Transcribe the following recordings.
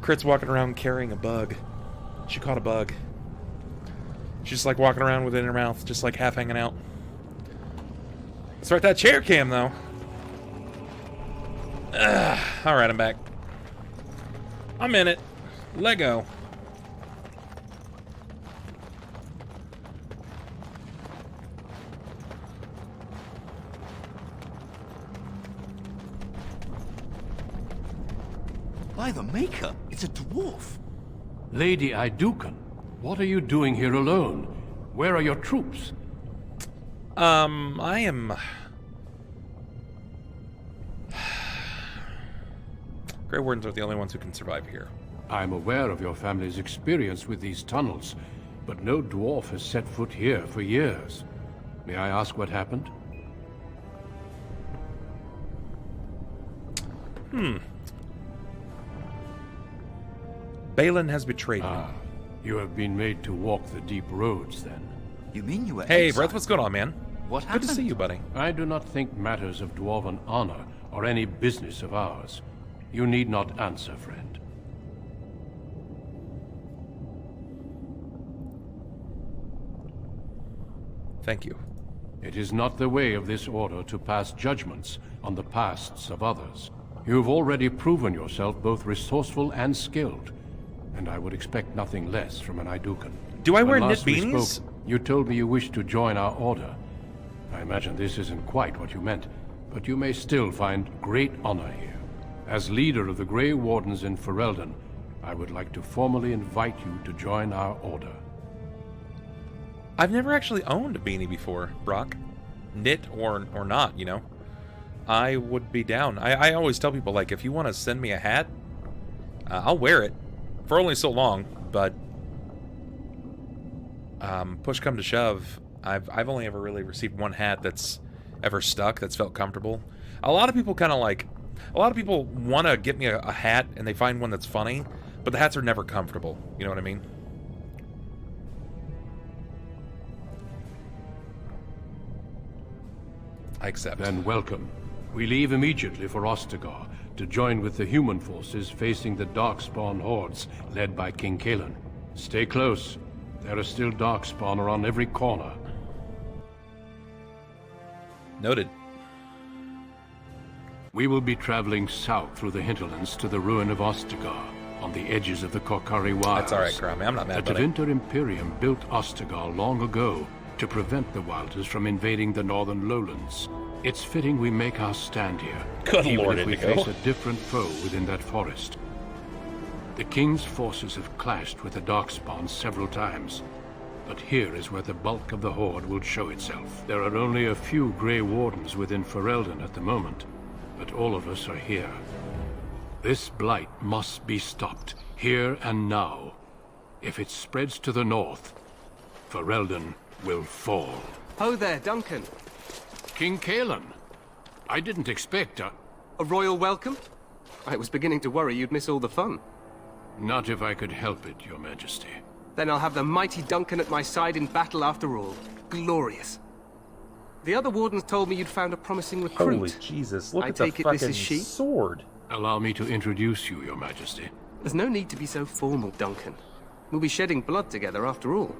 Crit's walking around carrying a bug. She caught a bug. She's just like walking around with it in her mouth, just like half hanging out. Start that chair cam though. Alright, I'm back. I'm in it. Lego. By the Maker, it's a dwarf. Lady Idukan, what are you doing here alone? Where are your troops? I am... Grey Wardens are the only ones who can survive here. I'm aware of your family's experience with these tunnels, but no dwarf has set foot here for years. May I ask what happened? Balin has betrayed me. You have been made to walk the deep roads, then. You mean you were Hey, exiled? Breath, what's going on, man? What Good happened? to see you, buddy. I do not think matters of dwarven honor are any business of ours. You need not answer, friend. Thank you. It is not the way of this order to pass judgments on the pasts of others. You have already proven yourself both resourceful and skilled, and I would expect nothing less from an Idukan. Do I wear When knit last we beanies? spoke, you told me you wished to join our order. I imagine this isn't quite what you meant, but you may still find great honor here. As leader of the Grey Wardens in Ferelden, I would like to formally invite you to join our order. I've never actually owned a beanie before, Brock. Knit or not, you know. I would be down. I always tell people, like, if you want to send me a hat, I'll wear it. For only so long, but... push come to shove, I've only ever really received one hat that's ever stuck, that's felt comfortable. A lot of people kind of like... A lot of people want to get me a hat, and they find one that's funny, but the hats are never comfortable. You know what I mean? I accept. Then welcome. We leave immediately for Ostagar to join with the human forces facing the Darkspawn hordes led by King Kaelin. Stay close. There are still Darkspawn around every corner. Noted. We will be traveling south through the hinterlands to the ruin of Ostagar, on the edges of the Korkari Wilds. That's alright, Cromie. I'm not mad The about it. Tevinter Imperium built Ostagar long ago to prevent the Wilders from invading the northern lowlands. It's fitting we make our stand here, Good even Lord, if we Indigo. face a different foe within that forest. The King's forces have clashed with the Darkspawn several times, but here is where the bulk of the Horde will show itself. There are only a few Grey Wardens within Ferelden at the moment, but all of us are here. This blight must be stopped, here and now. If it spreads to the north, Ferelden will fall. Ho there, Duncan. King Kaelin, I didn't expect A royal welcome? I was beginning to worry you'd miss all the fun. Not if I could help it, Your Majesty. Then I'll have the mighty Duncan at my side in battle after all. Glorious. The other wardens told me you'd found a promising recruit. Holy Jesus, look I at the take it this fucking is she? sword. Allow me to introduce you, Your Majesty. There's no need to be so formal, Duncan. We'll be shedding blood together after all.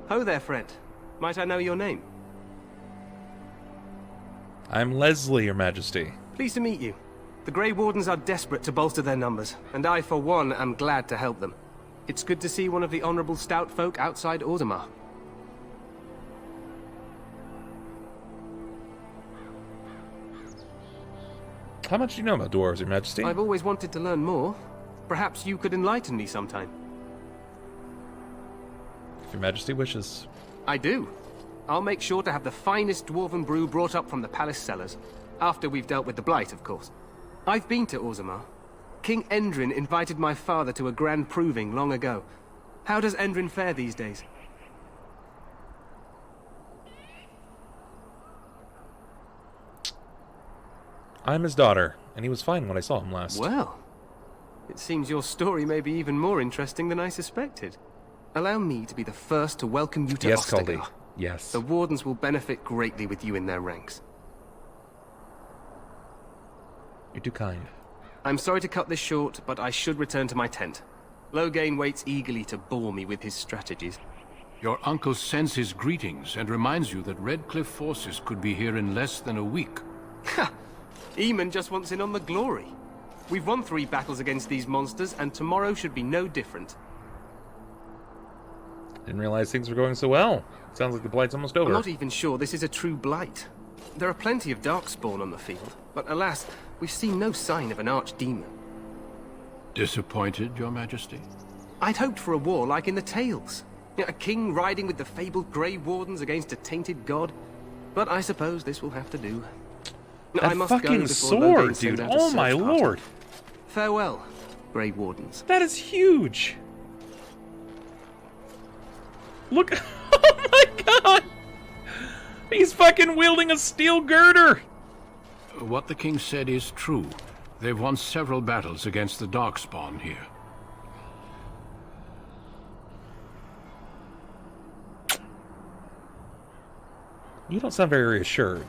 Ho there, friend. Might I know your name? I'm Leslie, Your Majesty. Pleased to meet you. The Grey Wardens are desperate to bolster their numbers, and I, for one, am glad to help them. It's good to see one of the honorable stout folk outside Orzammar. How much do you know about dwarves, Your Majesty? I've always wanted to learn more. Perhaps you could enlighten me sometime. If Your Majesty wishes. I do. I'll make sure to have the finest dwarven brew brought up from the palace cellars. After we've dealt with the blight, of course. I've been to Orzammar. King Endrin invited my father to a grand proving long ago. How does Endrin fare these days? I'm his daughter, and he was fine when I saw him last. Well, it seems your story may be even more interesting than I suspected. Allow me to be the first to welcome you to Yes, Ostagar. Caldy. Yes. The Wardens will benefit greatly with you in their ranks. You're too kind. I'm sorry to cut this short, but I should return to my tent. Loghain waits eagerly to bore me with his strategies. Your uncle sends his greetings and reminds you that Redcliffe forces could be here in less than a week. Ha! Eamon just wants in on the glory. We've won 3 battles against these monsters, and tomorrow should be no different. Didn't realize things were going so well. Sounds like the blight's almost over. I'm not even sure this is a true blight. There are plenty of darkspawn on the field, but alas, we've seen no sign of an archdemon. Disappointed, Your Majesty? I'd hoped for a war like in the tales. A king riding with the fabled Grey Wardens against a tainted god. But I suppose this will have to do. That I must fucking go before sword, Loghain sends dude. out a Oh my search party. lord. Farewell, Grey Wardens. That is huge. Look. Oh my god. He's fucking wielding a steel girder. What the king said is true. They've won several battles against the darkspawn here. You don't sound very reassured.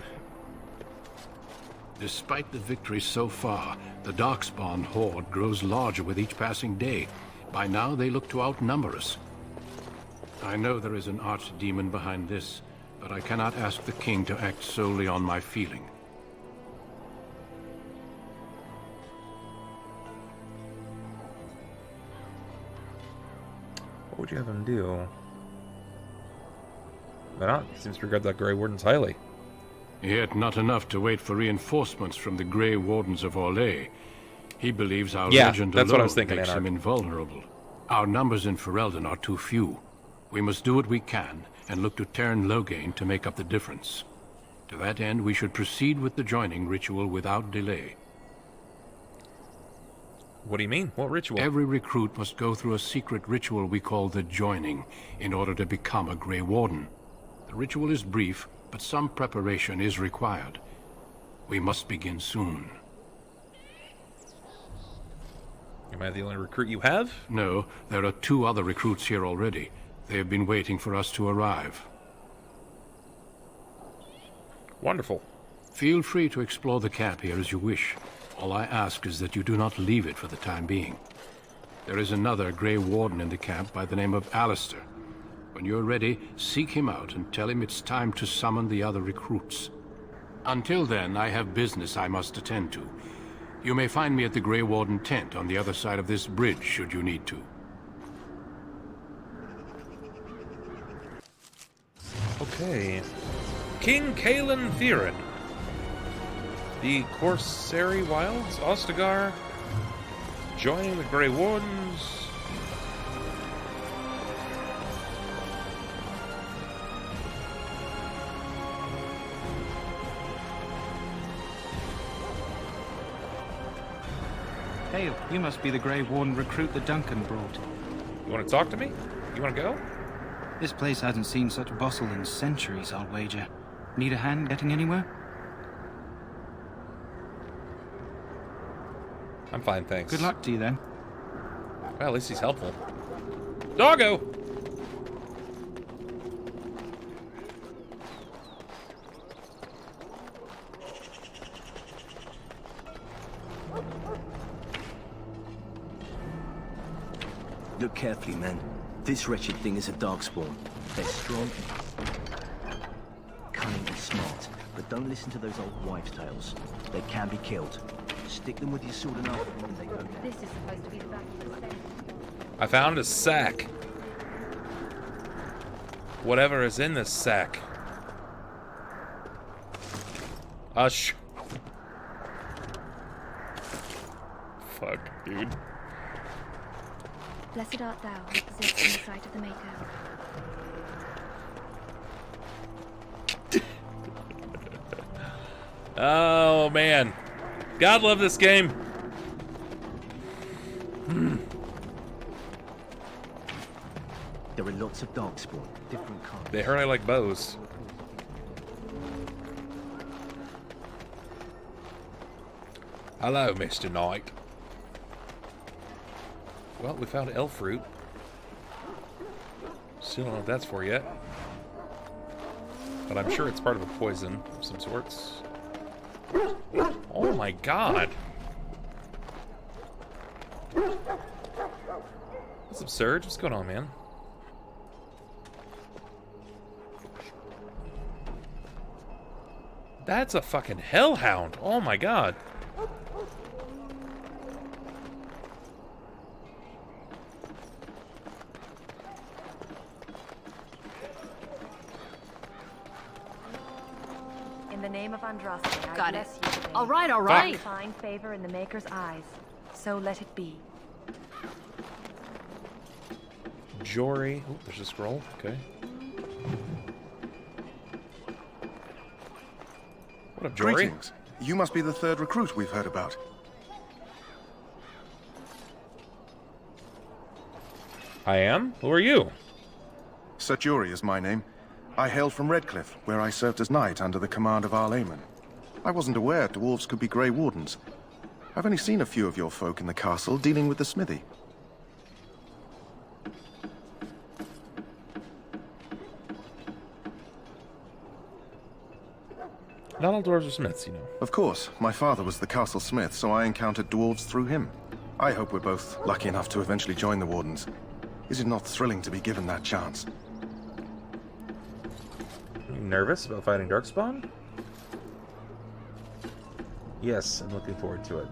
Despite the victories so far, the darkspawn horde grows larger with each passing day. By now, they look to outnumber us. I know there is an archdemon behind this, but I cannot ask the king to act solely on my feeling. What would you have him do? Not. He seems to regard that Grey Wardens highly. Yet not enough to wait for reinforcements from the Grey Wardens of Orlais. He believes our legend that's alone what I was thinking, makes him Anarch. invulnerable. Our numbers in Ferelden are too few. We must do what we can, and look to Teyrn Loghain to make up the difference. To that end, we should proceed with the joining ritual without delay. What do you mean? What ritual? Every recruit must go through a secret ritual we call the joining, in order to become a Grey Warden. The ritual is brief, but some preparation is required. We must begin soon. Am I the only recruit you have? No, there are 2 other recruits here already. They have been waiting for us to arrive. Wonderful. Feel free to explore the camp here as you wish. All I ask is that you do not leave it for the time being. There is another Grey Warden in the camp by the name of Alistair. When you're ready, seek him out and tell him it's time to summon the other recruits. Until then, I have business I must attend to. You may find me at the Grey Warden tent on the other side of this bridge, should you need to. Okay. King Kaelin Theron. The Corsari Wilds, Ostagar, joining the Grey Wardens. Hail, you must be the Grey Warden recruit that Duncan brought. You want to talk to me? You want to go? This place hasn't seen such bustle in centuries, I'll wager. Need a hand getting anywhere? I'm fine, thanks. Good luck to you then. Well, at least he's helpful. Doggo! Look carefully, man. This wretched thing is a darkspawn. They're strong, cunning and smart, but don't listen to those old wives' tales. They can be killed. Stick them with your sword and armor, and they go down. This is supposed to be the back of the stage. I found a sack. Whatever is in this sack. Fuck, dude. Blessed art thou who exists in the sight of the Maker. Oh, man. God love this game. There are lots of darkspawn, different kinds. They heard I like bows. Hello, Mr. Knight. Well, we found elf fruit. Still don't know what that's for yet. But I'm sure it's part of a poison of some sorts. Oh my god. That's absurd. What's going on, man? That's a fucking hellhound. Oh my god. In the name of Andraste, I Got bless it. you today. All right. Find favor in the Maker's eyes. So let it be. Jory. Oh, there's a scroll. Okay. What up, Jory? Greetings. You must be the third recruit we've heard about. I am? Who are you? Sir Jory is my name. I hail from Redcliffe, where I served as knight under the command of Arlayman. I wasn't aware dwarves could be Grey Wardens. I've only seen a few of your folk in the castle dealing with the smithy. Not all dwarves are smiths, you know. Of course, my father was the castle smith, so I encountered dwarves through him. I hope we're both lucky enough to eventually join the Wardens. Is it not thrilling to be given that chance? Are you nervous about fighting Darkspawn? Yes, I'm looking forward to it.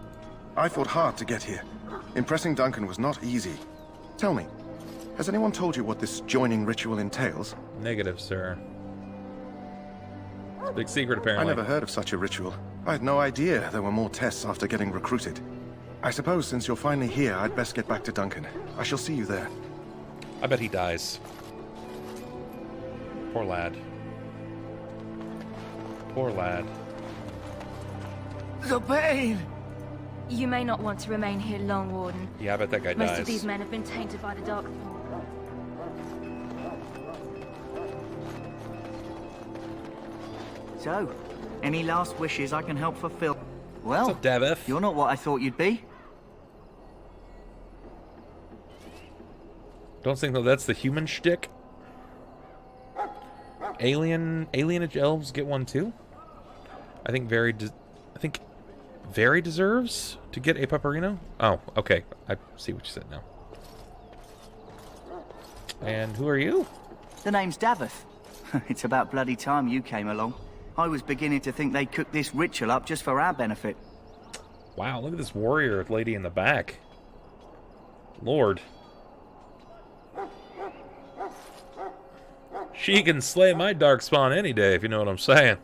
I fought hard to get here. Impressing Duncan was not easy. Tell me, has anyone told you what this joining ritual entails? Negative, sir. It's a big secret, apparently. I never heard of such a ritual. I had no idea there were more tests after getting recruited. I suppose since you're finally here, I'd best get back to Duncan. I shall see you there. I bet he dies. Poor lad. Poor lad. The pain! You may not want to remain here long, Warden. Yeah, I bet that guy Most dies. of these men have been tainted by the Darkspawn. So, any last wishes I can help fulfill? Well, What's up, Davith? you're not what I thought you'd be. Don't think that that's the human shtick. Alienage elves get one too. I think Very deserves to get a Pepperino. Oh, okay. I see what you said now. And who are you? The name's Davith. It's about bloody time you came along. I was beginning to think they cooked this ritual up just for our benefit. Wow, look at this warrior lady in the back. Lord. She can slay my Darkspawn any day, if you know what I'm saying.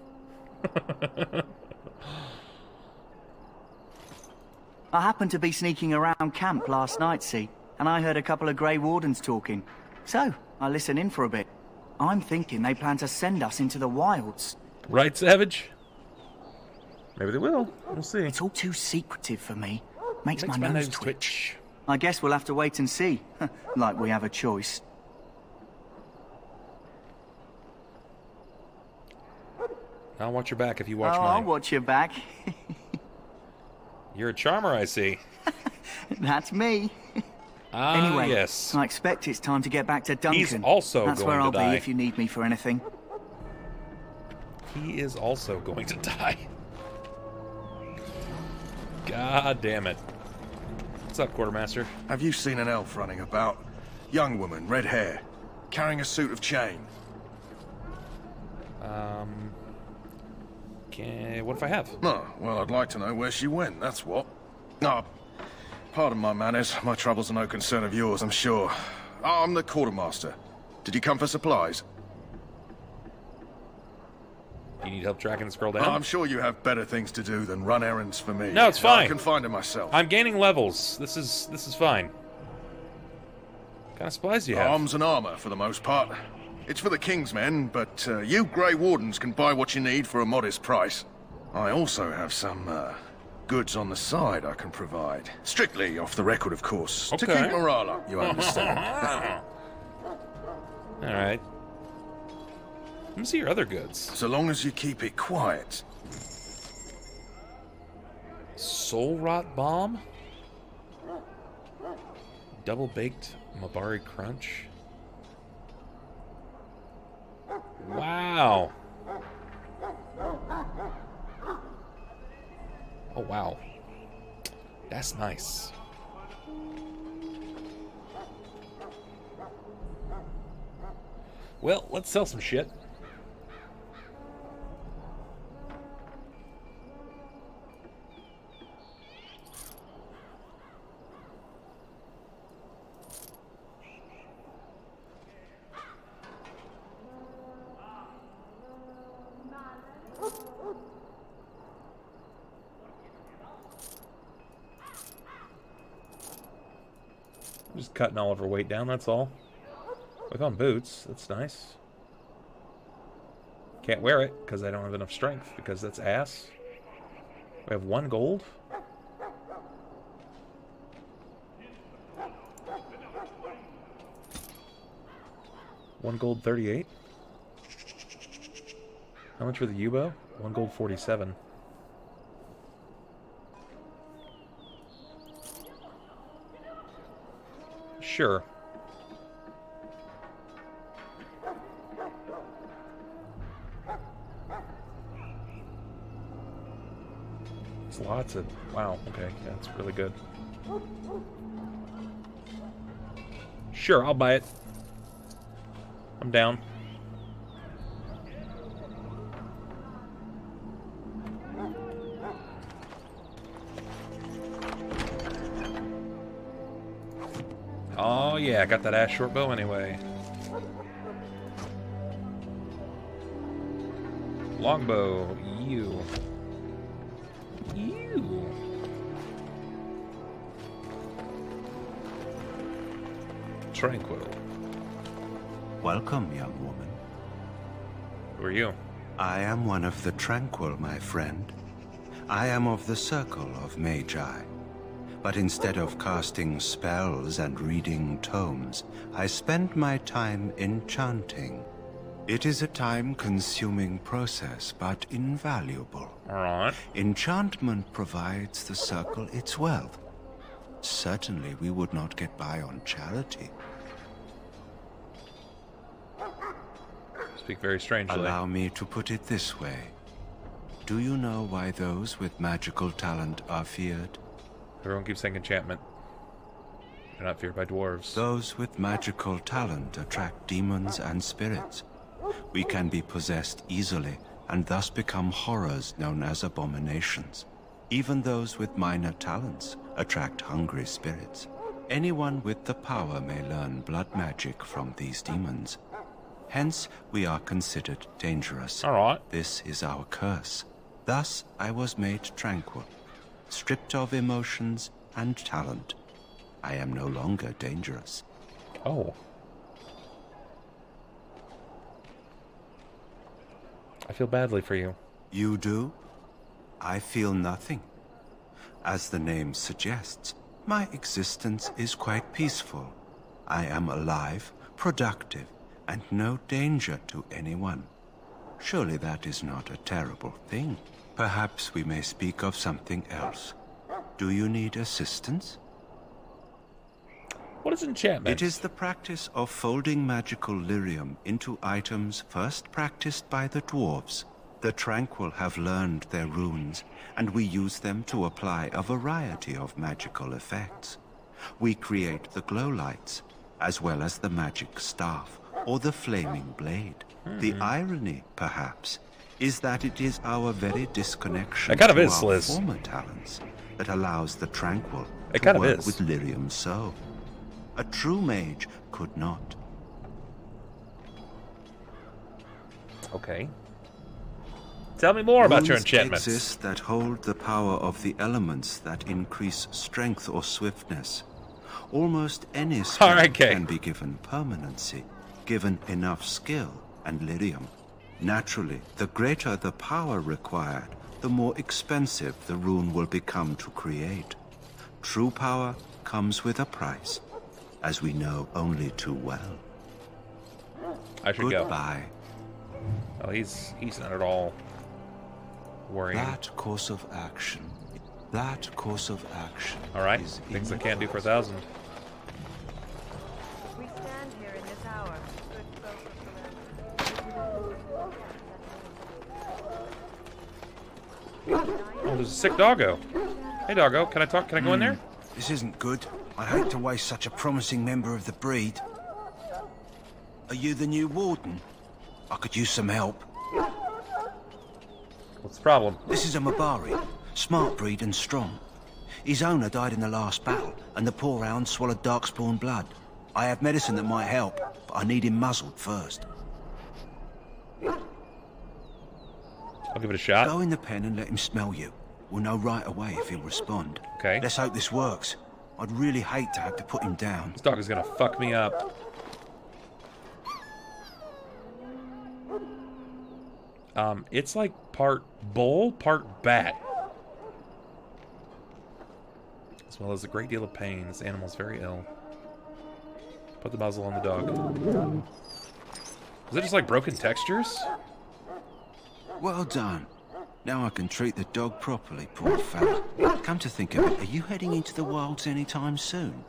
I happened to be sneaking around camp last night, see, and I heard a couple of Grey Wardens talking. So, I listened in for a bit. I'm thinking they plan to send us into the wilds. Right, Savage? Maybe they will. We'll see. It's all too secretive for me. Makes my my nose twitch. I guess we'll have to wait and see. Like we have a choice. I'll watch your back if you watch I'll mine. watch your back. You're a charmer, I see. That's me. Ah, Anyway, yes. I expect it's time to get back to Duncan. He's also That's going where to I'll die. be if you need me for anything. He is also going to die. God damn it. What's up, Quartermaster? Have you seen an elf running about? Young woman, red hair, carrying a suit of chain. What if I have? Oh, well, I'd like to know where she went, that's what. Ah, pardon my manners. My troubles are no concern of yours, I'm sure. I'm the quartermaster. Did you come for supplies? Do you need help tracking this girl down? I'm sure you have better things to do than run errands for me. No, it's fine. I can find her myself. I'm gaining levels. This is fine. What kind of supplies do you have? Arms and armor, for the most part. It's for the King's men, but you Grey Wardens can buy what you need for a modest price. I also have some, goods on the side I can provide. Strictly off the record, of course. To Okay. keep morale up, you understand. Alright. Let me see your other goods. So long as you keep it quiet. Soul Rot Bomb? Double Baked Mabari Crunch? Wow. Oh, wow. That's nice. Well, let's sell some shit. Just cutting all of her weight down, that's all. We found boots. That's nice. Can't wear it because I don't have enough strength because that's ass. We have 1 gold. One gold 38. How much for the U-bow? 1 gold 47. Sure. It's lots of... Wow, okay, that's really good. Sure, I'll buy it. I'm down. Oh yeah, I got that ass short bow anyway. Longbow, you. You. Tranquil. Welcome, young woman. Who are you? I am one of the Tranquil, my friend. I am of the Circle of Magi. But instead of casting spells and reading tomes, I spend my time enchanting. It is a time-consuming process, but invaluable. Alright. Enchantment provides the Circle its wealth. Certainly we would not get by on charity. Speak very strangely. Allow me to put it this way. Do you know why those with magical talent are feared? Everyone keeps saying enchantment. They're not feared by dwarves. Those with magical talent attract demons and spirits. We can be possessed easily, and thus become horrors known as abominations. Even those with minor talents attract hungry spirits. Anyone with the power may learn blood magic from these demons. Hence, we are considered dangerous. Alright. This is our curse. Thus, I was made tranquil, stripped of emotions and talent. I am no longer dangerous. Oh. I feel badly for you. You do? I feel nothing. As the name suggests, my existence is quite peaceful. I am alive, productive, and no danger to anyone. Surely that is not a terrible thing. Perhaps we may speak of something else. Do you need assistance? What is enchantment? It is the practice of folding magical lyrium into items first practiced by the dwarves. The Tranquil have learned their runes, and we use them to apply a variety of magical effects. We create the glow lights, as well as the magic staff, or the flaming blade. The irony, perhaps, is that it is our very disconnection kind of to is, our Liz. former talents that allows the Tranquil It to kind of work is. with lyrium so. A true mage could not. Okay. Tell me more about your Runes enchantments. exist that hold the power of the elements that increase strength or swiftness. Almost any spell Alright, okay. can be given permanency, given enough skill and lyrium. Naturally, the greater the power required, the more expensive the rune will become to create. True power comes with a price, as we know only too well. I should go. Goodbye. Oh, he's not at all worrying. That course of action. That course of action. All right, is things I can't do for inadvisable. 1,000. We stand here in this hour. Good folk Oh, there's a sick doggo. Hey, doggo, can I talk? Can I go in there? This isn't good. I'd hate to waste such a promising member of the breed. Are you the new warden? I could use some help. What's the problem? This is a Mabari, smart breed and strong. His owner died in the last battle, and the poor hound swallowed darkspawn blood. I have medicine that might help, but I need him muzzled first. I'll give it a shot. Go in the pen and let him smell you. We'll know right away if he'll respond. Okay. Let's hope this works. I'd really hate to have to put him down. This dog is gonna fuck me up. It's like part bull, part bat. As well as a great deal of pain. This animal's very ill. Put the muzzle on the dog. Is it just like broken textures? Well done. Now I can treat the dog properly, poor fella. Come to think of it, are you heading into the wilds anytime soon?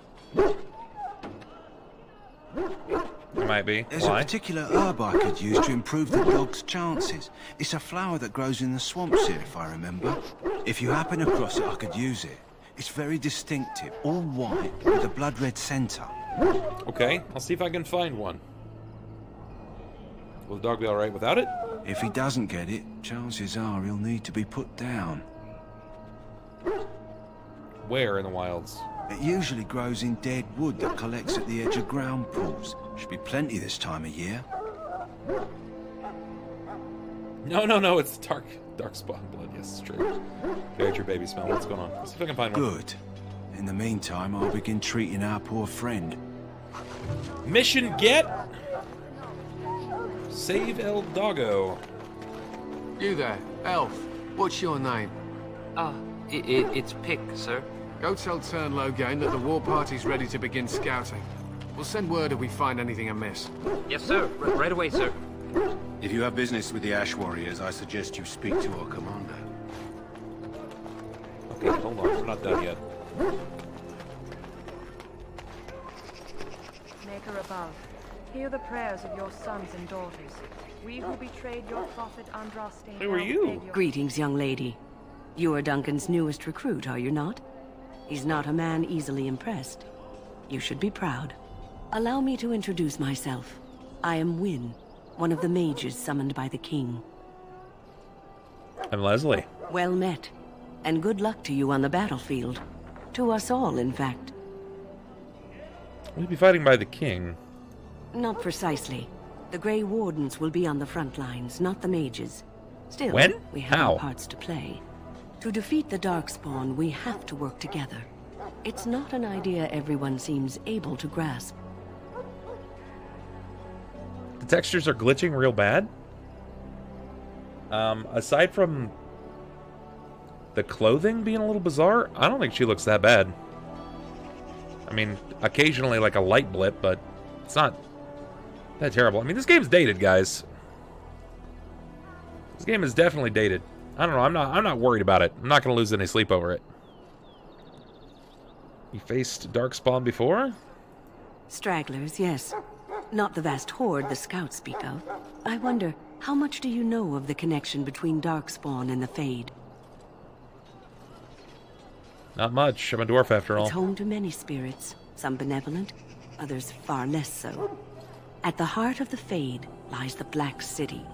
It might be. There's Why? a particular herb I could use to improve the dog's chances. It's a flower that grows in the swamps here, if I remember. If you happen across it, I could use it. It's very distinctive, all white, with a blood-red centre. Okay, I'll see if I can find one. Will the dog be alright without it? If he doesn't get it, chances are he'll need to be put down. Where in the wilds? It usually grows in dead wood that collects at the edge of ground pools. Should be plenty this time of year. No, it's dark spawn blood. Yes, it's true. There's your baby smell. What's going on? Let's see if I can find one. Good. In the meantime, I'll begin treating our poor friend. Mission get! Save El Doggo. You there, elf. What's your name? It's Pick, sir. Go tell Turnlow Game that the war party's ready to begin scouting. We'll send word if we find anything amiss. Yes, sir. Right away, sir. If you have business with the Ash Warriors, I suggest you speak to our commander. Okay, hold on. We're not done yet. Maker above, hear the prayers of your sons and daughters. We who betrayed your prophet Andraste. Who are you? Greetings, young lady. You are Duncan's newest recruit, are you not? He's not a man easily impressed. You should be proud. Allow me to introduce myself. I am Wynne, one of the mages summoned by the king. I'm Leslie. Well met, and good luck to you on the battlefield. To us all, in fact. We'll be fighting by the king. Not precisely. The Grey Wardens will be on the front lines, not the mages. Still, when? We have How? our parts to play. To defeat the Darkspawn, we have to work together. It's not an idea everyone seems able to grasp. The textures are glitching real bad. Aside from the clothing being a little bizarre, I don't think she looks that bad. I mean, occasionally like a light blip, but it's not that terrible. I mean, this game's dated, guys. This game is definitely dated. I don't know. I'm not worried about it. I'm not going to lose any sleep over it. You faced Darkspawn before? Stragglers, yes. Not the vast horde the scouts speak of. I wonder, how much do you know of the connection between Darkspawn and the Fade? Not much. I'm a dwarf after all. It's home to many spirits, some benevolent, others far less so. At the heart of the Fade lies the Black City.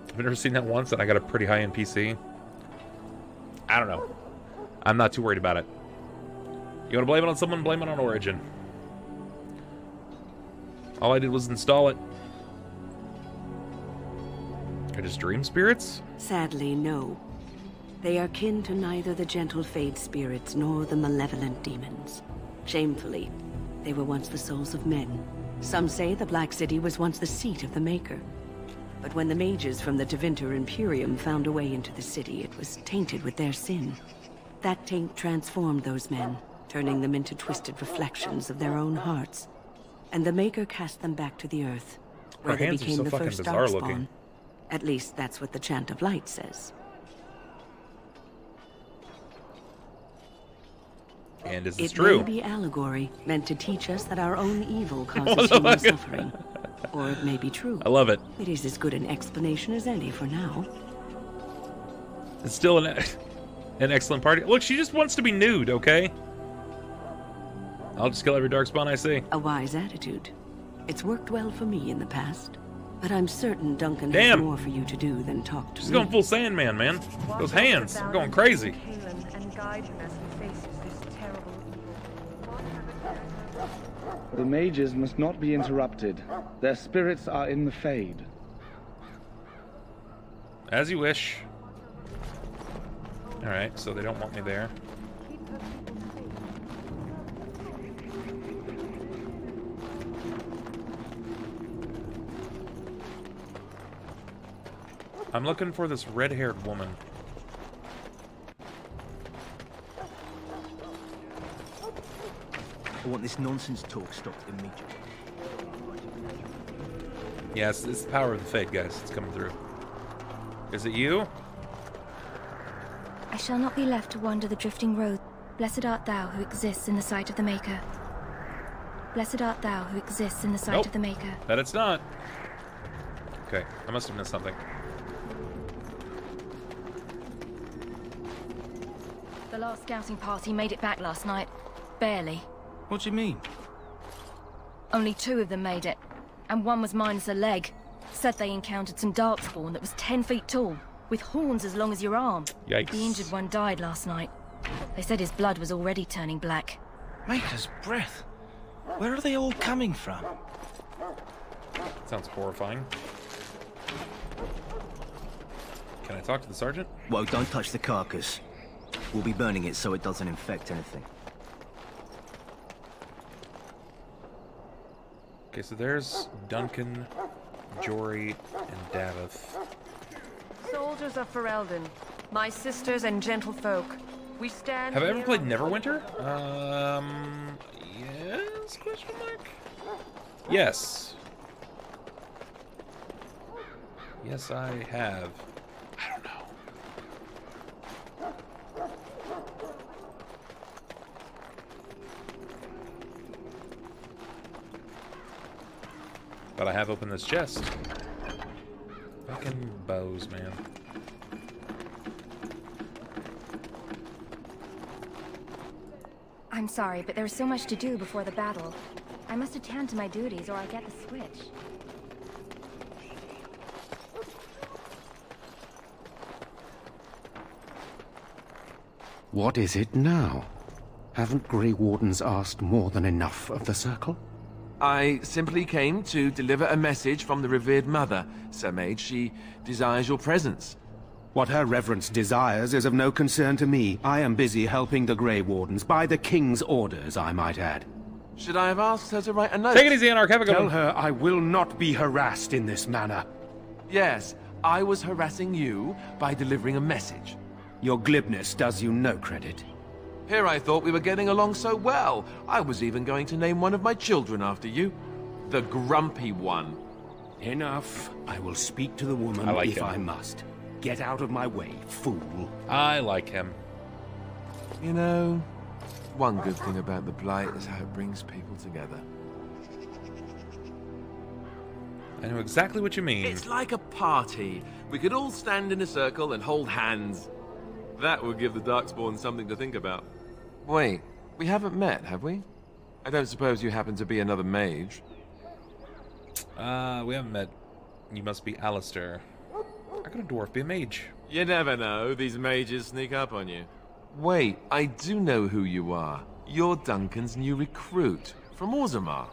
I've never seen that once, and I got a pretty high NPC. I don't know. I'm not too worried about it. You want to blame it on someone? Blame it on Origin. All I did was install it. Are just dream spirits? Sadly, no. They are kin to neither the gentle Fade spirits nor the malevolent demons. Shamefully, they were once the souls of men. Some say the Black City was once the seat of the Maker. But when the mages from the Tevinter Imperium found a way into the city, it was tainted with their sin. That taint transformed those men, turning them into twisted reflections of their own hearts. And the Maker cast them back to the earth, where they became the first Darkspawn. At least that's what the Chant of Light says. And is this it true? It may be allegory, meant to teach us that our own evil causes human suffering. Or it may be true. I love it. It is as good an explanation as any for now. It's still an excellent party. Look, she just wants to be nude, okay? I'll just kill every darkspawn I see. A wise attitude. It's worked well for me in the past. But I'm certain Duncan Damn. has more for you to do than talk to She's me. going full Sandman, man. Those hands are going crazy. And guide him as he faces this terrible evil. The mages must not be interrupted. Their spirits are in the Fade. As you wish. Alright, so they don't want me there. I'm looking for this red-haired woman. I want this nonsense talk stopped immediately. Yes, it's the power of the Fade, guys. It's coming through. Is it you? I shall not be left to wander the drifting road. Blessed art thou who exists in the sight of the Maker. Blessed art thou who exists in the sight of the Maker. That it's not. Okay, I must have missed something. The last scouting party made it back last night. Barely. What do you mean? Only 2 of them made it, and one was minus a leg. Said they encountered some darkspawn that was 10 feet tall, with horns as long as your arm. Yikes. The injured one died last night. They said his blood was already turning black. Maker's breath. Where are they all coming from? Sounds horrifying. Can I talk to the sergeant? Well, don't touch the carcass. We'll be burning it so it doesn't infect anything. Okay, so there's Duncan, Jory, and Davith. Soldiers of Ferelden, my sisters and gentlefolk, we stand. Have I ever here played on- Neverwinter? Yes? Question mark? Yes. Yes, I have. I don't know. But I have opened this chest. Fucking bows, man. I'm sorry, but there was so much to do before the battle. I must attend to my duties or I'll get the switch. What is it now? Haven't Grey Wardens asked more than enough of the Circle? I simply came to deliver a message from the revered mother, Sir Mage. She desires your presence. What her reverence desires is of no concern to me. I am busy helping the Grey Wardens, by the King's orders, I might add. Should I have asked her to write a note? Take it easy, Anarch. Have a good Tell one. her I will not be harassed in this manner. Yes, I was harassing you by delivering a message. Your glibness does you no credit. Here I thought we were getting along so well. I was even going to name one of my children after you. The Grumpy One. Enough. I will speak to the woman I like if him. I must. Get out of my way, fool. I like him. You know, one good thing about the blight is how it brings people together. I know exactly what you mean. It's like a party. We could all stand in a circle and hold hands. That would give the Darkspawn something to think about. Wait, we haven't met, have we? I don't suppose you happen to be another mage? We haven't met. You must be Alistair. How could a dwarf be a mage? You never know. These mages sneak up on you. Wait, I do know who you are. You're Duncan's new recruit, from Orzammar.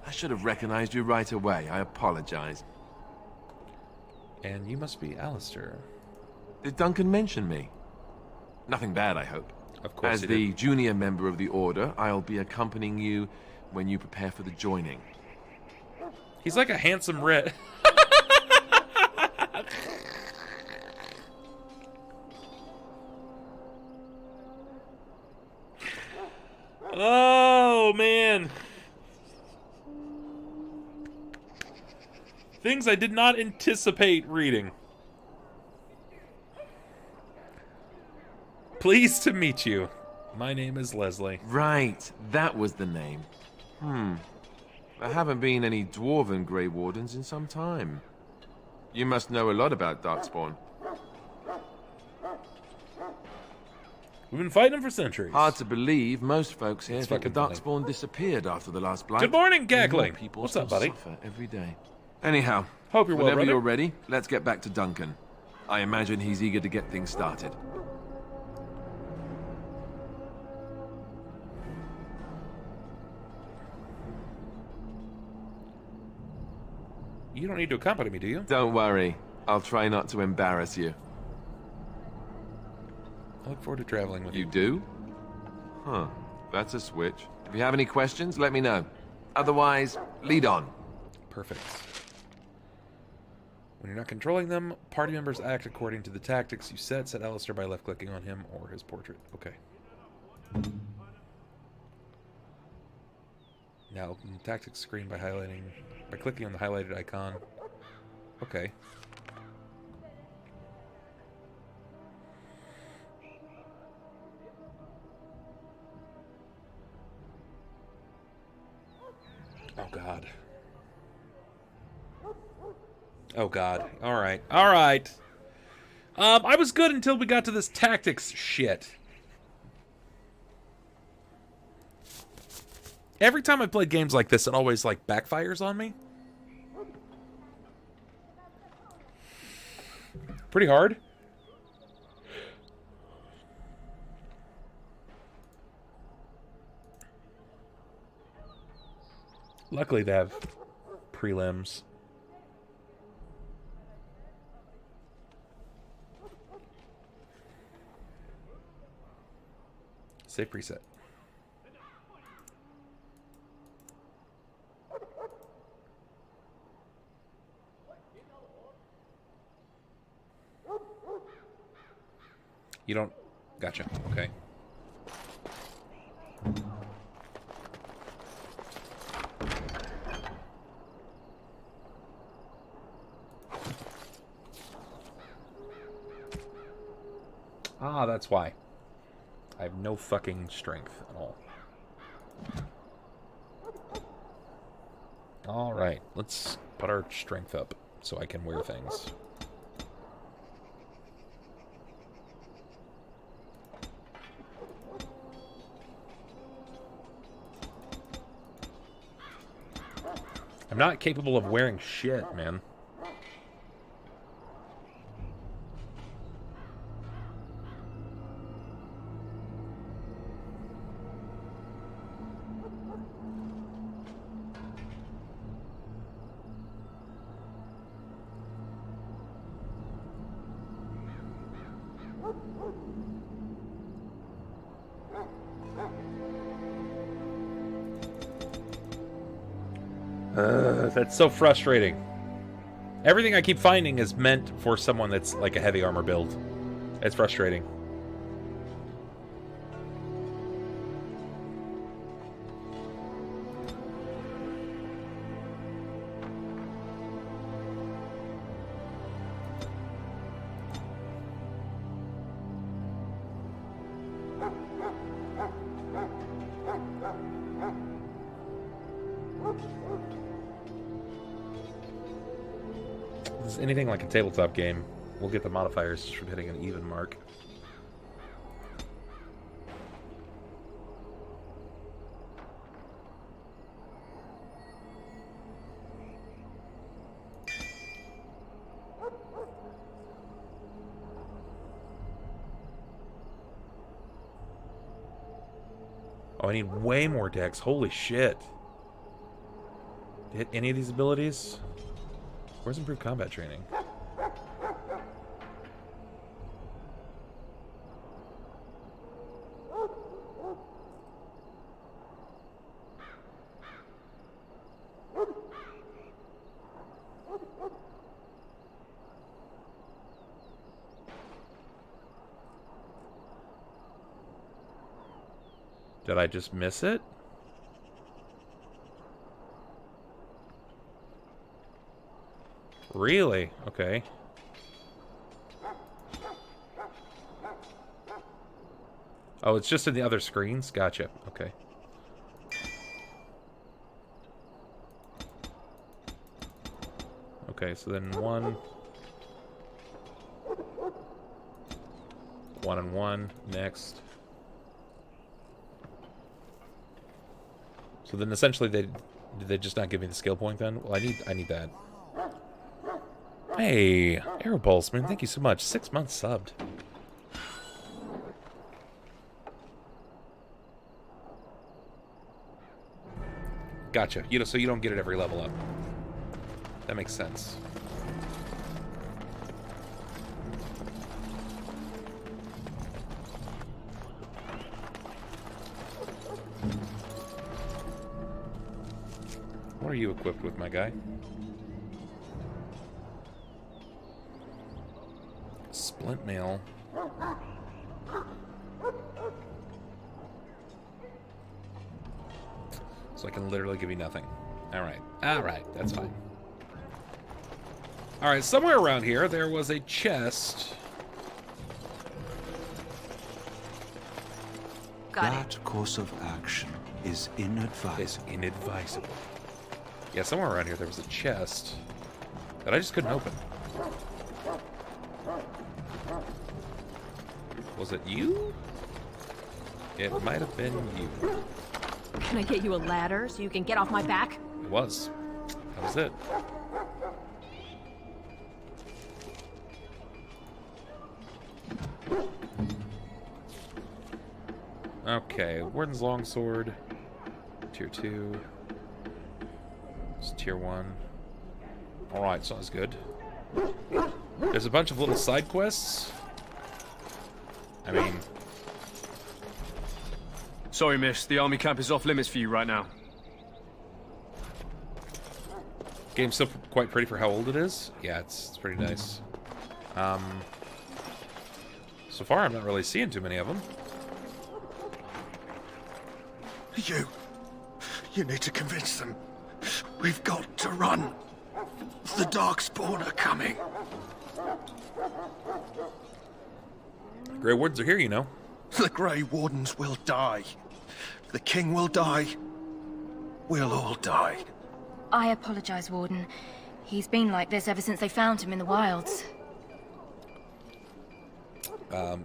I should have recognized you right away. I apologize. And you must be Alistair. Did Duncan mention me? Nothing bad, I hope. Of course As he the did. junior member of the Order, I'll be accompanying you when you prepare for the joining. He's like a handsome red. Oh, man. Things I did not anticipate reading. Pleased to meet you. My name is Leslie. Right, that was the name. There haven't been any dwarven Grey Wardens in some time. You must know a lot about Darkspawn. We've been fighting them for centuries. Hard to believe most folks here It's think the fucking funny. Darkspawn disappeared after the last blight. Good morning, More Gaggling. people What's still up, buddy? suffer every day. Anyhow, Hope you're well, whenever brother. you're ready, let's get back to Duncan. I imagine he's eager to get things started. You don't need to accompany me, do you? Don't worry. I'll try not to embarrass you. I look forward to traveling with you. You do? Huh. That's a switch. If you have any questions, let me know. Otherwise, lead on. Perfect. When you're not controlling them, party members act according to the tactics you set. Set Alistair by left-clicking on him or his portrait. Okay. Now open the tactics screen by clicking on the highlighted icon. Okay. Oh God. Oh God. Alright. Alright. I was good until we got to this tactics shit. Every time I've played games like this, it always, like, backfires on me. Pretty hard. Luckily, they have prelims. Save preset. You don't... Gotcha. Okay. Ah, that's why. I have no fucking strength at all. Alright, let's put our strength up so I can wear things. I'm not capable of wearing shit, man. That's so frustrating. Everything I keep finding is meant for someone that's like a heavy armor build. It's frustrating. If it's anything like a tabletop game, we'll get the modifiers just from hitting an even mark. Oh, I need way more decks. Holy shit. Hit any of these abilities? Where's improved combat training? Did I just miss it? Really? Okay. Oh, it's just in the other screens? Gotcha. Okay. Okay, so then one and one. Next. So then essentially did they just not give me the skill point then? Well, I need that. Hey, Arrow Pulse, man, thank you so much. 6 months subbed. Gotcha. You know, so you don't get it every level up. That makes sense. What are you equipped with, my guy? Splint mail. So I can literally give you nothing. Alright. Alright, that's fine. Alright, somewhere around here there was a chest. That course of action is inadvisable. Yeah, somewhere around here there was a chest that I just couldn't open. Was it you? It might have been you. Can I get you a ladder so you can get off my back? It was. That was it. Okay, Warden's Longsword. Tier 2. It's Tier 1. Alright, so that's good. There's a bunch of little side quests. I mean... Sorry, miss. The army camp is off limits for you right now. Game's still quite pretty for how old it is. Yeah, it's pretty nice. So far, I'm not really seeing too many of them. You need to convince them. We've got to run. The Darkspawn are coming. Grey Wardens are here, you know. The Grey Wardens will die. The King will die. We'll all die. I apologize, Warden. He's been like this ever since they found him in the wilds.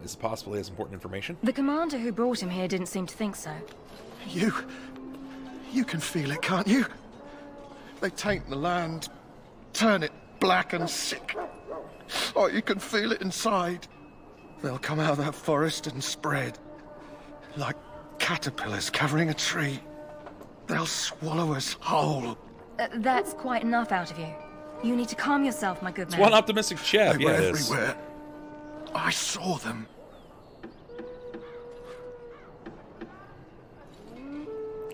Is it possibly as important information? The commander who brought him here didn't seem to think so. You can feel it, can't you? They taint the land, turn it black and sick. Oh, you can feel it inside. They'll come out of that forest and spread. Like caterpillars covering a tree. They'll swallow us whole. That's quite enough out of you. You need to calm yourself, my good man. It's one optimistic chap, They were yeah, it is. everywhere. I saw them.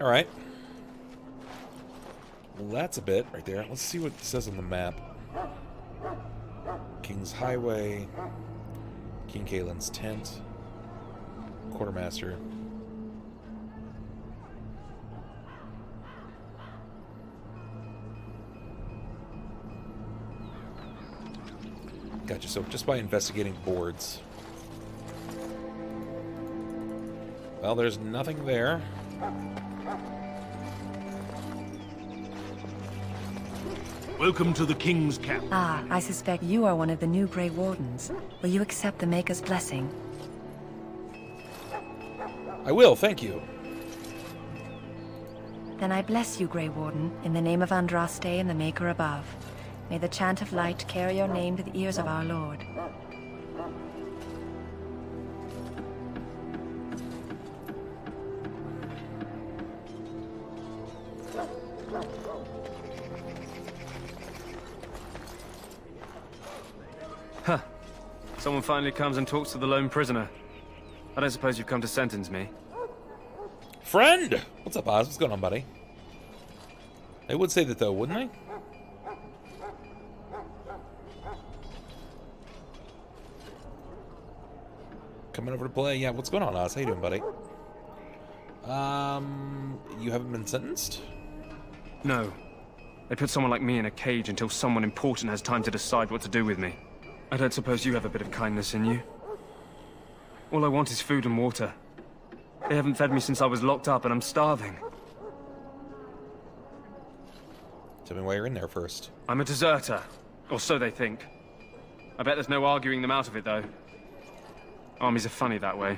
Alright. Well, that's a bit right there. Let's see what it says on the map. King's Highway. King Kaelin's tent. Quartermaster. Gotcha. So just by investigating boards. Well, there's nothing there. Welcome to the King's camp. Ah, I suspect you are one of the new Grey Wardens. Will you accept the Maker's blessing? I will, thank you. Then I bless you, Grey Warden, in the name of Andraste and the Maker above. May the chant of light carry your name to the ears of our Lord. Huh. Someone finally comes and talks to the lone prisoner. I don't suppose you've come to sentence me. Friend! What's up, Oz? What's going on, buddy? They would say that, though, wouldn't they? Coming over to play. Yeah, what's going on, Oz? How you doing, buddy? You haven't been sentenced? No. They put someone like me in a cage until someone important has time to decide what to do with me. I don't suppose you have a bit of kindness in you. All I want is food and water. They haven't fed me since I was locked up and I'm starving. Tell me why you're in there first. I'm a deserter. Or so they think. I bet there's no arguing them out of it, though. Armies are funny that way.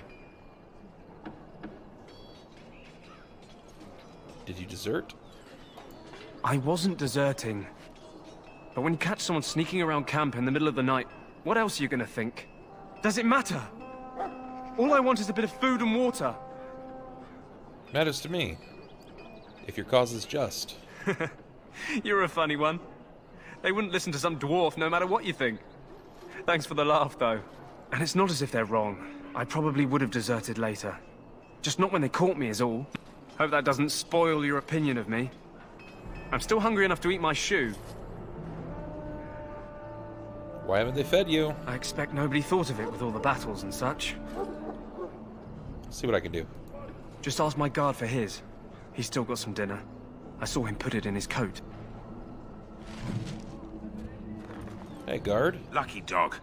Did you desert? I wasn't deserting. But when you catch someone sneaking around camp in the middle of the night, what else are you gonna think? Does it matter? All I want is a bit of food and water. Matters to me. If your cause is just. You're a funny one. They wouldn't listen to some dwarf no matter what you think. Thanks for the laugh, though. And it's not as if they're wrong. I probably would have deserted later. Just not when they caught me is all. Hope that doesn't spoil your opinion of me. I'm still hungry enough to eat my shoe. Why haven't they fed you? I expect nobody thought of it with all the battles and such. See what I can do. Just ask my guard for his. He's still got some dinner. I saw him put it in his coat. Hey, guard. Lucky dog.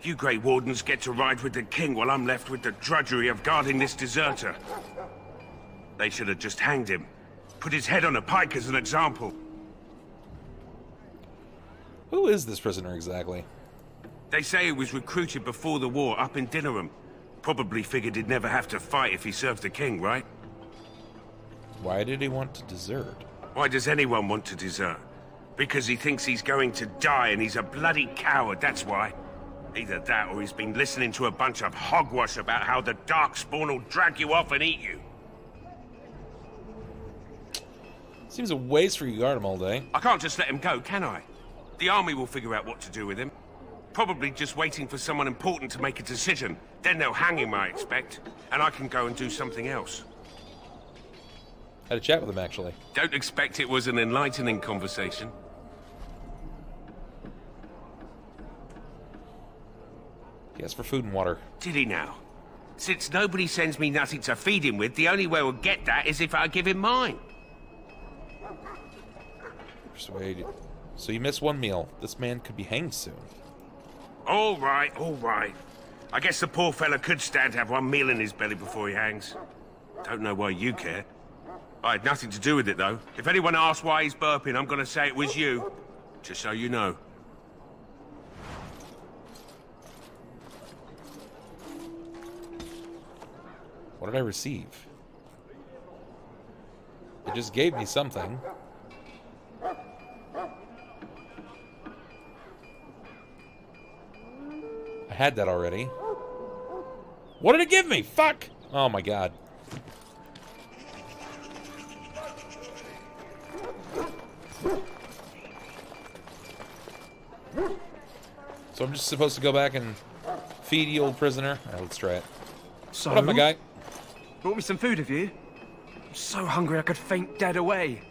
You Grey Wardens get to ride with the king while I'm left with the drudgery of guarding this deserter. They should have just hanged him. Put his head on a pike as an example. Who is this prisoner exactly? They say he was recruited before the war up in Dinnerham. Probably figured he'd never have to fight if he served the king, right? Why did he want to desert? Why does anyone want to desert? Because he thinks he's going to die and he's a bloody coward, that's why. Either that or he's been listening to a bunch of hogwash about how the Darkspawn will drag you off and eat you. Seems a waste for you to guard him all day. I can't just let him go, can I? The army will figure out what to do with him. Probably just waiting for someone important to make a decision. Then they'll hang him, I expect. And I can go and do something else. Had a chat with him, actually. Don't expect it was an enlightening conversation. He asked for food and water. Did he now? Since nobody sends me nothing to feed him with, the only way we'll get that is if I give him mine. Persuaded. So you missed one meal. This man could be hanged soon. All right, all right. I guess the poor fella could stand to have one meal in his belly before he hangs. Don't know why you care. I had nothing to do with it, though. If anyone asks why he's burping, I'm gonna say it was you. Just so you know. What did I receive? It just gave me something. I had that already. What did it give me? Fuck! Oh my god. So I'm just supposed to go back and feed the old prisoner? Alright, let's try it. So, what up, my guy? Brought me some food, have you? I'm so hungry I could faint dead away.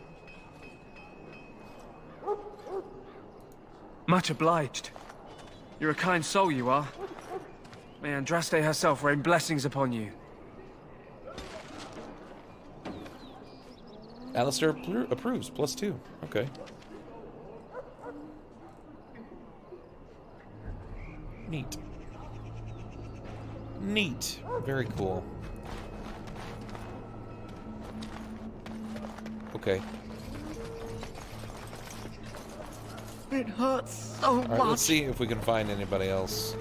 Much obliged. You're a kind soul, you are. May Andraste herself rain blessings upon you. Alistair approves, +2. Okay. Neat. Neat. Very cool. Okay. It hurts so much. Alright, let's see if we can find anybody else.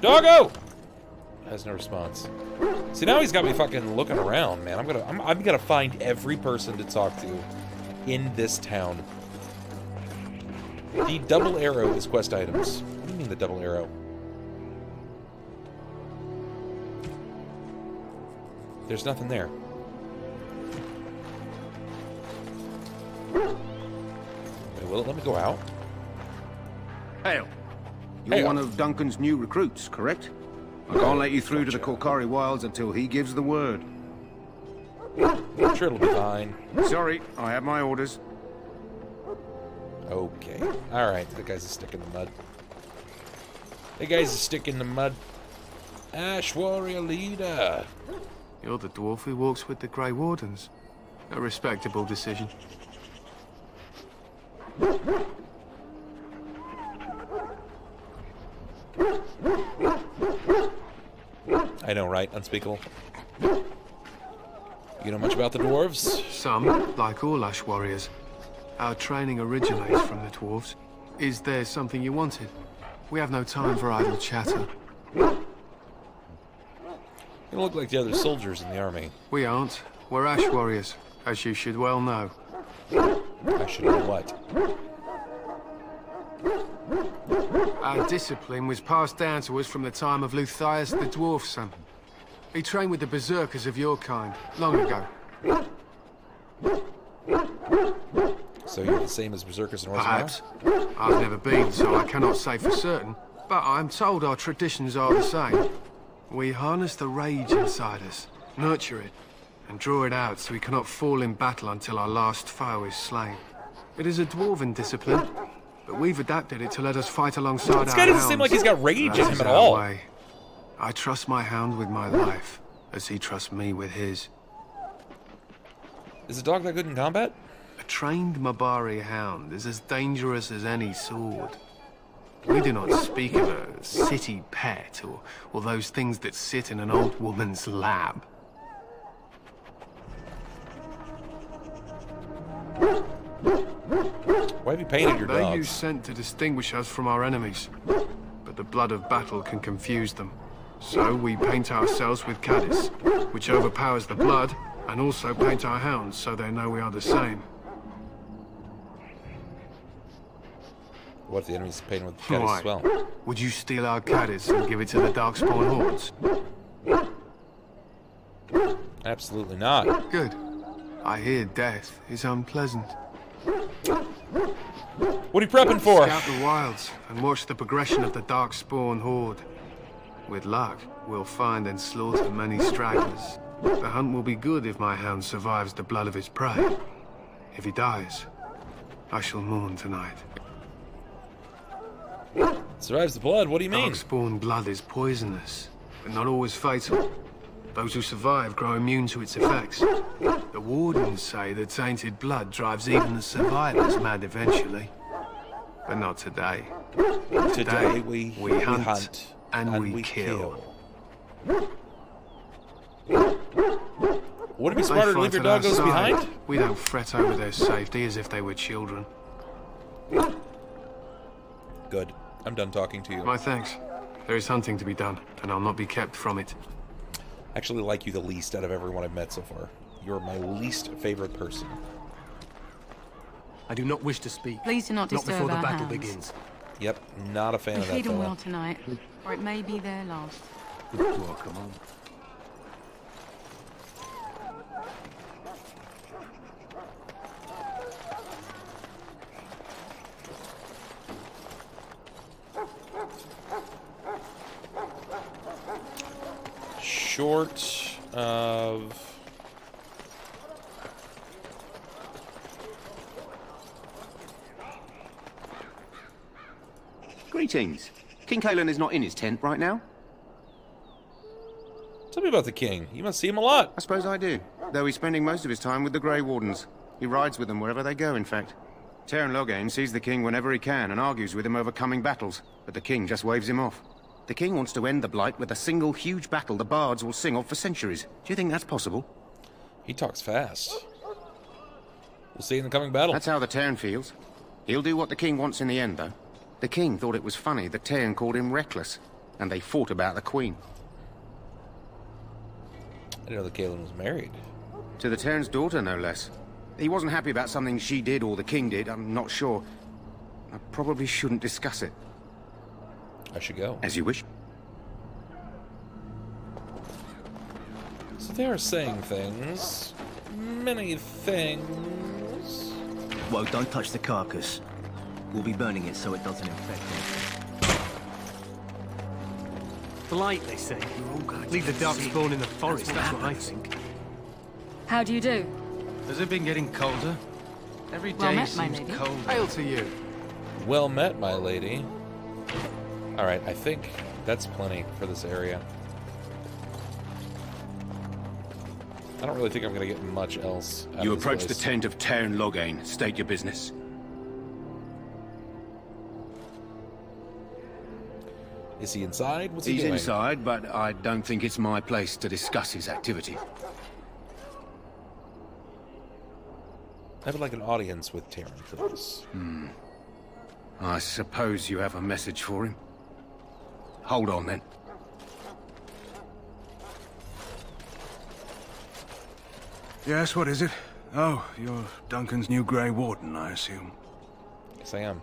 Doggo! Has no response. See, now he's got me fucking looking around, man. I'm gonna find every person to talk to in this town. The double arrow is quest items. What do you mean the double arrow? There's nothing there. Wait, will it let me go out? Hail. You're one of Duncan's new recruits, correct? I can't let you through to the Korkari Wilds until he gives the word. I'm sure it'll be fine. Sorry, I have my orders. Okay. Alright, that guy's a stick in the mud. That guy's a stick in the mud. Ash Warrior Leader. You're the dwarf who walks with the Grey Wardens. A respectable decision. I know, right? Unspeakable. You know much about the dwarves? Some, like all Ash Warriors. Our training originates from the dwarves. Is there something you wanted? We have no time for idle chatter. You look like the other soldiers in the army. We aren't. We're ash warriors, as you should well know. I should know what? Our discipline was passed down to us from the time of Luthius the dwarf son. He trained with the berserkers of your kind, long ago. So you're the same as berserkers in Orzammar? Perhaps. I've never been, so I cannot say for certain, but I'm told our traditions are the same. We harness the rage inside us, nurture it, and draw it out so we cannot fall in battle until our last foe is slain. It is a dwarven discipline, but we've adapted it to let us fight alongside our This guy doesn't hounds. seem like he's got rage in That him is at our all. way. I trust my hound with my life, as he trusts me with his. Is a dog that good in combat? A trained Mabari hound is as dangerous as any sword. We do not speak of a city pet or those things that sit in an old woman's lap. Why have you painted your They dogs? use scent to distinguish us from our enemies, but the blood of battle can confuse them. So we paint ourselves with caddis, which overpowers the blood, and also paint our hounds so they know we are the same. What if the enemy's painted with caddis Why? as well? Would you steal our caddis and give it to the Darkspawn hordes? Absolutely not. Good. I hear death is unpleasant. What are you prepping for? Scout the wilds and watch the progression of the Darkspawn horde. With luck, we'll find and slaughter many stragglers. The hunt will be good if my hound survives the blood of his prey. If he dies, I shall mourn tonight. Survives the blood? What do you mean? Darkspawn blood is poisonous, but not always fatal. Those who survive grow immune to its effects. The Wardens say that tainted blood drives even the survivors mad eventually. But not today. Today we hunt and we kill. Would it be They smarter to leave fight your at our doggos side. behind? We don't fret over their safety as if they were children. Good. I'm done talking to you. My thanks. There is hunting to be done, and I'll not be kept from it. I actually like you the least out of everyone I've met so far. You're my least favorite person. I do not wish to speak. Please do not disturb before the our battle hounds. begins. Yep, not a fan of that Feed them fella. well tonight, or it may be their last. Welcome on. Short of... Greetings. King Kalen is not in his tent right now? Tell me about the king. You must see him a lot. I suppose I do, though he's spending most of his time with the Grey Wardens. He rides with them wherever they go, in fact. Teyrn Loghain sees the king whenever he can and argues with him over coming battles, but the king just waves him off. The king wants to end the blight with a single huge battle the bards will sing of for centuries. Do you think that's possible? He talks fast. We'll see in the coming battle. That's how the Teyrn feels. He'll do what the king wants in the end, though. The king thought it was funny that Teyrn called him reckless, and they fought about the queen. I didn't know that Kalen was married. To the Teyrn's daughter, no less. He wasn't happy about something she did or the king did, I'm not sure. I probably shouldn't discuss it. I should go. As you wish. So they are saying things. Many things. Whoa, don't touch the carcass. We'll be burning it so it doesn't infect him. Blight, they say. Leave the Darkspawn in the forest, that's what I think. How do you do? Has it been getting colder? Every Well day met, my seems lady. colder. Hail to you. Well met, my lady. Alright, I think that's plenty for this area. I don't really think I'm going to get much else out You of this approach the place. tent of Teyrn Loghain. State your business. Is he inside? What's he He's doing? inside, but I don't think it's my place to discuss his activity. I would like an audience with Teyrn, please. I suppose you have a message for him. Hold on, then. Yes, what is it? Oh, you're Duncan's new Grey Warden, I assume. Yes, I am.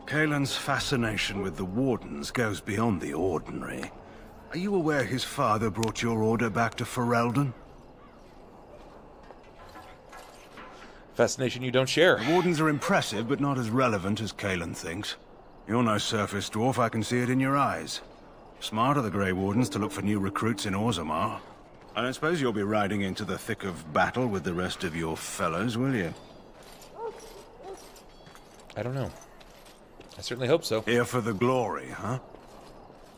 Kaelin's fascination with the Wardens goes beyond the ordinary. Are you aware his father brought your order back to Ferelden? Fascination you don't share. The Wardens are impressive, but not as relevant as Kaelin thinks. You're no surface dwarf, I can see it in your eyes. Smart of the Grey Wardens to look for new recruits in Orzammar. I don't suppose you'll be riding into the thick of battle with the rest of your fellows, will you? I don't know. I certainly hope so. Here for the glory, huh?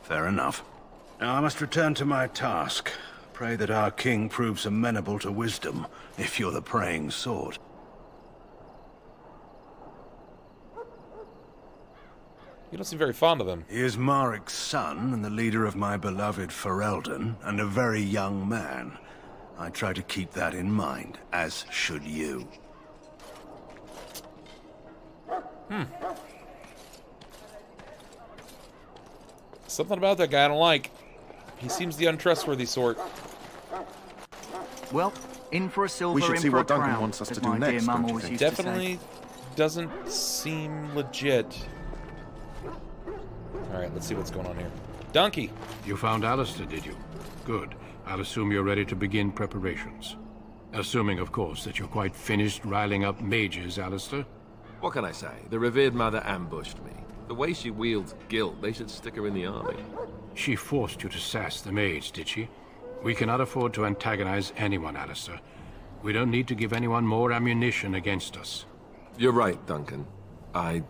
Fair enough. Now I must return to my task. Pray that our king proves amenable to wisdom, if you're the praying sort. You don't seem very fond of him. He is Marik's son, and the leader of my beloved Ferelden, and a very young man. I try to keep that in mind, as should you. Something about that guy I don't like. He seems the untrustworthy sort. Well, in for a silver, We should in see for what a Duncan crown, wants us as to do my dear next, mum don't you always think? used to say. Definitely doesn't seem legit. Alright, let's see what's going on here. Donkey! You found Alistair, did you? Good. I'll assume you're ready to begin preparations. Assuming, of course, that you're quite finished riling up mages, Alistair. What can I say? The revered mother ambushed me. The way she wields guilt, they should stick her in the army. She forced you to sass the mage, did she? We cannot afford to antagonize anyone, Alistair. We don't need to give anyone more ammunition against us. You're right, Duncan. I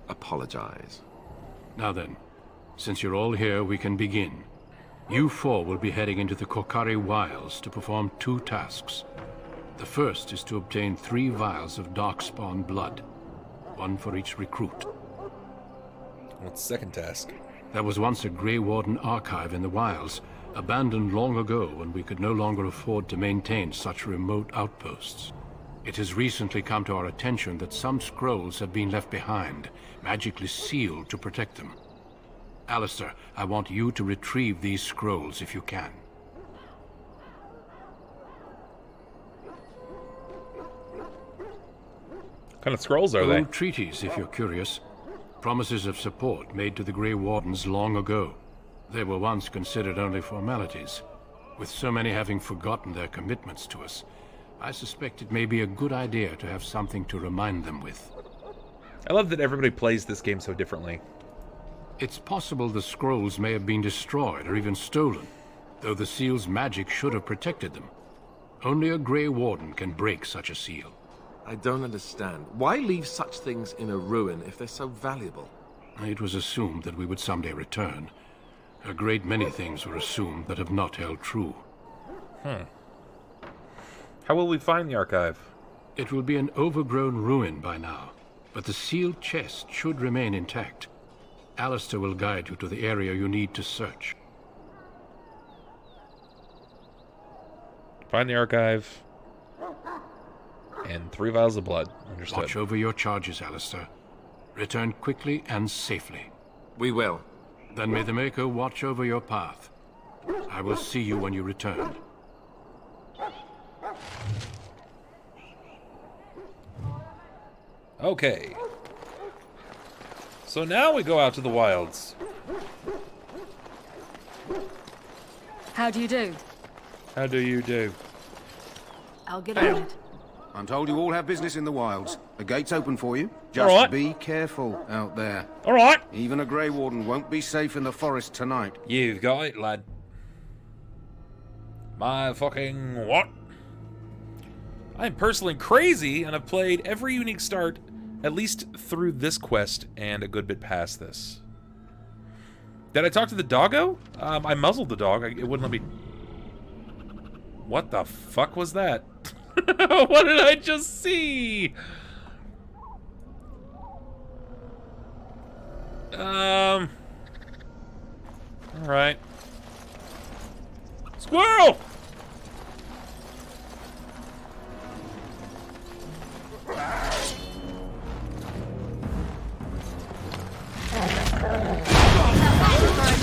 apologize. Now then, since you're all here, we can begin. You four will be heading into the Kokari Wilds to perform 2 tasks. The first is to obtain 3 vials of darkspawn blood, 1 for each recruit. What's the second task? There was once a Grey Warden archive in the wilds, abandoned long ago when we could no longer afford to maintain such remote outposts. It has recently come to our attention that some scrolls have been left behind, magically sealed to protect them. Alistair, I want you to retrieve these scrolls if you can. What kind of scrolls are they? Old treaties, if you're curious. Promises of support made to the Grey Wardens long ago. They were once considered only formalities. With so many having forgotten their commitments to us, I suspect it may be a good idea to have something to remind them with. I love that everybody plays this game so differently. It's possible the scrolls may have been destroyed or even stolen, though the seal's magic should have protected them. Only a Grey Warden can break such a seal. I don't understand. Why leave such things in a ruin if they're so valuable? It was assumed that we would someday return. A great many things were assumed that have not held true. How will we find the archive? It will be an overgrown ruin by now, but the sealed chest should remain intact. Alistair will guide you to the area you need to search. Find the archive. And 3 vials of blood. Understood. Watch over your charges, Alistair. Return quickly and safely. We will. Then may the Maker watch over your path. I will see you when you return. Okay. So now we go out to the wilds. How do you do? How do you do? I'll get on it. I'm told you all have business in the wilds. The gate's open for you. Just All right. be careful out there. All right. Even a Grey Warden won't be safe in the forest tonight. You've got it, lad. My fucking what? I'm personally crazy and have played every unique start at least through this quest and a good bit past this. Did I talk to the doggo? I muzzled the dog. It wouldn't let me... What the fuck was that? What did I just see? Alright. Squirrel!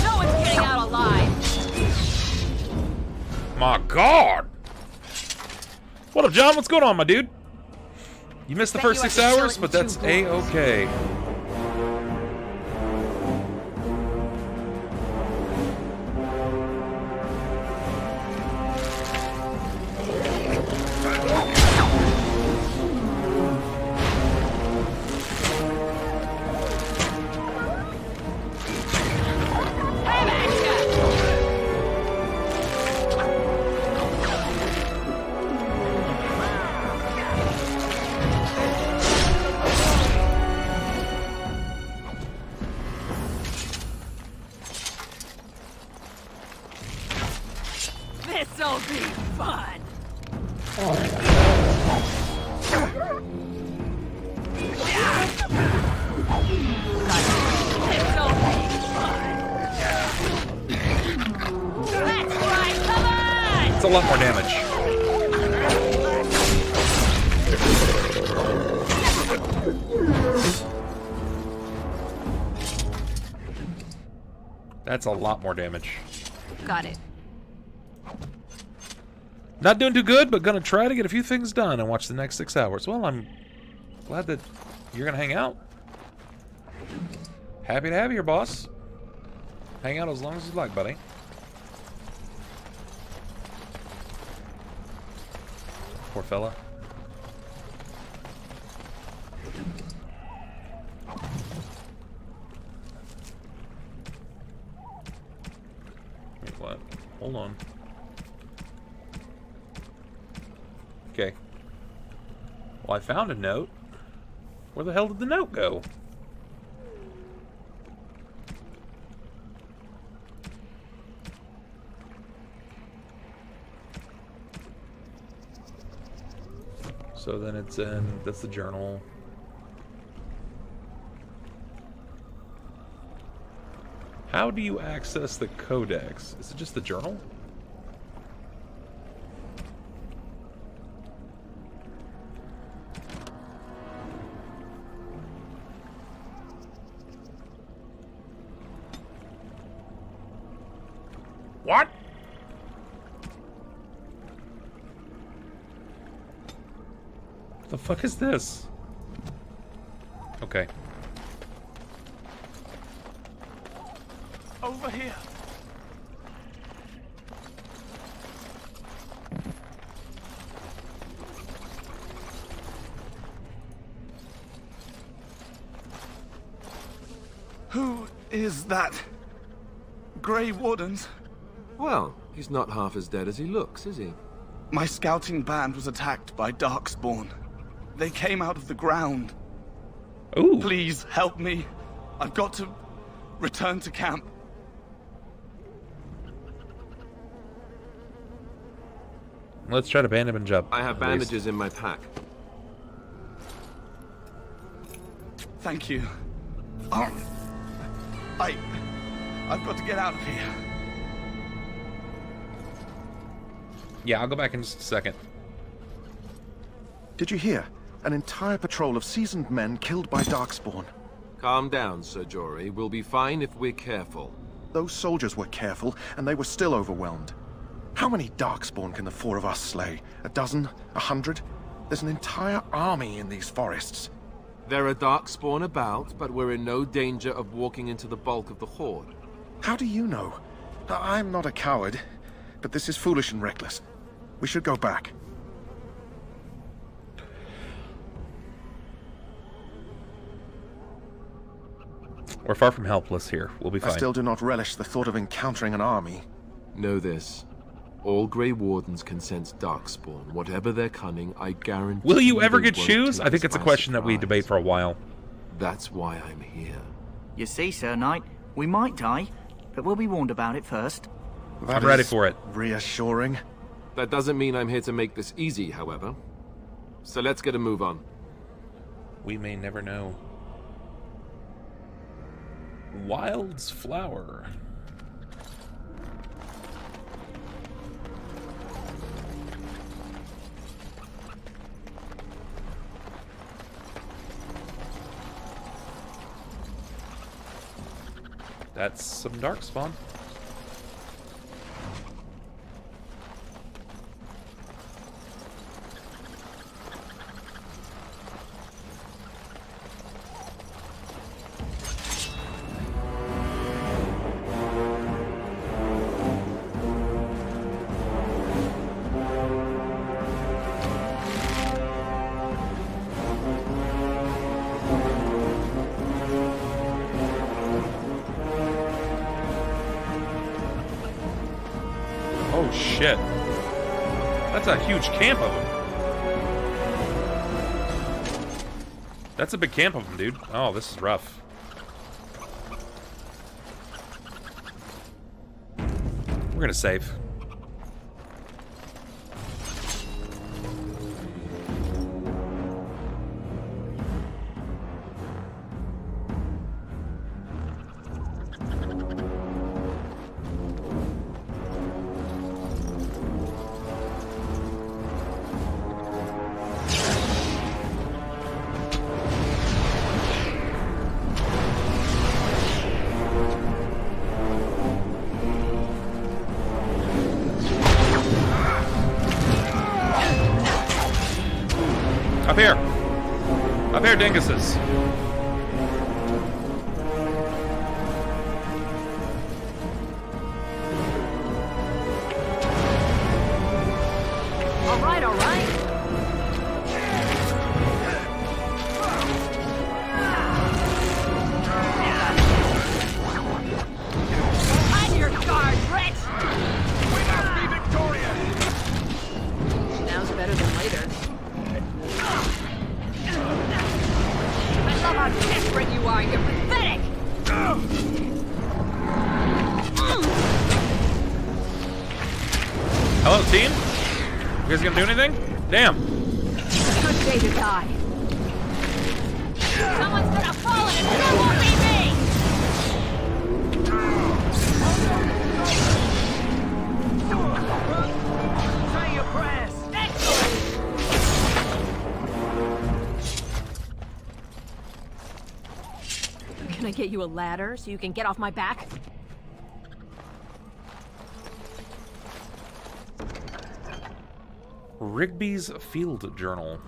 No one's getting out alive. My God! What up, John? What's going on, my dude? You missed the Bet first you I 6 can show hours, it in but 2 that's A-okay. This'll be fun. This'll be fun. Let's try, come on! It's a lot more damage. That's a lot more damage. Got it. Not doing too good, but gonna try to get a few things done and watch the next 6 hours. Well, I'm glad that you're gonna hang out. Happy to have you here, boss. Hang out as long as you like, buddy. Poor fella. Wait, what? Hold on. Okay. Well, I found a note. Where the hell did the note go? So then it's in, that's the journal. How do you access the codex? Is it just the journal? What? The fuck is this? Okay. Over here. Who is that? Grey Wardens? Well, he's not half as dead as he looks, is he? My scouting band was attacked by Darkspawn. They came out of the ground. Ooh. Please help me. I've got to return to camp. Let's try to bandage up. I have bandages in my pack. Thank you. I've got to get out of here. Yeah, I'll go back in just a second. Did you hear? An entire patrol of seasoned men killed by Darkspawn. Calm down, Sir Jory. We'll be fine if we're careful. Those soldiers were careful, and they were still overwhelmed. How many Darkspawn can the four of us slay? A dozen? 100? There's an entire army in these forests. There are Darkspawn about, but we're in no danger of walking into the bulk of the Horde. How do you know? I'm not a coward, but this is foolish and reckless. We should go back. We're far from helpless here. We'll be fine. I still do not relish the thought of encountering an army. Know this. All Grey Wardens can sense Darkspawn. Whatever their cunning, I guarantee... Will you ever they get won't shoes? take I think us it's a by question that we surprise. debate for a while. That's why I'm here. You see, Sir Knight, we might die, but we'll be warned about it first. I'm ready for it. Reassuring. That doesn't mean I'm here to make this easy, however. So let's get a move on. We may never know. Wild's flower. That's some Darkspawn. Oh shit. That's a huge camp of them. That's a big camp of them, dude. Oh, this is rough. We're gonna save. Up here! Up here, dinguses! Alright, alright. On your guard, Brett! We must be victorious! Now's better than later. I love how desperate you are. You're pathetic. Hello, team? You guys gonna do anything? Damn. Good day to die. Someone's gonna fall and it sure won't be me. Say your prayers. Excellent. Can I get you a ladder so you can get off my back? Rigby's Field Journal.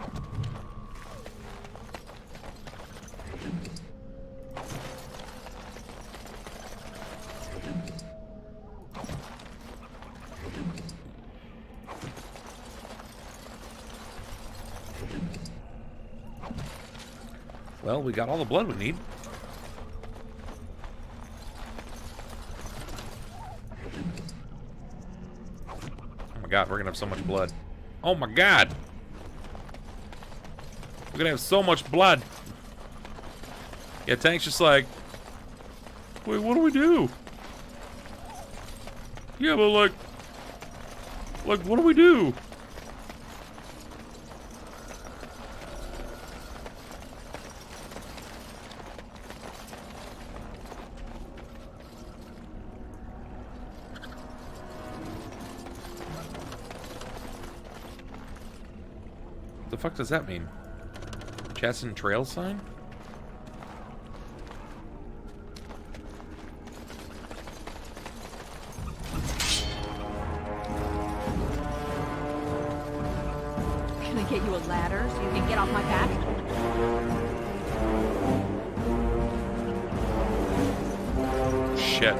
Well, we got all the blood we need. Oh my god, we're gonna have so much blood. Oh my god! We're gonna have so much blood. Yeah, Tank's just like, wait, what do we do? Yeah, but like, what do we do? The fuck does that mean? Chasson Trail sign? Can I get you a ladder so you can get off my back? Shit.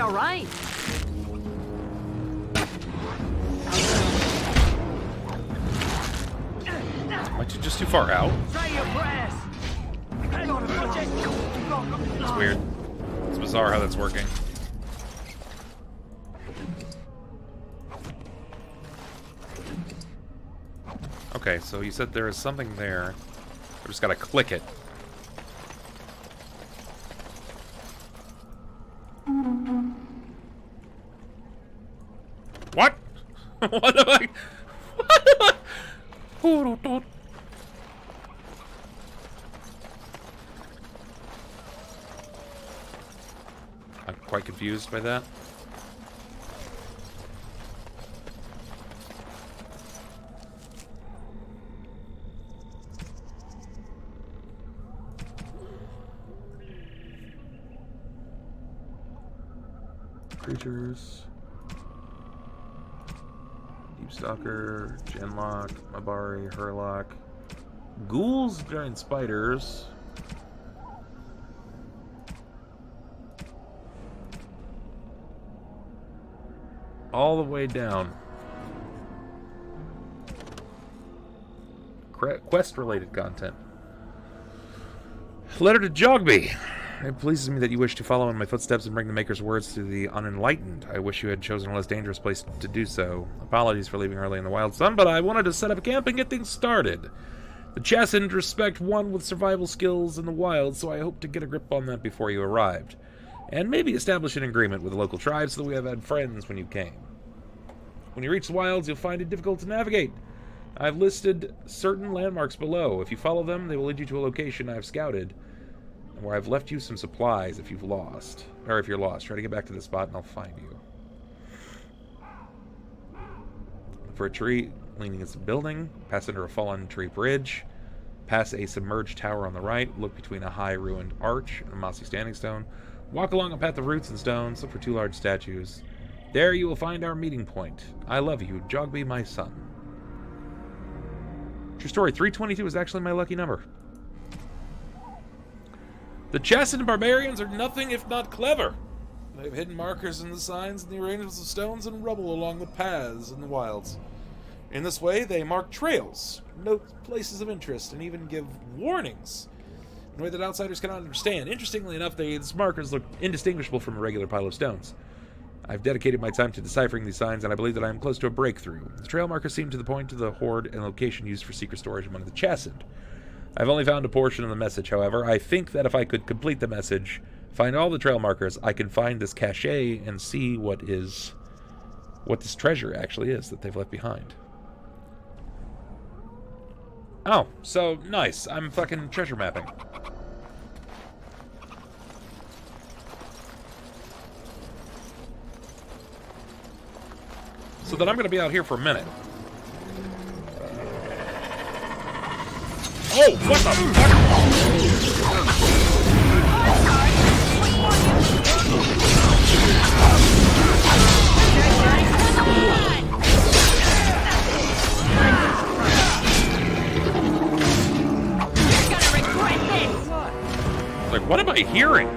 All right. Aren't you just too far out? It's weird. It's bizarre how that's working. Okay, so you said there is something there. I just gotta click it. What? What am I? What am I? I'm quite confused by that. creatures. Deep Stalker, Genlock, Mabari, Hurlock. Ghouls, giant spiders. All the way down. Quest-related content. Letter to Jogby. It pleases me that you wish to follow in my footsteps and bring the Maker's words to the unenlightened. I wish you had chosen a less dangerous place to do so. Apologies for leaving early in the wild sun, but I wanted to set up a camp and get things started. The Chassid respect one with survival skills in the wild, so I hope to get a grip on that before you arrived. And maybe establish an agreement with the local tribes so that we have had friends when you came. When you reach the wilds, you'll find it difficult to navigate. I've listed certain landmarks below. If you follow them, they will lead you to a location I've scouted, and where I've left you some supplies if you've lost. Or if you're lost. Try to get back to the spot and I'll find you. Look for a tree leaning against a building. Pass under a fallen tree bridge. Pass a submerged tower on the right. Look between a high ruined arch and a mossy standing stone. Walk along a path of roots and stones. Look for 2 large statues. There you will find our meeting point. I love you, Jogby, my son. True story, 322 is actually my lucky number. The Chassid barbarians are nothing if not clever. They've hidden markers in the signs and the arrangements of stones and rubble along the paths in the wilds. In this way, they mark trails, note places of interest, and even give warnings in a way that outsiders cannot understand. Interestingly enough, these markers look indistinguishable from a regular pile of stones. I've dedicated my time to deciphering these signs, and I believe that I am close to a breakthrough. The trail markers seem to point to the hoard and location used for secret storage among the Chassid. I've only found a portion of the message, however. I think that if I could complete the message, find all the trail markers, I can find this cache and see what this treasure actually is that they've left behind. Oh, so nice. I'm fucking treasure mapping. So then I'm going to be out here for a minute. Oh, what the fuck? You're gonna regret this! Like, what am I hearing?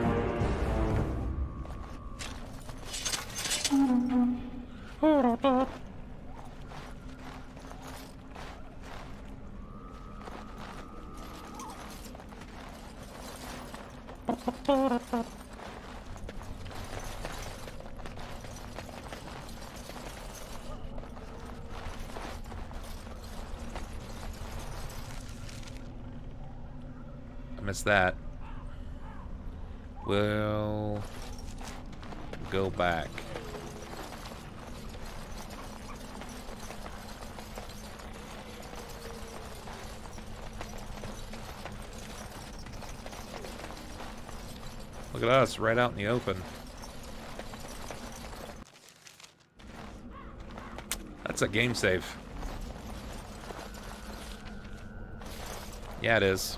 I missed that. We'll go back. Look at us, right out in the open. That's a game save. Yeah, it is.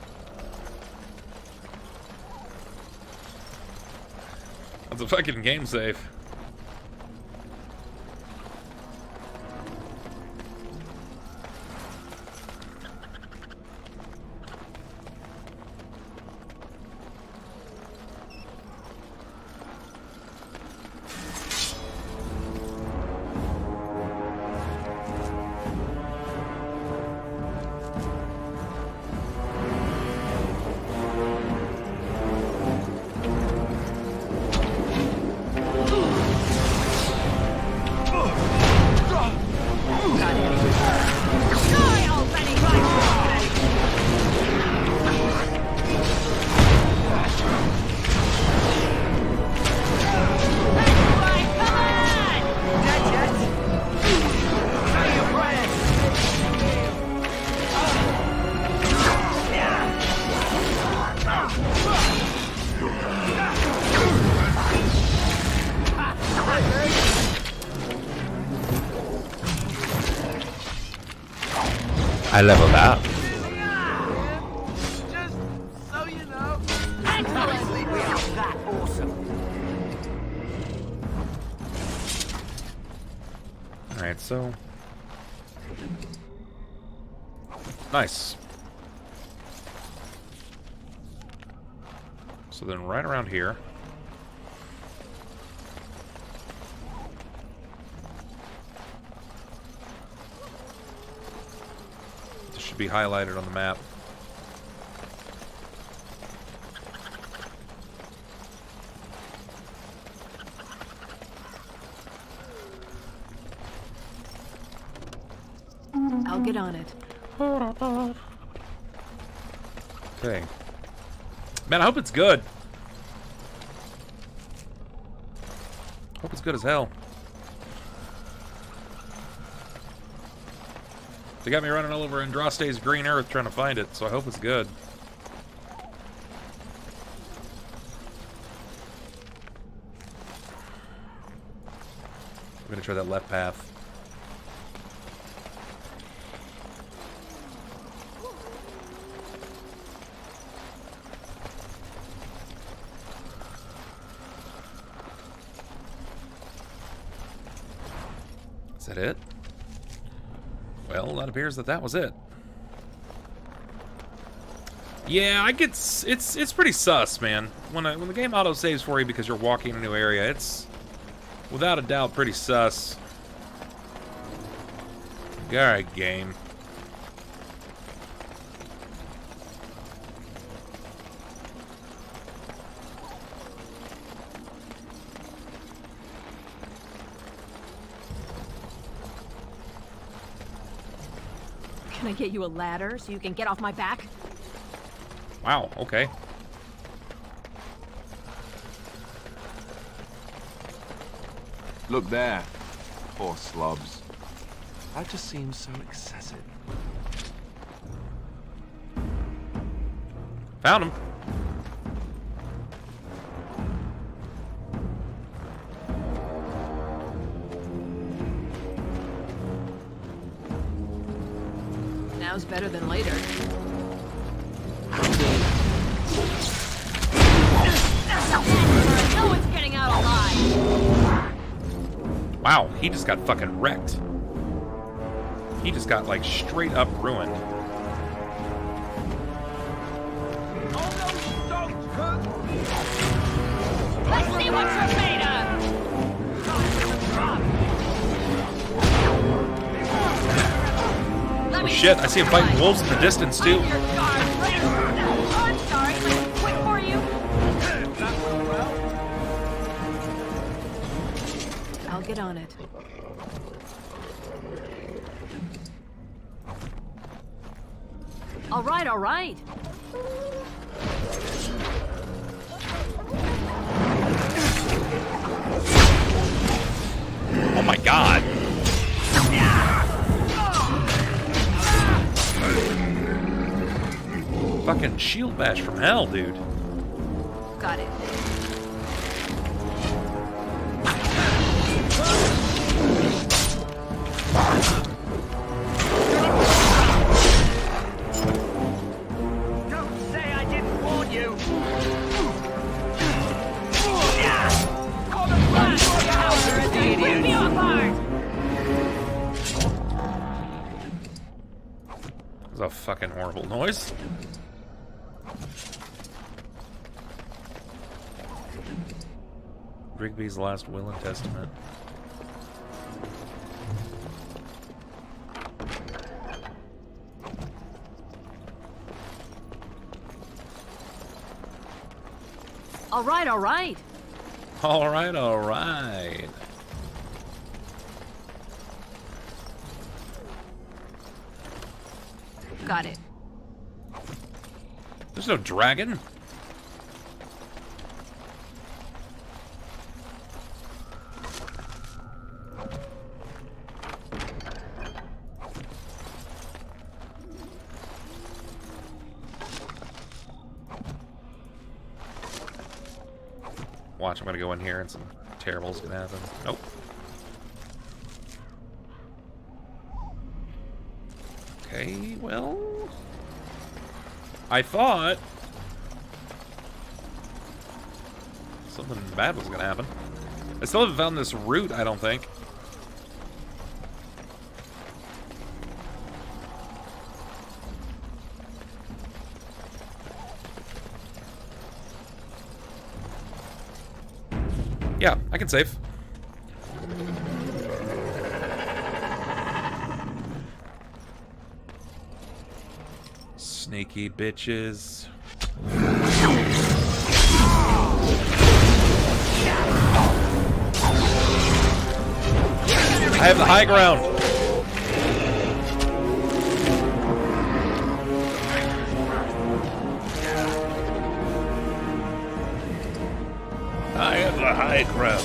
That's a fucking game save. I leveled up. Just so you know. Excellent! We are that awesome. Alright, so... Nice. So then right around here... This should be highlighted on the map. I'll get on it. Okay. Man, I hope it's good. Hope it's good as hell. They got me running all over Andraste's green earth trying to find it, so I hope it's good. I'm gonna try that left path. Is that it? Well, it appears that was it. Yeah, I get it's pretty sus, man. When the game auto saves for you because you're walking in a new area, it's without a doubt pretty sus. All right, game. Can I get you a ladder so you can get off my back? Wow, okay. Look there. Poor slobs. That just seems so excessive. Found him. Now's better than later. No one's getting out alive. Wow, he just got fucking wrecked. He just got like straight up ruined. Let's see what you're made of! Oh shit, I see him fighting wolves in the distance too. I'm sorry, but quick for you. I'll get on it. All right, all right. Oh my god. Fucking shield bash from hell, dude. Got it. Don't say I didn't warn you! Call the flash! Howler is the idiot! Rip me apart! That was a fucking horrible noise. Rigby's last will and testament. All right, all right. All right, all right. Got it. There's no dragon. Watch, I'm gonna go in here and some terrible's gonna happen. Nope. Okay, well... I thought... something bad was gonna happen. I still haven't found this route, I don't think. Yeah, I can save. Sneaky bitches. I have the high ground. I have the high ground.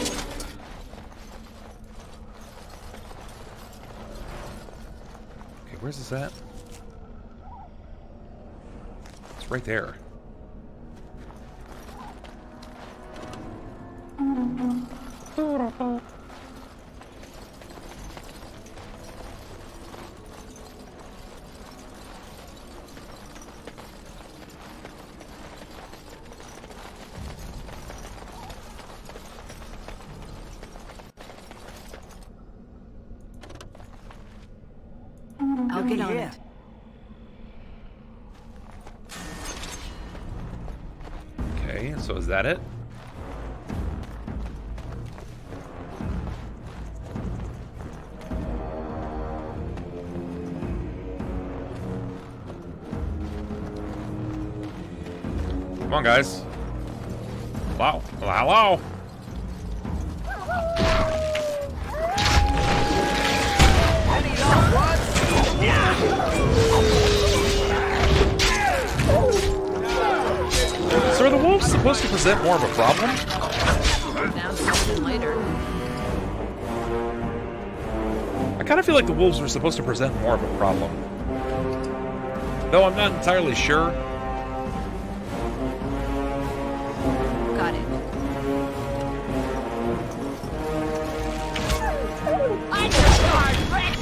Okay, where's this at? It's right there. I'll get on it. Okay, so is that it? Come on, guys. Wow. Hello. So are the wolves supposed to present more of a problem? I kind of feel like the wolves were supposed to present more of a problem. Though I'm not entirely sure. Got it. I'm your guard, Rex!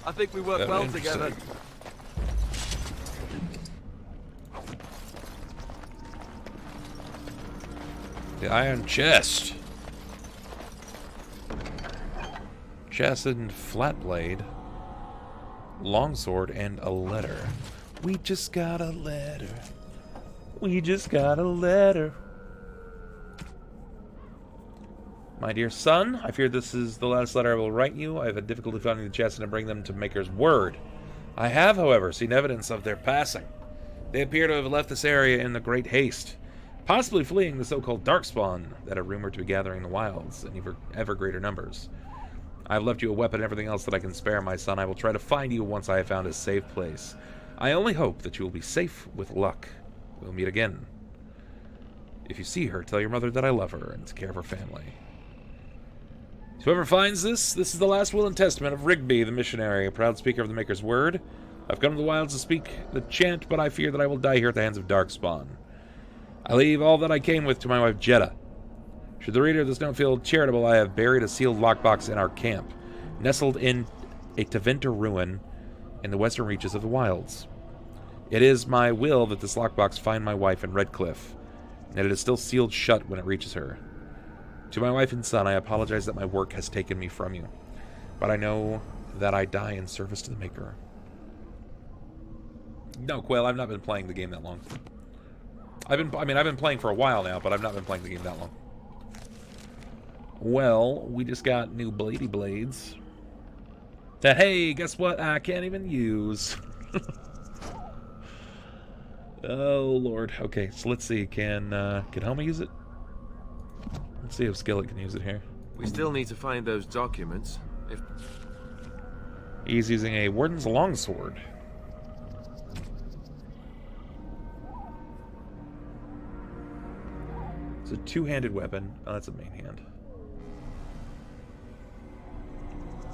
I think we work well together. The iron chest. Chest and flat blade. Longsword and a letter. We just got a letter. We just got a letter. My dear son, I fear this is the last letter I will write you. I have had difficulty finding the chest and to bring them to Maker's word. I have, however, seen evidence of their passing. They appear to have left this area in the great haste, possibly fleeing the so-called darkspawn that are rumored to be gathering in the wilds in ever greater numbers. I have left you a weapon and everything else that I can spare, my son. I will try to find you once I have found a safe place. I only hope that you will be safe with luck. We'll meet again. If you see her, tell your mother that I love her and take care of her family. Whoever finds this is the last will and testament of Rigby, the missionary, a proud speaker of the Maker's word. I've come to the wilds to speak the chant, but I fear that I will die here at the hands of Darkspawn. I leave all that I came with to my wife Jeddah. Should the reader of this note feel charitable, I have buried a sealed lockbox in our camp, nestled in a Tevinter ruin in the western reaches of the wilds. It is my will that this lockbox find my wife in Redcliffe, and that it is still sealed shut when it reaches her. To my wife and son, I apologize that my work has taken me from you, but I know that I die in service to the Maker. No, Quail, I've not been playing the game that long. I've been playing for a while now, but I've not been playing the game that long. Well, we just got new bladey blades. That, hey, guess what? I can't even use. Oh, Lord. Okay, so let's see. Can Helma use it? Let's see if Skillet can use it here. We still need to find those documents. If he's using a Warden's longsword. It's a two-handed weapon. Oh, that's a main hand.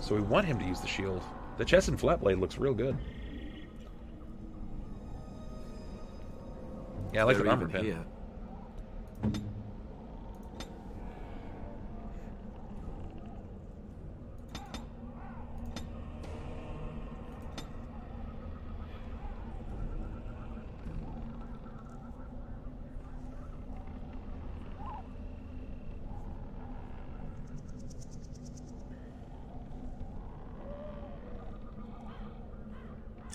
So we want him to use the shield. The chest and flat blade looks real good. Yeah, I like the armor pin. Here.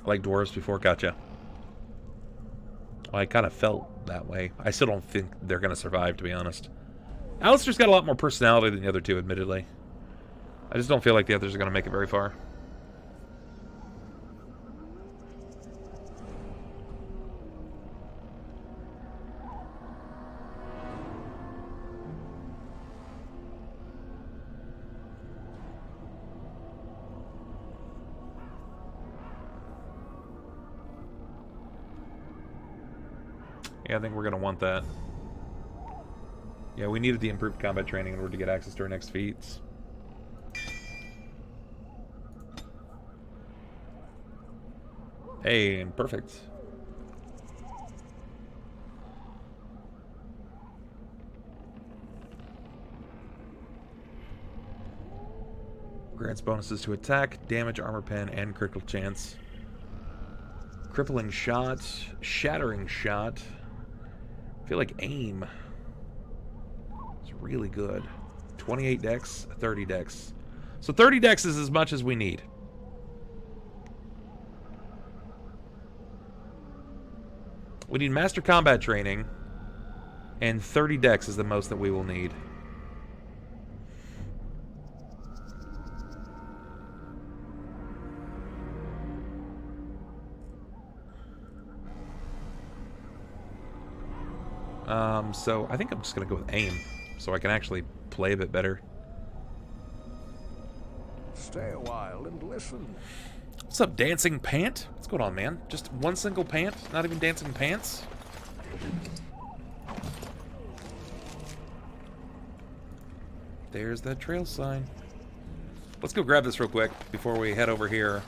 Like dwarves before? Gotcha. Well, I kind of felt that way. I still don't think they're going to survive, to be honest. Alistair's got a lot more personality than the other two, admittedly. I just don't feel like the others are going to make it very far. Yeah, I think we're going to want that. Yeah, we needed the improved combat training in order to get access to our next feats. Hey, perfect. Grants bonuses to attack, damage, armor pen, and critical chance. Crippling shot, shattering shot. I feel like aim. It's really good. 28 dex, 30 dex. So 30 dex is as much as we need. We need master combat training, and 30 dex is the most that we will need. So I think I'm just going to go with aim, so I can actually play a bit better. Stay a while and listen. What's up, dancing pant? What's going on, man? Just one single pant? Not even dancing pants? There's that trail sign. Let's go grab this real quick before we head over here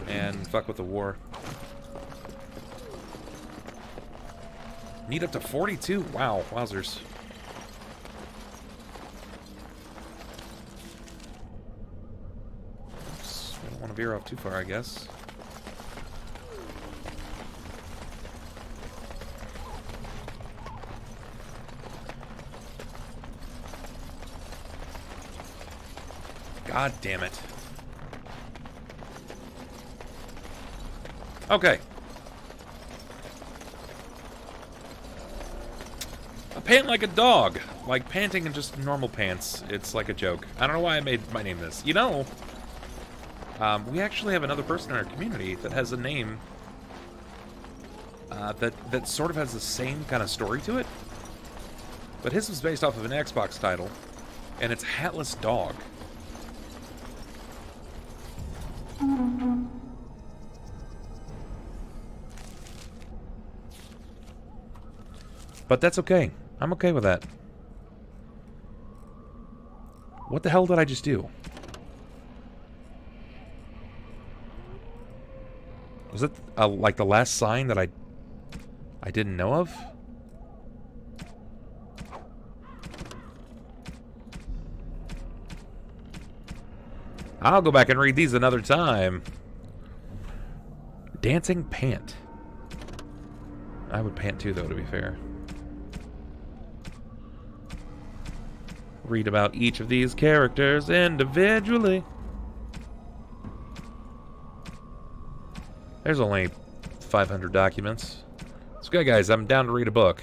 and fuck with the war. Need up to 42? Wow, wowzers. Oops, we don't want to veer off too far, I guess. God damn it. Okay. I pant like a dog. Like panting in just normal pants. It's like a joke. I don't know why I made my name this. You know, we actually have another person in our community that has a name that sort of has the same kind of story to it. But his was based off of an Xbox title, and it's Hatless Dog. But that's okay. I'm okay with that. What the hell did I just do? Was it like the last sign that I didn't know of? I'll go back and read these another time. Dancing pant. I would pant too, though, to be fair. Read about each of these characters individually. There's only 500 documents. It's okay, guys. I'm down to read a book.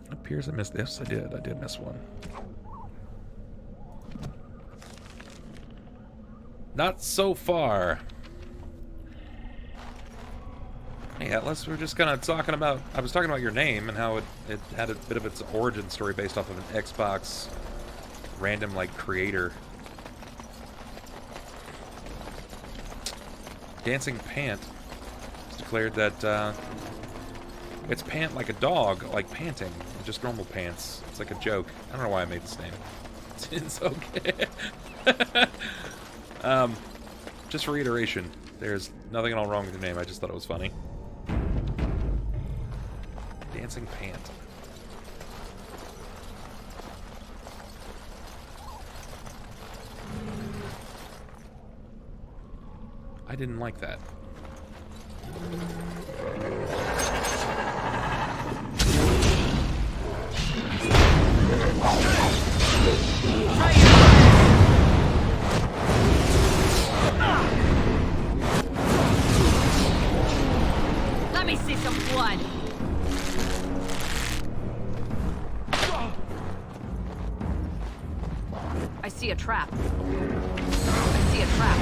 It appears I missed this. I did miss one. Not so far. Hey, Atlas, we were just kind of talking about... I was talking about your name and how it had a bit of its origin story based off of an Xbox random, like, creator. Dancing Pant has declared that it's pant like a dog, like panting, just normal pants. It's like a joke. I don't know why I made this name. It's okay. Just for reiteration, there's nothing at all wrong with your name. I just thought it was funny. Dancing Pant. I didn't like that. I see a trap. I see a trap.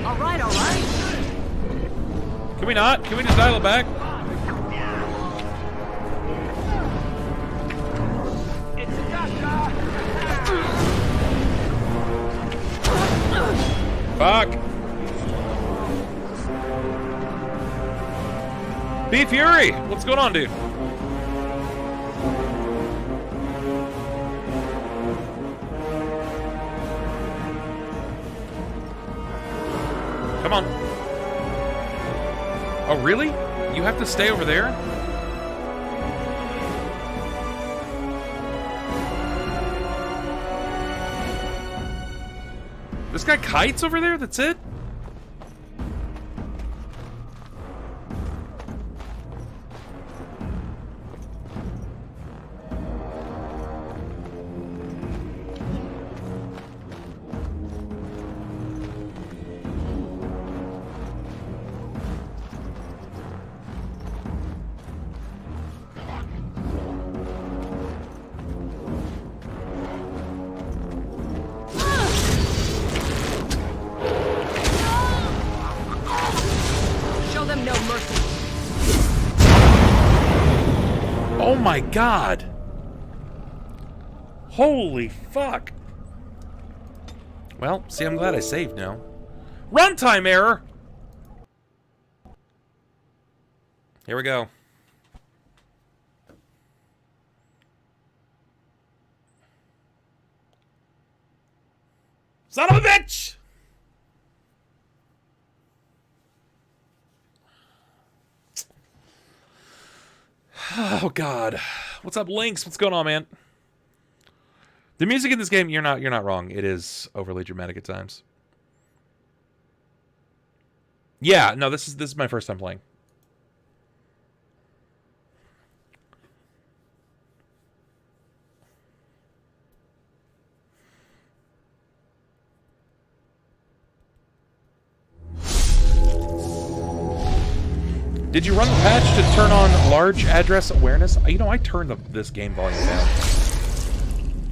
All right, all right. Can we not? Can we just dial it back? Fuck. Be Fury! What's going on, dude? Come on. Oh, really? You have to stay over there? This guy kites over there? That's it? Oh my god! Holy fuck! Well, see, I'm glad I saved now. Runtime error! Here we go. Son of a bitch! Oh god. What's up, Lynx? What's going on, man? The music in this game, you're not wrong. It is overly dramatic at times. Yeah, no, this is my first time playing. Did you run the patch to turn on large address awareness? You know, I turned this game volume down.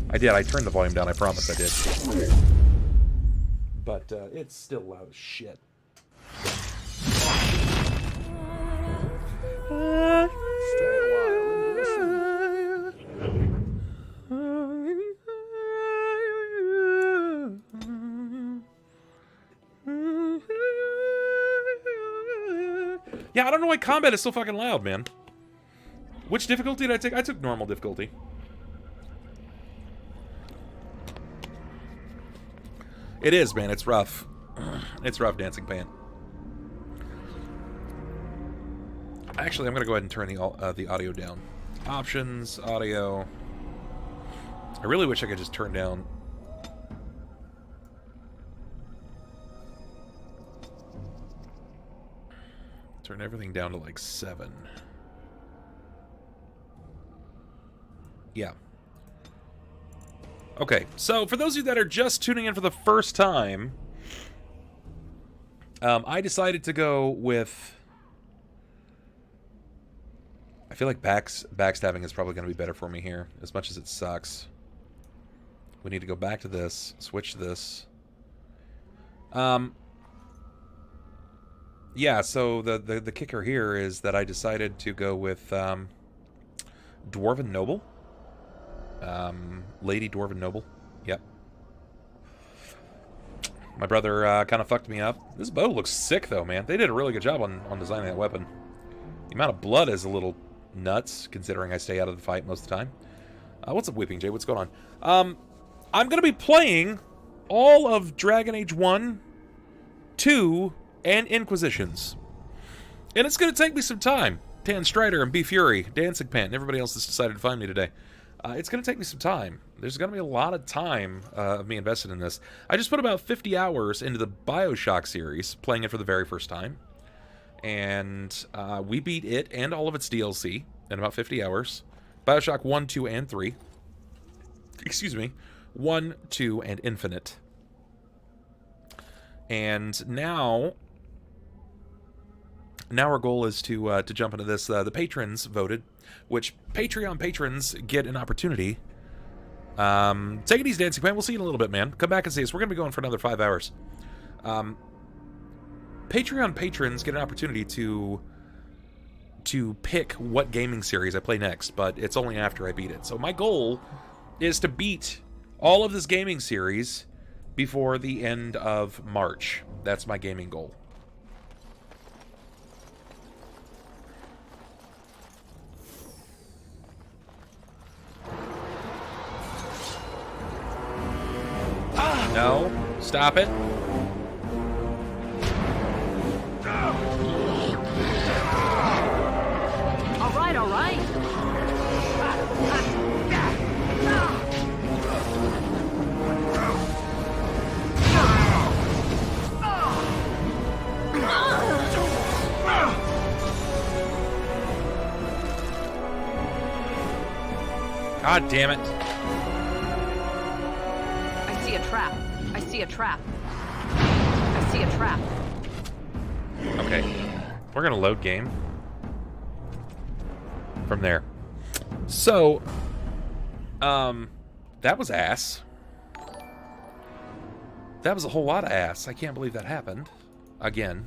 I did. I turned the volume down. I promise I did. But it's still loud as shit. Stay a while and listen. Yeah, I don't know why combat is so fucking loud, man. Which difficulty did I take? I took normal difficulty. It is, man. It's rough. It's rough, Dancing Pan. Actually, I'm going to go ahead and turn the audio down. Options, audio. I really wish I could just turn down... Turn everything down to like 7. Yeah. Okay, so for those of you that are just tuning in for the first time, I decided to go with... I feel like backstabbing is probably going to be better for me here, as much as it sucks. We need to go back to this, switch this. Yeah, so the kicker here is that I decided to go with Dwarven Noble. Lady Dwarven Noble. Yep. My brother kind of fucked me up. This bow looks sick, though, man. They did a really good job on designing that weapon. The amount of blood is a little nuts, considering I stay out of the fight most of the time. What's up, Weeping Jay? What's going on? I'm going to be playing all of Dragon Age 1, 2, and Inquisitions. And it's going to take me some time. Tan Strider and B Fury, Dancing Pant, and everybody else that's decided to find me today. It's going to take me some time. There's going to be a lot of time of me invested in this. I just put about 50 hours into the BioShock series, playing it for the very first time. And we beat it and all of its DLC in about 50 hours. BioShock 1, 2, and 3. Excuse me. 1, 2, and Infinite. And now our goal is to jump into this. The patrons voted, which Patreon patrons get an opportunity Take it easy, Dancing Man. We'll see you in a little bit, man. Come back and see us. We're going to be going for another 5 hours. Patreon patrons get an opportunity to pick what gaming series I play next, but it's only after I beat it. So my goal is to beat all of this gaming series before the end of March. That's my gaming goal. No, stop it. All right, all right. God damn it. I see a trap. I see a trap. I see a trap. Okay. We're gonna load game. From there. So, that was ass. That was a whole lot of ass. I can't believe that happened. Again.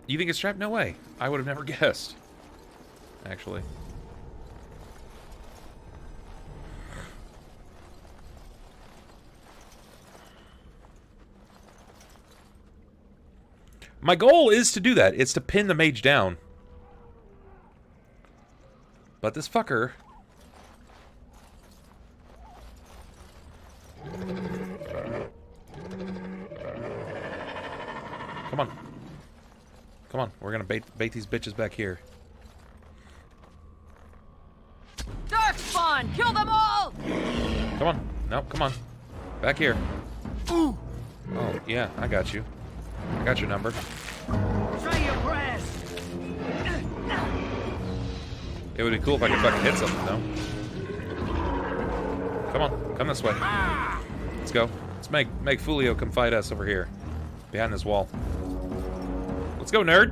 You think it's trapped? No way. I would have never guessed. Actually. My goal is to do that. It's to pin the mage down. But this fucker... Come on. Come on. We're gonna bait these bitches back here. Darkspawn! Kill them all! Come on. No, come on. Back here. Ooh. Oh, yeah, I got you. I got your number. Try your press. It would be cool if I could fucking hit something, though. Come on. Come this way. Let's go. Let's make Fulio come fight us over here. Behind this wall. Let's go, nerd!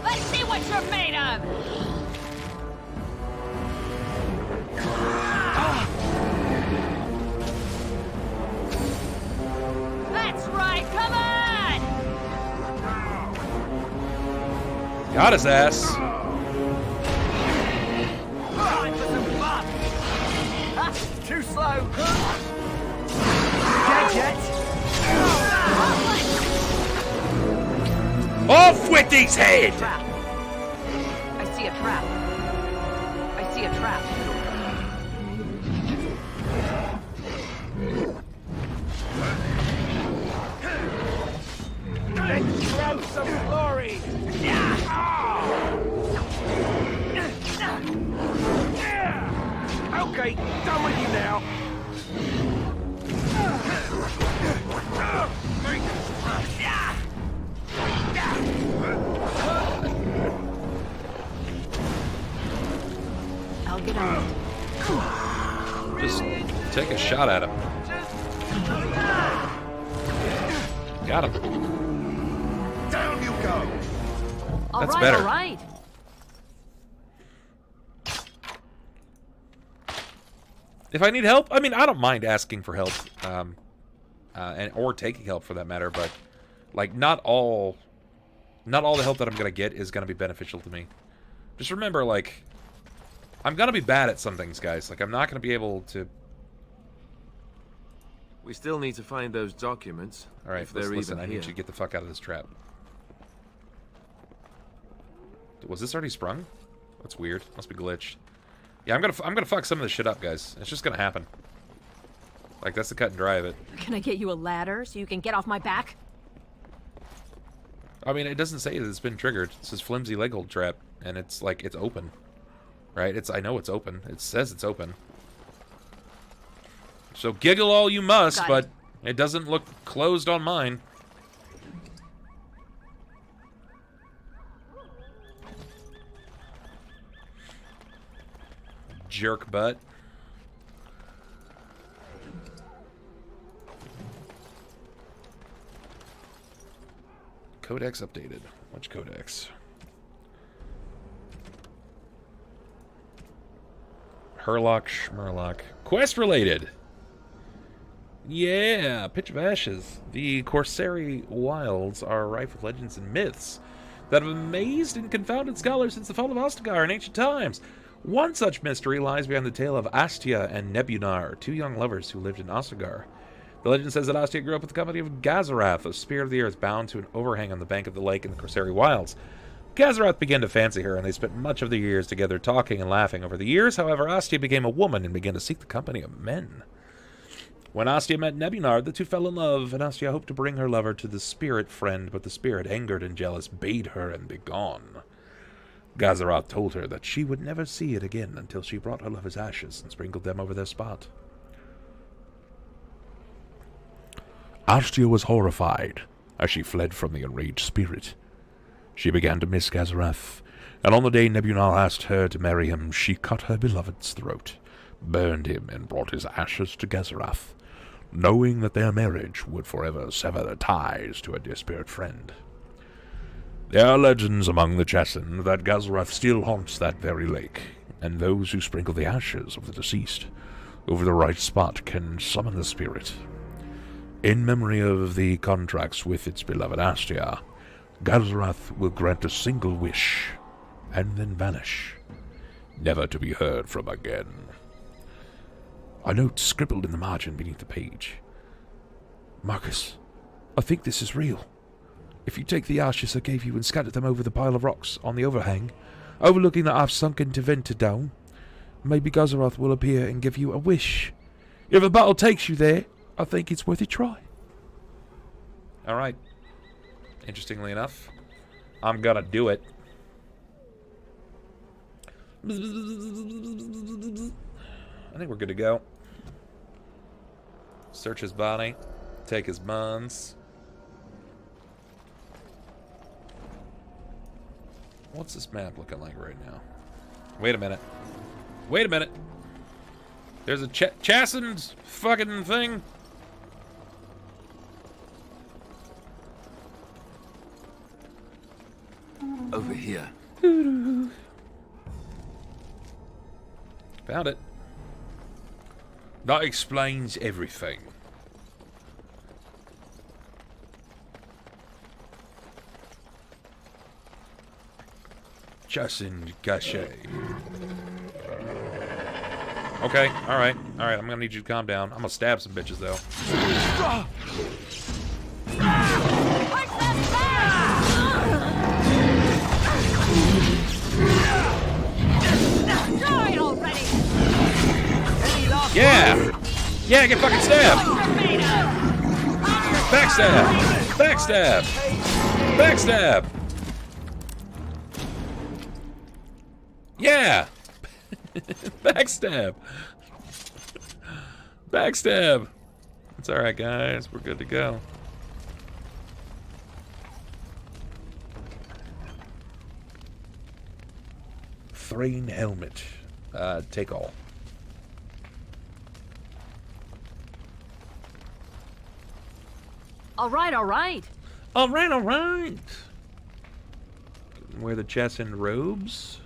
Let's see what you're made of! That's right, come on! Got his ass. Time for some fun! Too slow! Gadget! Off with his head! I see a trap. I see a trap. Let's grab some glory! Okay, done with you now. I'll get on it. Just take a shot at him. Got him. Down you go. That's better. All right. If I need help, I mean, I don't mind asking for help, or taking help for that matter. But like, not all the help that I'm gonna get is gonna be beneficial to me. Just remember, like, I'm gonna be bad at some things, guys. Like, I'm not gonna be able to. We still need to find those documents. All right, if they're listen. even I need here. you to get the fuck out of this trap. Was this already sprung? That's weird. Must be glitched. Yeah, I'm gonna fuck some of this shit up, guys. It's just gonna happen. Like, that's the cut and dry of it. Can I get you a ladder so you can get off my back? I mean, it doesn't say that it's been triggered. It says flimsy leg hold trap, and it's like, it's open. Right? I know it's open. It says it's open. So giggle all you must, but it doesn't look closed on mine. Jerk butt. Codex updated. Which codex? Herlock, Schmerlock. Quest related! Yeah! Pitch of Ashes. The Corsari wilds are rife with legends and myths that have amazed and confounded scholars since the fall of Ostagar in ancient times. One such mystery lies behind the tale of Astia and Nebunar, two young lovers who lived in Ostagar. The legend says that Astia grew up with the company of Gazarath, a spirit of the earth bound to an overhang on the bank of the lake in the Corsari wilds. Gazarath began to fancy her, and they spent much of their years together talking and laughing. Over the years, however, Astia became a woman and began to seek the company of men. When Astia met Nebunar, the two fell in love, and Astia hoped to bring her lover to the spirit friend, but the spirit, angered and jealous, bade her and be gone. Gazarath told her that she would never see it again until she brought her lover's ashes and sprinkled them over their spot. Astia was horrified as she fled from the enraged spirit. She began to miss Gazarath, and on the day Nebunar asked her to marry him, she cut her beloved's throat, burned him, and brought his ashes to Gazarath, knowing that their marriage would forever sever their ties to a dear spirit friend. There are legends among the Chassin that Gazarath still haunts that very lake, and those who sprinkle the ashes of the deceased over the right spot can summon the spirit. In memory of the contracts with its beloved Astia, Gazarath will grant a single wish, and then vanish, never to be heard from again. A note scribbled in the margin beneath the page. Marcus, I think this is real. If you take the ashes I gave you and scatter them over the pile of rocks on the overhang, overlooking the half-sunken Teventa down, maybe Gazarath will appear and give you a wish. If a battle takes you there, I think it's worth a try. Alright. Interestingly enough, I'm gonna do it. I think we're good to go. Search his body. Take his buns. What's this map looking like right now? Wait a minute. Wait a minute. There's a Chassin's fucking thing. Over here. Found it. That explains everything. Chassin Gachet. Okay, alright. Alright, I'm gonna need you to calm down. I'm gonna stab some bitches, though. Die already! Yeah! Yeah, get fucking stabbed! Backstab! Backstab! Backstab! Yeah! Backstab! Backstab! It's alright, guys. We're good to go. Thrain helmet. Take all. Alright, alright. Alright, alright. Wear the Chassin robes.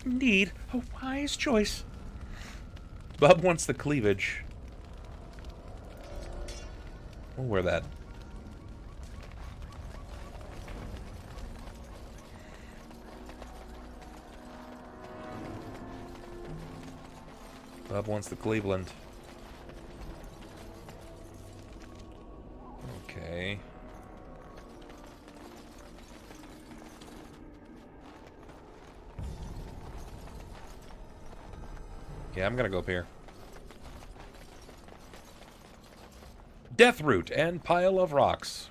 Indeed, a wise choice. Bub wants the cleavage. We'll wear that. Bub wants the Cleveland. Okay. Yeah, I'm gonna go up here. Death Root and Pile of Rocks.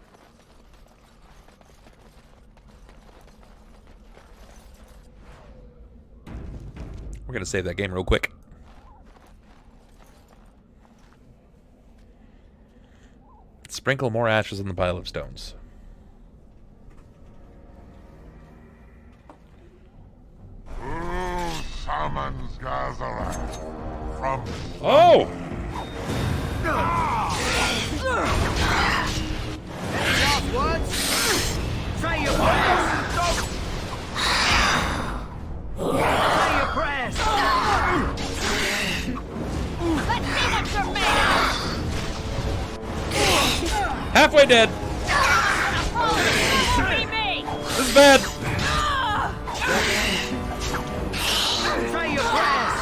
We're gonna save that game real quick. Sprinkle more ashes on the pile of stones. Who summons Gazarath from... Oh! Try your best! Try your press! Let's see what you're made of! Halfway dead! This is bad! Try your press!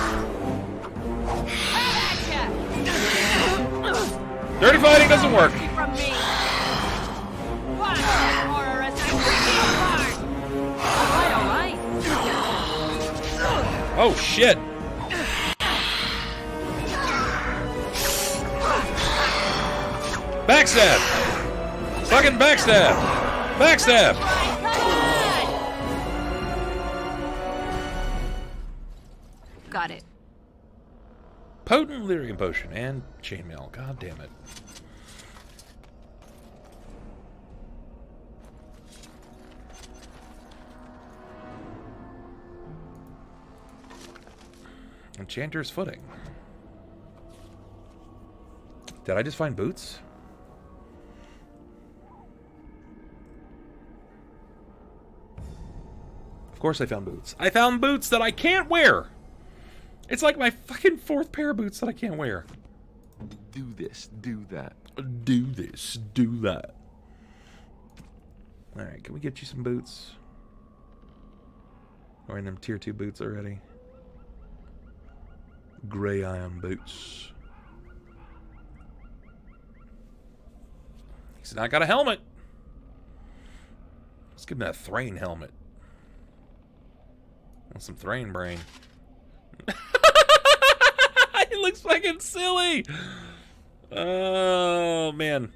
Dirty fighting doesn't work. From me! Watch this horror as I rip you apart! Alright, alright! Oh, shit! Backstab! Fucking backstab! Backstab! Got it. Potent lyrium potion and chainmail. God damn it. Enchanter's footing. Did I just find boots? Of course I found boots. I found boots that I can't wear! It's like my fucking 4th pair of boots that I can't wear. Do this, do that. Do this, do that. Alright, can we get you some boots? Wearing them tier 2 boots already. Grey iron boots. He's not got a helmet. Let's give him that Thrain helmet. Want some Thrain brain. It looks fucking silly. Oh, man.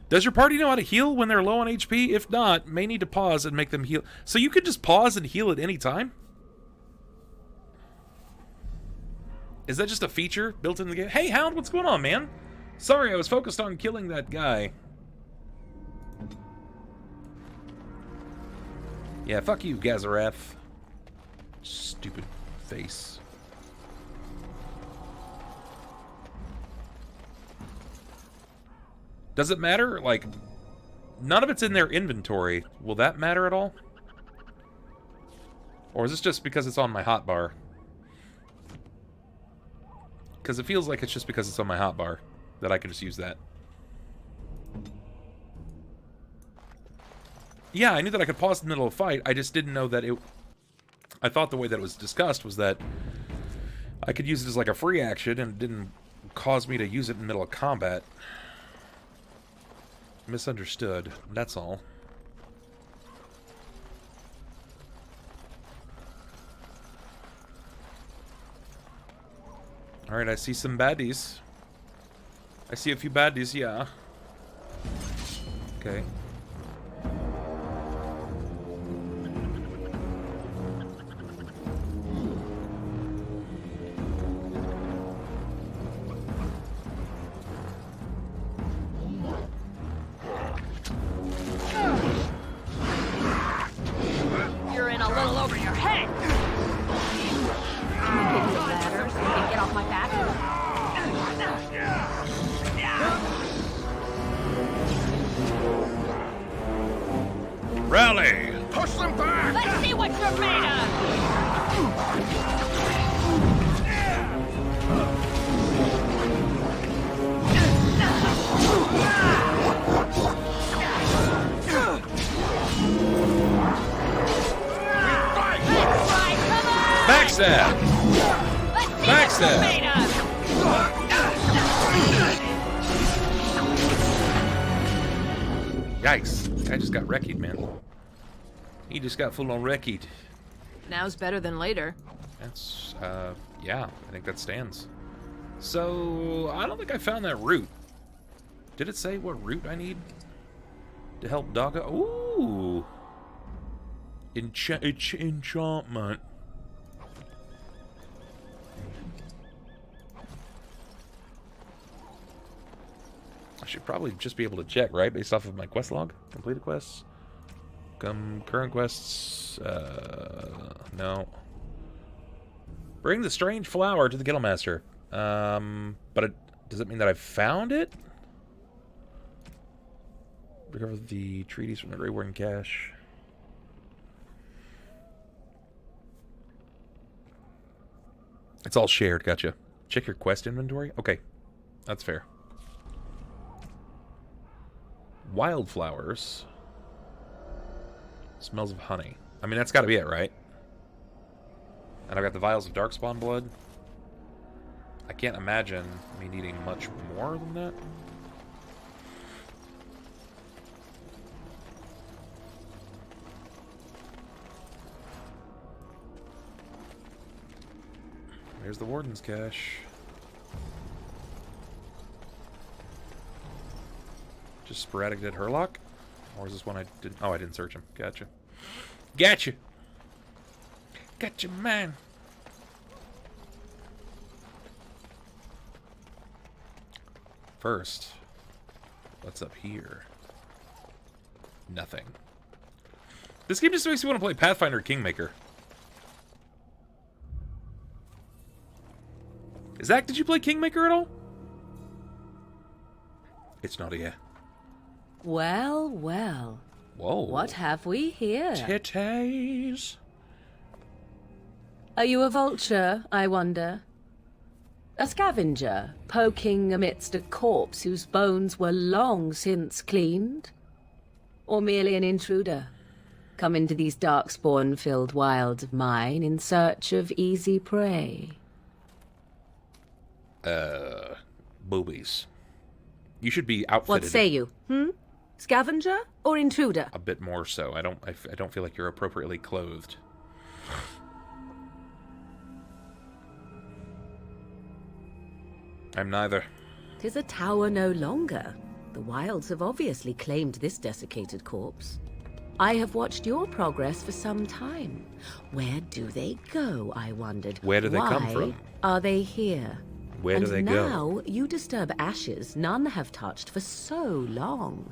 Does your party know how to heal when they're low on HP? If not, may need to pause and make them heal. So you could just pause and heal at any time? Is that just a feature built in the game? Hey, Hound, what's going on, man? Sorry, I was focused on killing that guy. Yeah, fuck you, Gazarath. Stupid face. Does it matter? Like, none of it's in their inventory. Will that matter at all? Or is this just because it's on my hotbar? Because it feels like it's just because it's on my hotbar that I can just use that. Yeah, I knew that I could pause in the middle of a fight. I just didn't know that it... I thought the way that it was discussed was that I could use it as like a free action and it didn't cause me to use it in the middle of combat. Misunderstood. That's all. Alright, I see some baddies. I see a few baddies, yeah. Okay. You're in a little over your head! Give you a ladder so you can get off my back? Rally! Push them back! Let's see what you're made Backstab! Backstab! Yikes. I just got wrecked, man. He just got full on wrecked. Now's better than later. That's, yeah, I think that stands. So, I don't think I found that root. Did it say what root I need to help Doggo? Ooh! Enchantment. should probably just be able to check, right? Based off of my quest log. Completed quests. Current quests. No. Bring the strange flower to the Guildmaster. But does it mean that I found it? Recover the treaties from the Grey Warden cache. It's all shared, gotcha. Check your quest inventory? Okay. That's fair. Wildflowers. Smells of honey. I mean, that's got to be it, right? And I've got the vials of darkspawn blood. I can't imagine me needing much more than that. There's the Warden's cache. Just sporadic dead Herlock? Or is this one I didn't... Oh, I didn't search him. Gotcha. Gotcha! Gotcha, man! First, what's up here? Nothing. This game just makes me want to play Pathfinder Kingmaker. Zach, did you play Kingmaker at all? It's not here. Well, well. Whoa. What have we here? Titties. Are you a vulture, I wonder? A scavenger, poking amidst a corpse whose bones were long since cleaned? Or merely an intruder, come into these darkspawn-filled wilds of mine in search of easy prey? Boobies. You should be outfitted. What say you? Scavenger or intruder? A bit more so. I don't feel like you're appropriately clothed. I'm neither. 'Tis a tower no longer. The wilds have obviously claimed this desiccated corpse. I have watched your progress for some time. Where do they go, I wondered? Where do they come from? Why are they here? Where do they go? And now you disturb ashes none have touched for so long.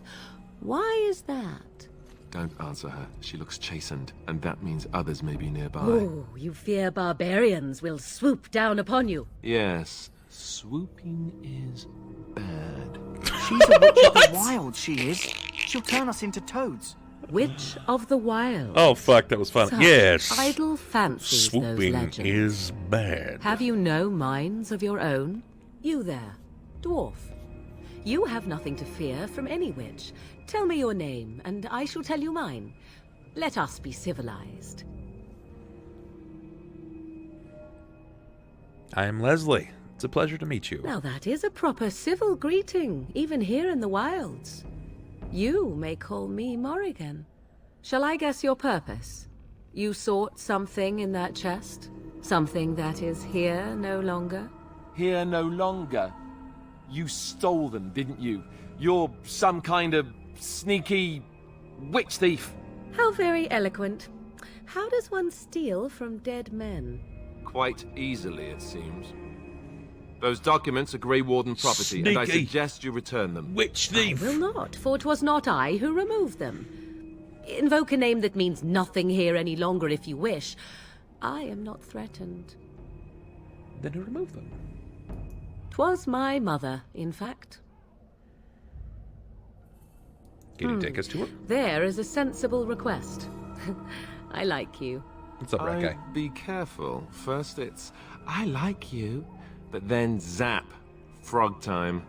Why is that? Don't answer her. She looks chastened, and that means others may be nearby. Oh, you fear barbarians will swoop down upon you. Yes, swooping is bad. She's a witch of the wild, she is. She'll turn us into toads. Witch of the wild. Oh, fuck, that was fun. Such Yes. idle fancies, those Swooping legends. is bad. Have you no minds of your own? You there, dwarf. You have nothing to fear from any witch. Tell me your name, and I shall tell you mine. Let us be civilized. I am Leslie. It's a pleasure to meet you. Now that is a proper civil greeting, even here in the wilds. You may call me Morrigan. Shall I guess your purpose? You sought something in that chest? Something that is here no longer? Here no longer? You stole them, didn't you? You're some kind of sneaky witch thief. How very eloquent. How does one steal from dead men? Quite easily, it seems. Those documents are Grey Warden property, and I Sneaky suggest you return them. Witch thief! I will not, for 'twas not I who removed them. Invoke a name that means nothing here any longer if you wish. I am not threatened. Then who removed them? 'Twas my mother, in fact. Can you take us to her? There is a sensible request. I like you. What's up, rat guy? Be careful. First it's, I like you, but then zap. Frog time.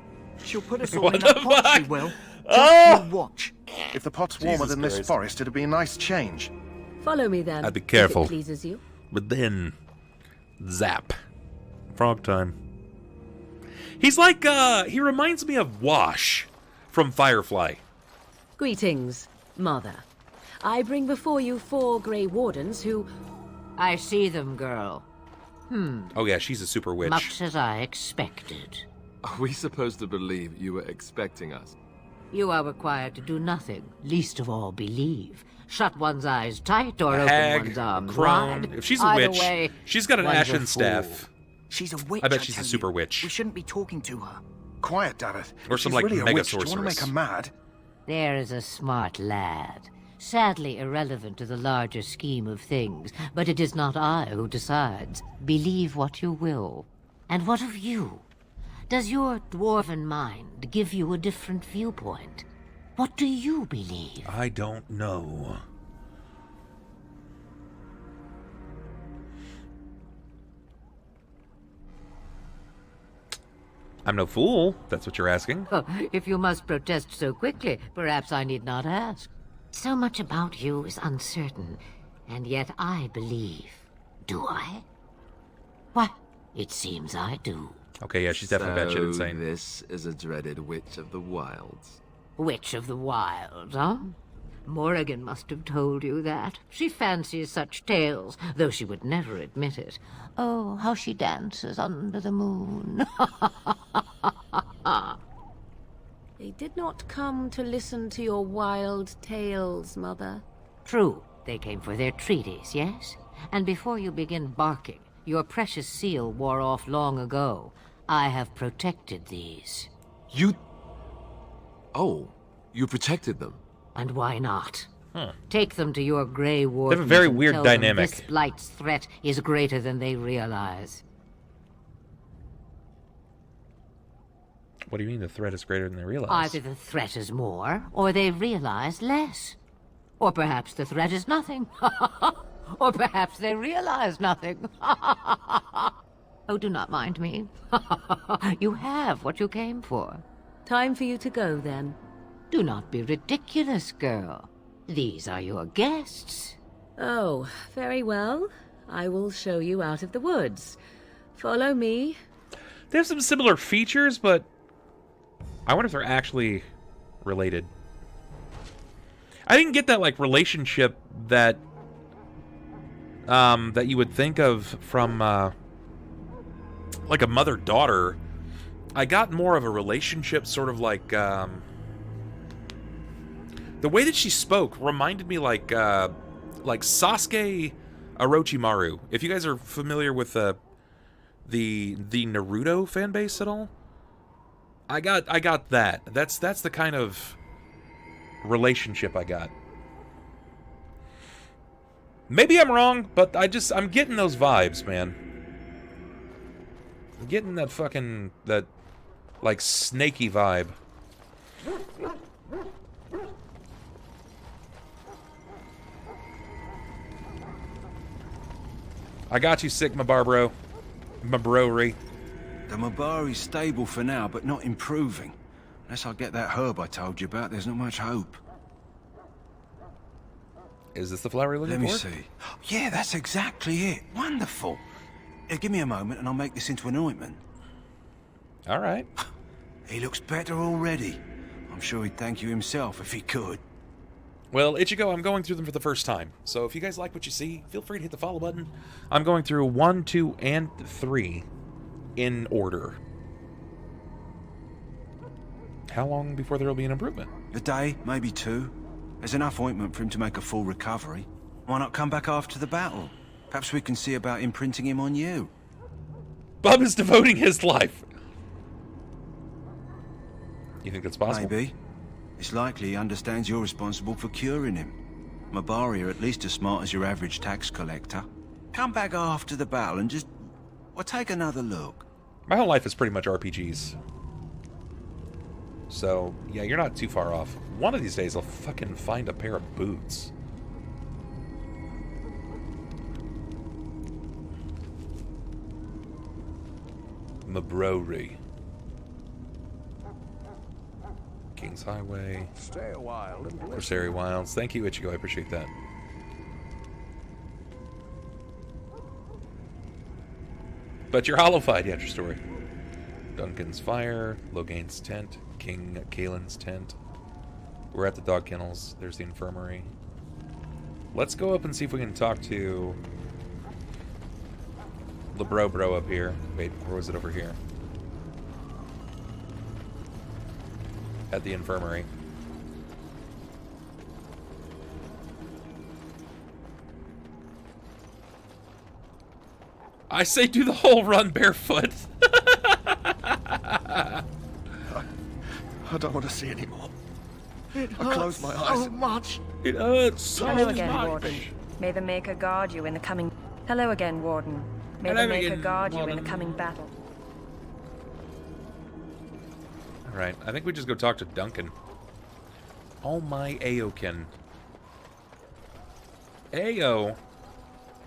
She'll put us all in a pot, she will. Oh! You watch. If the pot's warmer Jesus than this Christ. forest, it'd be a nice change. Follow me then. I'd be careful. If it pleases you. But then, zap. Frog time. He's like, he reminds me of Wash from Firefly. Greetings, Mother. I bring before you 4 Grey Wardens who... I see them, girl. Oh yeah, she's a super witch. Much as I expected. Are we supposed to believe you were expecting us? You are required to do nothing, least of all believe. Shut one's eyes tight or open Hag, one's arms crone. wide. If she's a Either witch, way, she's got an one's a ashen fool. staff. She's a witch, I bet she's tell a super you. witch. We shouldn't be talking to her. Quiet, Davith. Or some, She's like, really a mega witch. Do you want to make her sorceress. mad? There is a smart lad. Sadly irrelevant to the larger scheme of things, but it is not I who decides. Believe what you will. And what of you? Does your dwarven mind give you a different viewpoint? What do you believe? I don't know. I'm no fool, if that's what you're asking. Oh, if you must protest so quickly, perhaps I need not ask. So much about you is uncertain, and yet I believe. Do I? Why, it seems I do. Okay, yeah, she's definitely batshit insane. This is a dreaded Witch of the Wilds. Witch of the Wilds, huh? Morrigan must have told you that. She fancies such tales, though she would never admit it. Oh, how she dances under the moon. They did not come to listen to your wild tales, Mother. True, they came for their treaties, yes? And before you begin barking, your precious seal wore off long ago. I have protected these. You... Oh, you protected them? And why not? Huh. Take them to your Grey Wardens. They have a very and weird tell them dynamic. This blight's threat is greater than they realize. What do you mean the threat is greater than they realize? Either the threat is more, or they realize less. Or perhaps the threat is nothing. Or perhaps they realize nothing. Oh, do not mind me. You have what you came for. Time for you to go, then. Do not be ridiculous, girl. These are your guests. Oh, very well. I will show you out of the woods. Follow me. They have some similar features, but I wonder if they're actually related. I didn't get that, like, relationship that that you would think of from like a mother-daughter. I got more of a relationship, sort of like the way that she spoke reminded me like Sasuke Orochimaru. If you guys are familiar with the Naruto fan base at all, I got that. That's the kind of relationship I got. Maybe I'm wrong, but I'm getting those vibes, man. I'm getting that fucking like snaky vibe. I got you, Sigma Barbro. Mabrory. The Mabari's stable for now, but not improving. Unless I get that herb I told you about, there's not much hope. Is this the flower you're looking for? Let me see. Yeah, that's exactly it. Wonderful. Give me a moment and I'll make this into an ointment. All right. He looks better already. I'm sure he'd thank you himself if he could. Well, Ichigo, I'm going through them for the first time. So if you guys like what you see, feel free to hit the follow button. I'm going through 1, 2, and 3 in order. How long before there will be an improvement? A day, maybe 2. There's enough ointment for him to make a full recovery. Why not come back after the battle? Perhaps we can see about imprinting him on you. Bub is devoting his life. You think that's possible? Maybe. It's likely he understands you're responsible for curing him. Mabari are at least as smart as your average tax collector. Come back after the battle and just... well, take another look. My whole life is pretty much RPGs. So, yeah, you're not too far off. One of these days I'll fucking find a pair of boots. Mabrory. King's Highway. Stay a while and Corsary Wilds. Thank you, Ichigo. I appreciate that. But you're hollow-fied, yeah, true story. Duncan's Fire, Logain's Tent, King Kaelin's Tent. We're at the dog kennels. There's the infirmary. Let's go up and see if we can talk to Bro up here. Wait, or was it over here? At the infirmary. I say do the whole run barefoot. I don't want to see anymore. It I close my eyes. so much. It hurts so Hello again, much. Warden. May the Maker guard you in the coming... Hello again, Warden. May the Maker guard you in the coming battle. Alright, I think we just go talk to Duncan. Oh my Aokin. Ayo.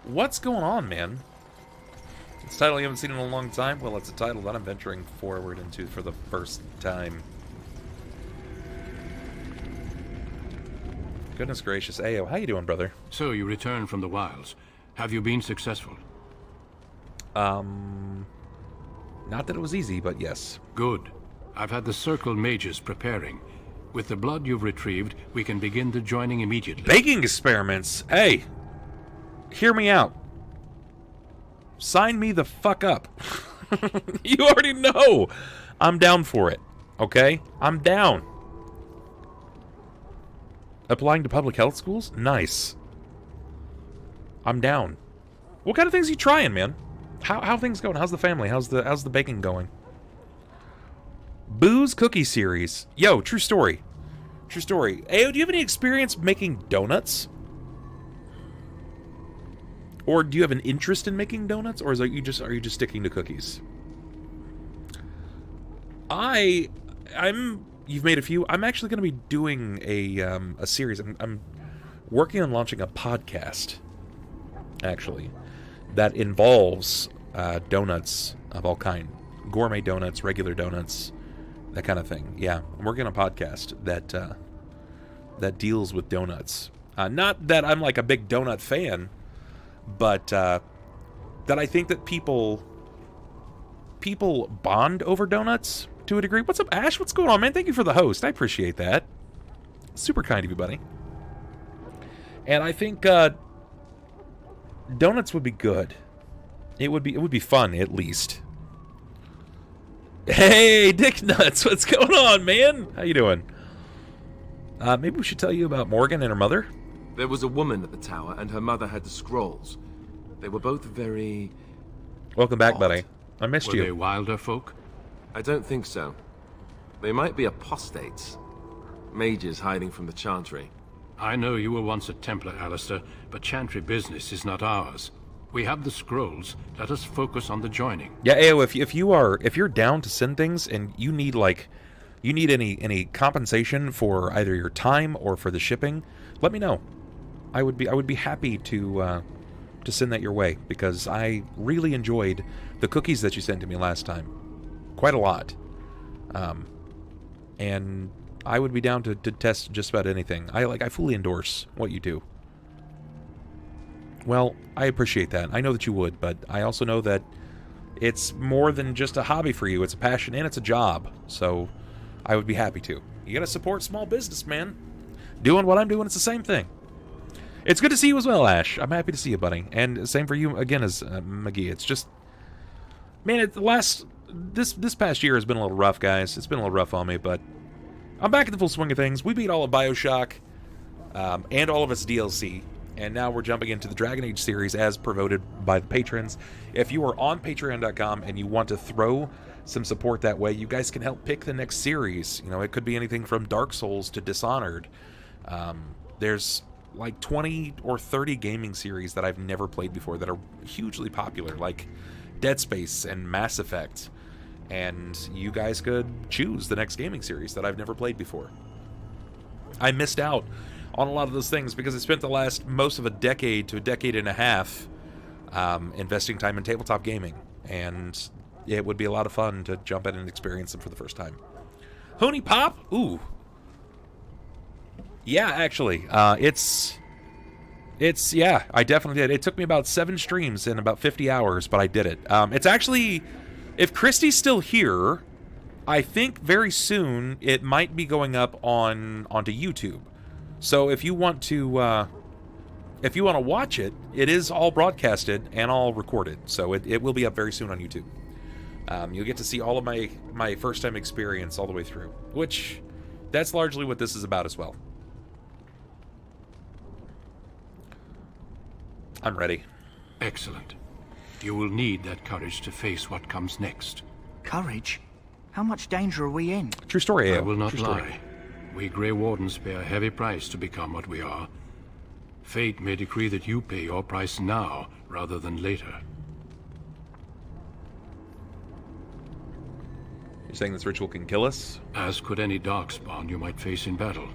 What's going on, man? It's a title you haven't seen in a long time? Well, it's a title that I'm venturing forward into for the first time. Goodness gracious. Ayo, how you doing, brother? So, you returned from the wilds. Have you been successful? Not that it was easy, but yes. Good. I've had the Circle mages preparing. With the blood you've retrieved, we can begin the joining immediately. Baking experiments? Hey! Hear me out. Sign me the fuck up. You already know I'm down for it. Okay? I'm down. Applying to public health schools? Nice. I'm down. What kind of things are you trying, man? How things going? How's the family? How's the baking going? Booze Cookie Series. Yo, true story. True story. Ayo, do you have any experience making donuts? Or do you have an interest in making donuts? Or are you just sticking to cookies? You've made a few. I'm actually going to be doing a series. I'm working on launching a podcast, actually, that involves donuts of all kind. Gourmet donuts, regular donuts, that kind of thing. Yeah, I'm working on a podcast that deals with donuts. Not that I'm like a big donut fan, but that I think that people bond over donuts to a degree. What's up, Ash? What's going on, man? Thank you for the host. I appreciate that. Super kind of you, buddy. And I think donuts would be good. It would be fun, at least. Hey, Dick Nuts, what's going on, man? How you doing? Maybe we should tell you about Morrigan and her mother? There was a woman at the tower, and her mother had the scrolls. They were both very... Welcome back, buddy. I missed you. Were they wilder folk? I don't think so. They might be apostates. Mages hiding from the Chantry. I know you were once a Templar, Alistair, but Chantry business is not ours. We have the scrolls. Let us focus on the joining. Yeah, Ayo, if you're down to send things and you need any compensation for either your time or for the shipping, let me know. I would be happy to send that your way, because I really enjoyed the cookies that you sent to me last time. Quite a lot. And I would be down to test just about anything. I fully endorse what you do. Well, I appreciate that. I know that you would, but I also know that it's more than just a hobby for you. It's a passion and it's a job. So I would be happy to. You gotta support small business, man. Doing what I'm doing, it's the same thing. It's good to see you as well, Ash. I'm happy to see you, buddy. And same for you again as McGee. It's just, man, this past year has been a little rough, guys. It's been a little rough on me, but I'm back in the full swing of things. We beat all of BioShock and all of its DLC. And now we're jumping into the Dragon Age series as promoted by the patrons. If you are on patreon.com and you want to throw some support that way, you guys can help pick the next series. You know, it could be anything from Dark Souls to Dishonored. There's like 20 or 30 gaming series that I've never played before that are hugely popular, like Dead Space and Mass Effect. And you guys could choose the next gaming series that I've never played before. I missed out on a lot of those things because I spent the most of a decade to a decade and a half investing time in tabletop gaming, and it would be a lot of fun to jump in and experience them for the first time. Honey Pop? Ooh. Yeah, actually. Yeah, I definitely did. It took me about 7 streams and about 50 hours, but I did it. It's actually, if Christy's still here, I think very soon it might be going up onto YouTube. So if you want to watch it, it is all broadcasted and all recorded. So it will be up very soon on YouTube. You'll get to see all of my first time experience all the way through, which that's largely what this is about as well. I'm ready. Excellent. You will need that courage to face what comes next. Courage? How much danger are we in? True story, I will not True story. lie. We Grey Wardens pay a heavy price to become what we are. Fate may decree that you pay your price now, rather than later. You're saying this ritual can kill us? As could any darkspawn you might face in battle.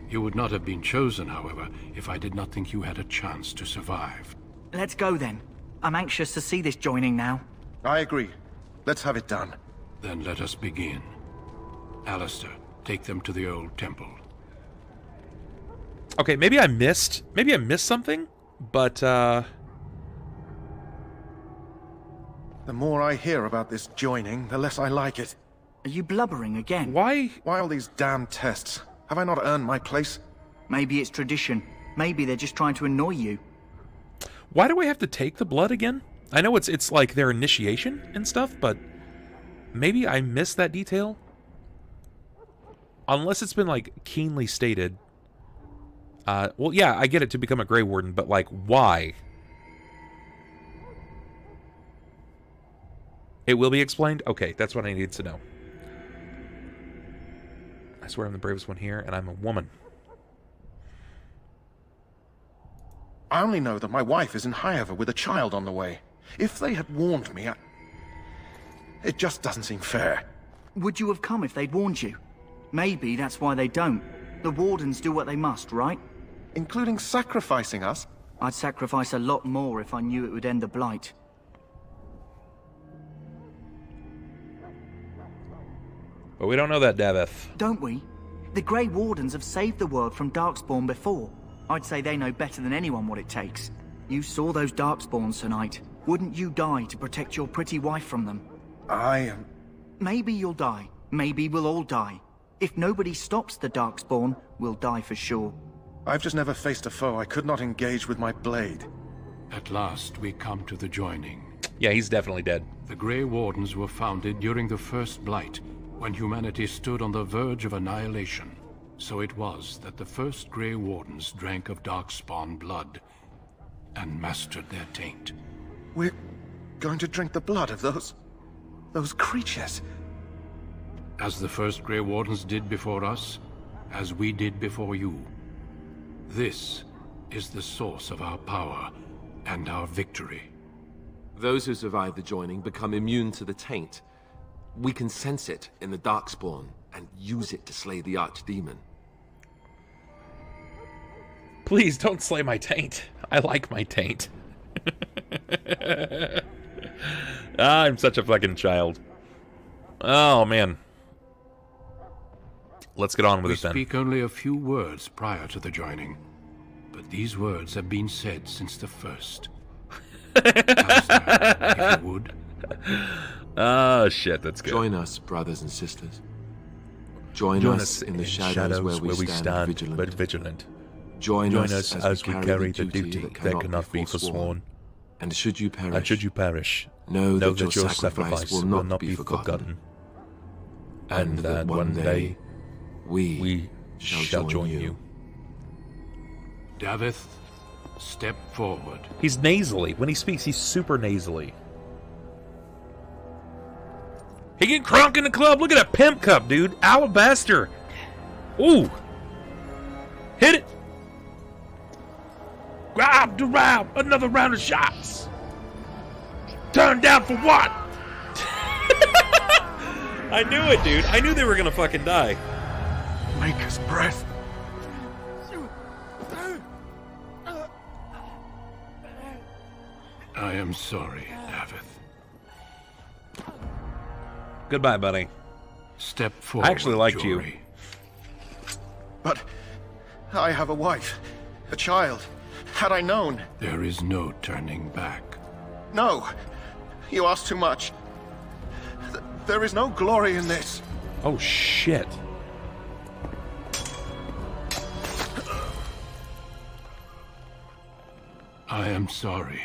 You would not have been chosen, however, if I did not think you had a chance to survive. Let's go then. I'm anxious to see this joining now. I agree. Let's have it done. Then let us begin. Alistair, take them to the old temple. Okay, maybe I missed something, but the more I hear about this joining, the less I like it. Are you blubbering again? Why all these damn tests? Have I not earned my place? Maybe it's tradition. Maybe they're just trying to annoy you. Why do I have to take the blood again? I know it's like their initiation and stuff, but maybe I missed that detail. Unless it's been like keenly stated. Well, yeah, I get it to become a Grey Warden, but like, why? It will be explained? Okay, that's what I needed to know. I swear I'm the bravest one here, and I'm a woman. I only know that my wife is in Highever with a child on the way. If they had warned me, it just doesn't seem fair. Would you have come if they'd warned you? Maybe that's why they don't. The Wardens do what they must, right? Including sacrificing us? I'd sacrifice a lot more if I knew it would end the blight. But we don't know that, Daveth. Don't we? The Grey Wardens have saved the world from Darkspawn before. I'd say they know better than anyone what it takes. You saw those Darkspawns tonight. Wouldn't you die to protect your pretty wife from them? Maybe you'll die. Maybe we'll all die. If nobody stops the Darkspawn, we'll die for sure. I've just never faced a foe I could not engage with my blade. At last, we come to the joining. Yeah, he's definitely dead. The Grey Wardens were founded during the First Blight, when humanity stood on the verge of annihilation. So it was that the first Grey Wardens drank of Darkspawn blood and mastered their taint. We're going to drink the blood of those creatures. As the first Grey Wardens did before us, as we did before you. This is the source of our power and our victory. Those who survive the joining become immune to the taint. We can sense it in the Darkspawn and use it to slay the Archdemon. Please don't slay my taint. I like my taint. I'm such a fucking child. Oh, man. Let's get on with it then. We speak only a few words prior to the joining, but these words have been said since the first. Alistair, if you would. Oh, shit, that's good. Join us, brothers and sisters. Join us in the shadows where we stand vigilant. Join us as we carry the duty that cannot be forsworn. And should you perish, know that your sacrifice will not be forgotten. And that one day we shall join you. Daveth, step forward. He's nasally. When he speaks, he's super nasally. He get crunk in the club. Look at that pimp cup, dude. Alabaster. Ooh. Hit it. Grab the round. Another round of shots. Turn down for what? I knew it, dude. I knew they were gonna fucking die. Maker's breath. I am sorry, Daveth. Goodbye, buddy. Step forward. I actually liked Jory. you. But I have a wife, a child. Had I known... There is no turning back. No. You ask too much. There is no glory in this. Oh, shit. I am sorry.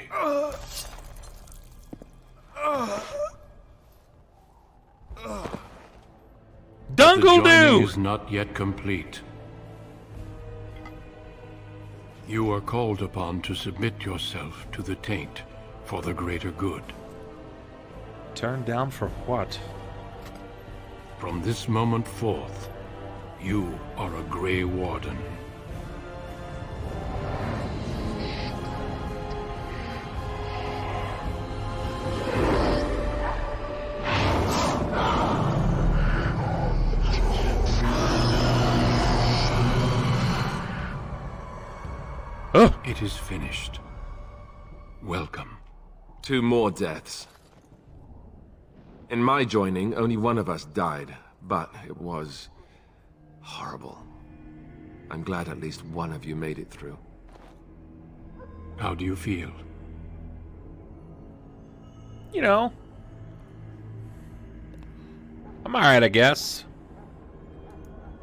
Dungle The joining do! is not yet complete. You are called upon to submit yourself to the taint for the greater good. Turn down for what? From this moment forth, you are a Grey Warden. It is finished. Welcome. 2 more deaths. In my joining, only one of us died, but it was horrible. I'm glad at least one of you made it through. How do you feel? You know, I'm alright, I guess.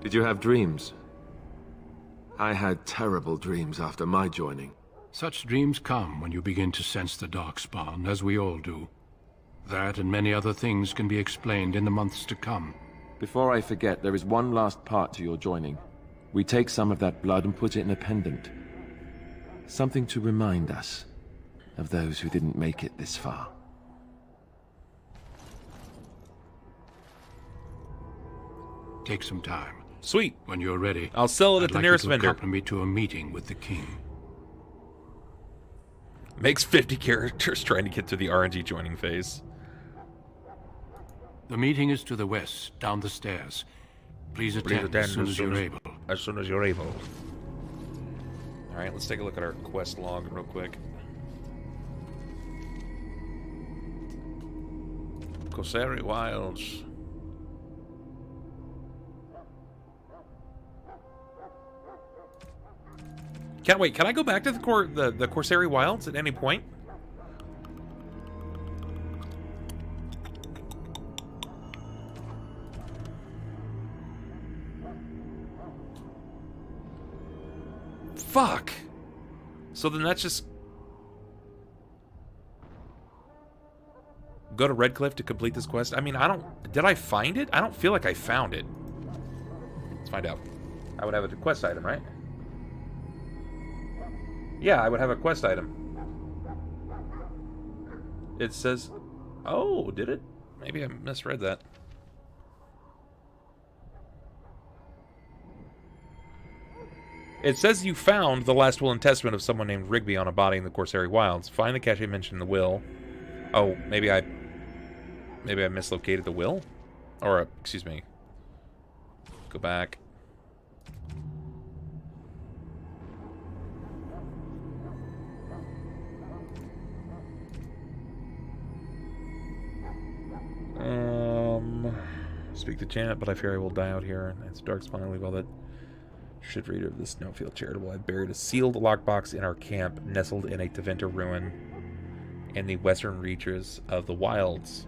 Did you have dreams? I had terrible dreams after my joining. Such dreams come when you begin to sense the Darkspawn, as we all do. That and many other things can be explained in the months to come. Before I forget, there is one last part to your joining. We take some of that blood and put it in a pendant. Something to remind us of those who didn't make it this far. Take some time. Sweet. When you're ready, I'll sell it at the nearest vendor. Accompany me to a meeting with the king. Makes 50 characters trying to get to the RNG joining phase. The meeting is to the west, down the stairs. Please attend as soon as you're able. As soon as you're able. Alright, let's take a look at our quest log real quick. Corsari Wilds. Wait, can I go back to the Corsari Wilds at any point? Fuck. So then that's just... Go to Redcliffe to complete this quest? I mean, I don't... Did I find it? I don't feel like I found it. Let's find out. I would have a quest item, right? Yeah, I would have a quest item. It says... Oh, did it? Maybe I misread that. It says you found the last will and testament of someone named Rigby on a body in the Corsari Wilds. Find the cache mentioned in the will. Oh, maybe I mislocated the will? Or, excuse me. Go back. Speak to Janet, but I fear I will die out here. It's a darkspawn. I leave all that shit reader of this note feel charitable. I buried a sealed lockbox in our camp, nestled in a Teventa ruin in the western reaches of the wilds.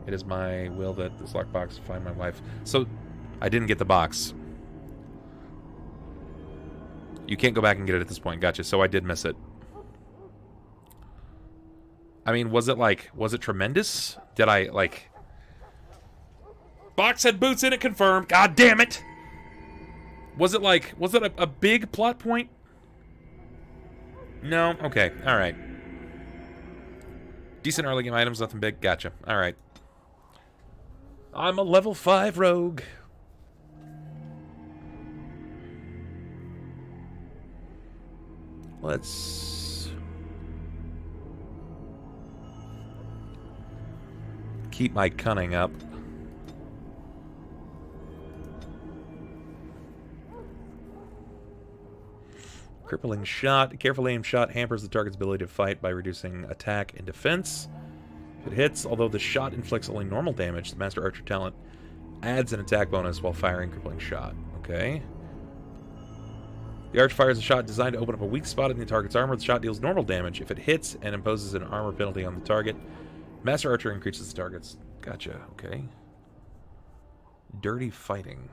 It is my will that this lockbox find my wife. So, I didn't get the box. You can't go back and get it at this point. Gotcha. So I did miss it. I mean, was it tremendous? Did I, like... Box had boots in it, confirmed. God damn it! Was it a big plot point? No? Okay, alright. Decent early game items, nothing big. Gotcha. Alright. I'm a level 5 rogue. Let's... keep my cunning up. Crippling shot. Carefully aimed shot hampers the target's ability to fight by reducing attack and defense. If it hits, although the shot inflicts only normal damage, the Master Archer talent adds an attack bonus while firing crippling shot. Okay. The Archer fires a shot designed to open up a weak spot in the target's armor. The shot deals normal damage. If it hits and imposes an armor penalty on the target, Master Archer increases the target's... Gotcha, okay. Dirty fighting.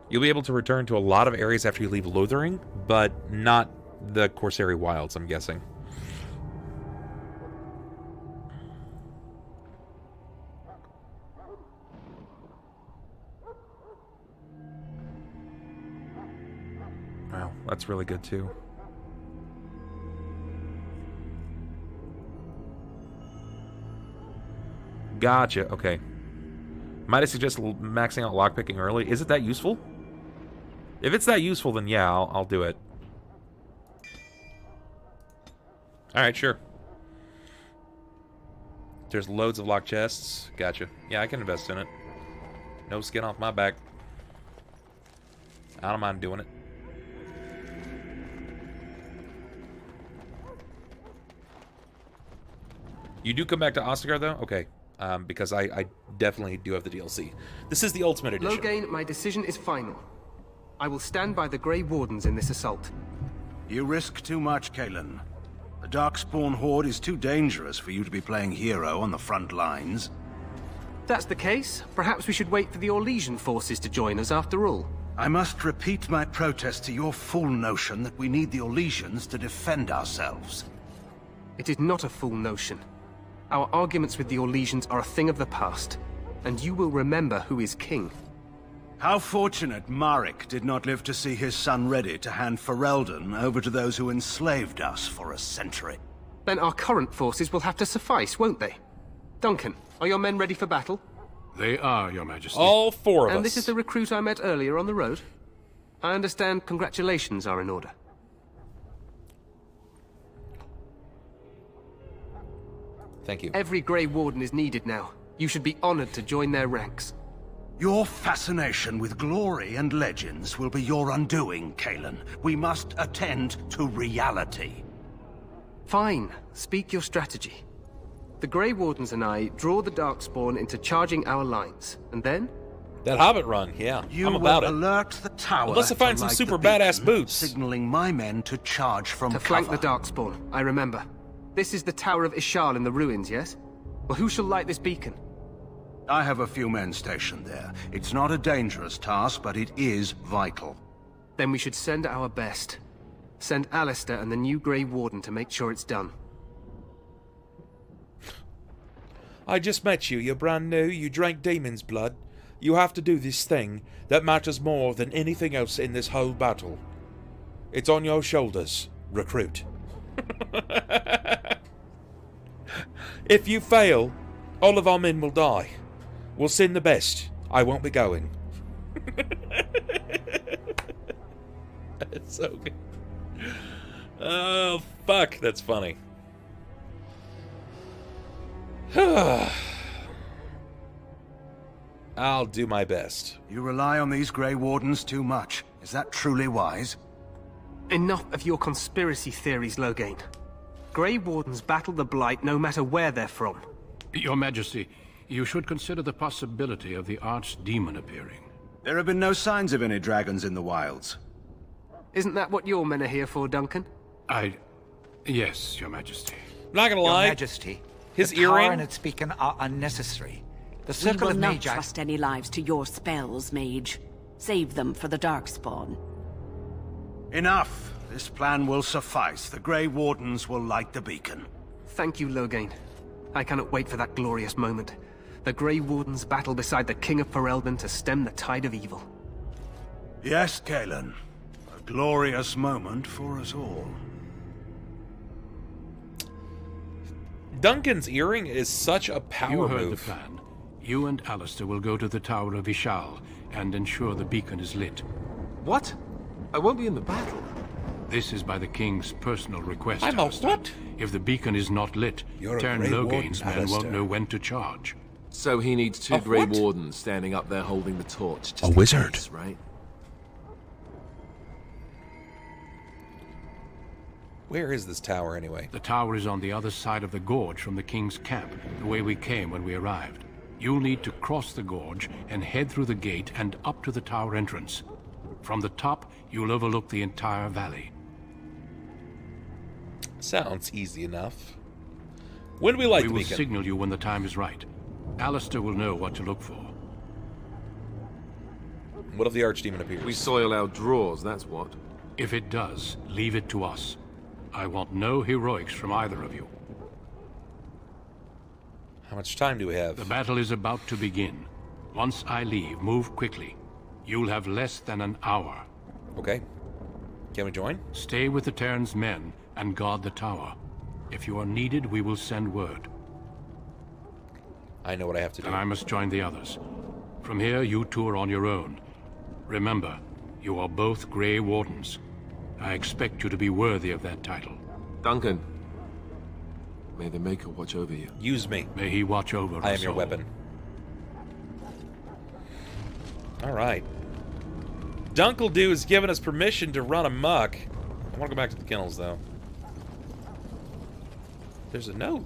You'll be able to return to a lot of areas after you leave Lothering, but not the Corsari Wilds, I'm guessing. Wow, that's really good too. Gotcha, okay. Might I suggest maxing out lockpicking early? Is it that useful? If it's that useful, then yeah, I'll do it. Alright, sure. There's loads of locked chests. Gotcha. Yeah, I can invest in it. No skin off my back. I don't mind doing it. You do come back to Ostagar, though? Okay. Because I definitely do have the DLC. This is the Ultimate Edition. Loghain, my decision is final. I will stand by the Grey Wardens in this assault. You risk too much, Kalen. The Darkspawn Horde is too dangerous for you to be playing hero on the front lines. If that's the case, perhaps we should wait for the Orlesian forces to join us after all. I must repeat my protest to your fool notion that we need the Orlesians to defend ourselves. It is not a fool notion. Our arguments with the Orlesians are a thing of the past, and you will remember who is king. How fortunate Marek did not live to see his son ready to hand Ferelden over to those who enslaved us for a century. Then our current forces will have to suffice, won't they? Duncan, are your men ready for battle? They are, Your Majesty. All four of us. And this is the recruit I met earlier on the road? I understand congratulations are in order. Thank you. Every Grey Warden is needed now. You should be honored to join their ranks. Your fascination with glory and legends will be your undoing, Kalen. We must attend to reality. Fine. Speak your strategy. The Grey Wardens and I draw the Darkspawn into charging our lines, and then? That Hobbit run, yeah. I'm about it. Alert the tower. Unless I find some light super the beacon, badass boots. Signaling my men to charge from to cover. flank the Darkspawn, I remember. This is the Tower of Ishal in the ruins, yes? Well, who shall light this beacon? I have a few men stationed there. It's not a dangerous task, but it is vital. Then we should send our best. Send Alistair and the new Grey Warden to make sure it's done. I just met you. You're brand new. You drank demon's blood. You have to do this thing that matters more than anything else in this whole battle. It's on your shoulders, recruit. If you fail, all of our men will die. We'll send the best. I won't be going. That's so good. Oh, fuck. That's funny. I'll do my best. You rely on these Grey Wardens too much. Is that truly wise? Enough of your conspiracy theories, Loghain. Grey Wardens battle the Blight no matter where they're from. Your Majesty, you should consider the possibility of the archdemon appearing. There have been no signs of any dragons in the wilds. Isn't that what your men are here for, Duncan? Yes, Your Majesty. Not gonna lie. Your Majesty, his the tower earring and its beacon are unnecessary. The We circle will of not Magi... trust any lives to your spells, mage. Save them for the Darkspawn. Enough. This plan will suffice. The Grey Wardens will light the beacon. Thank you, Loghain. I cannot wait for that glorious moment. The Grey Wardens battle beside the King of Ferelden to stem the tide of evil. Yes, Kalen. A glorious moment for us all. Duncan's earring is such a power You heard move. the plan. You and Alistair will go to the Tower of Ishal and ensure the beacon is lit. What? I won't be in the battle. This is by the King's personal request, I'm a Alistair. what? If the beacon is not lit, You're a Tern Grey Loghain's Warden, men won't Alistair. know when to charge. So he needs two A Grey what? Wardens standing up there holding the torch. Just A in wizard. case, right? Where is this tower, anyway? The tower is on the other side of the gorge from the King's camp, the way we came when we arrived. You'll need to cross the gorge and head through the gate and up to the tower entrance. From the top, you'll overlook the entire valley. Sounds easy enough. When do we light We the will beacon? signal you when the time is right. Alistair will know what to look for. What if the archdemon appears? We soil our drawers, that's what. If it does, leave it to us. I want no heroics from either of you. How much time do we have? The battle is about to begin. Once I leave, move quickly. You'll have less than an hour. Okay. Can we join? Stay with the Terran's men and guard the tower. If you are needed, we will send word. I know what I have to do. Then I must join the others. From here, you two are on your own. Remember, you are both Grey Wardens. I expect you to be worthy of that title. Duncan, may the Maker watch over you. Use me. May he watch over us I am your all. weapon. Alright. Dunkledoo has given us permission to run amok. I want to go back to the kennels, though. There's a note.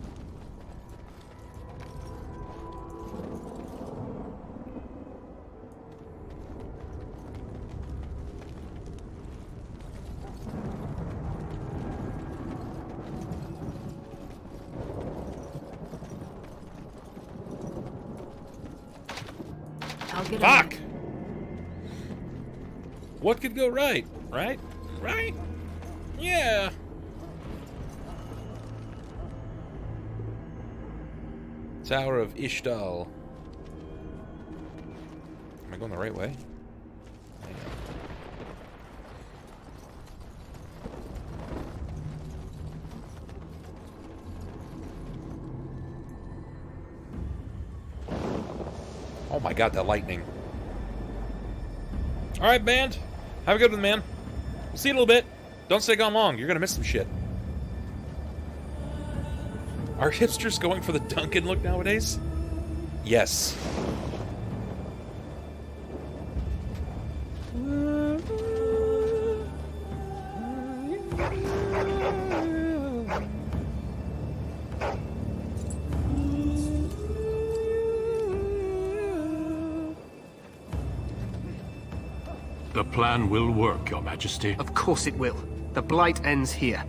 I'll get Fuck! What could go right? Right? Right? Yeah. Tower of Ishtal. Am I going the right way? I am. Oh my god, that lightning. Alright, band. Have a good one, man. We'll see you in a little bit. Don't stay gone long. You're gonna miss some shit. Are hipsters going for the Duncan look nowadays? Yes. The plan will work, Your Majesty. Of course it will. The blight ends here.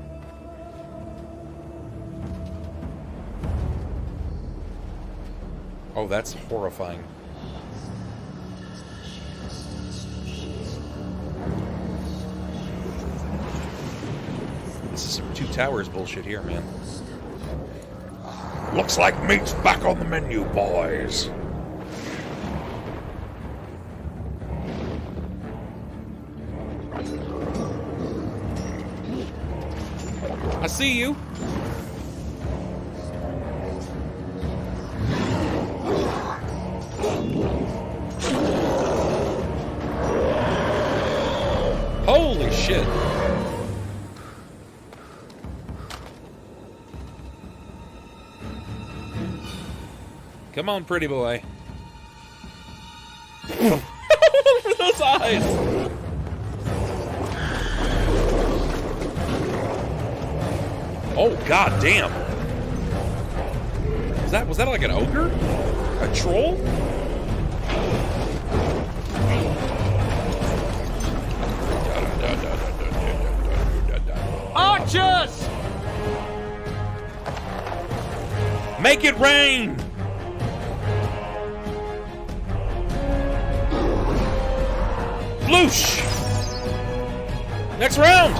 Oh, that's horrifying. This is some Two Towers bullshit here, man. Looks like meat's back on the menu, boys. I see you. Holy shit. Come on, pretty boy. Look at those eyes. Oh, god damn. Was that like an ogre? A troll? Archers! Make it rain! Floosh! Next round!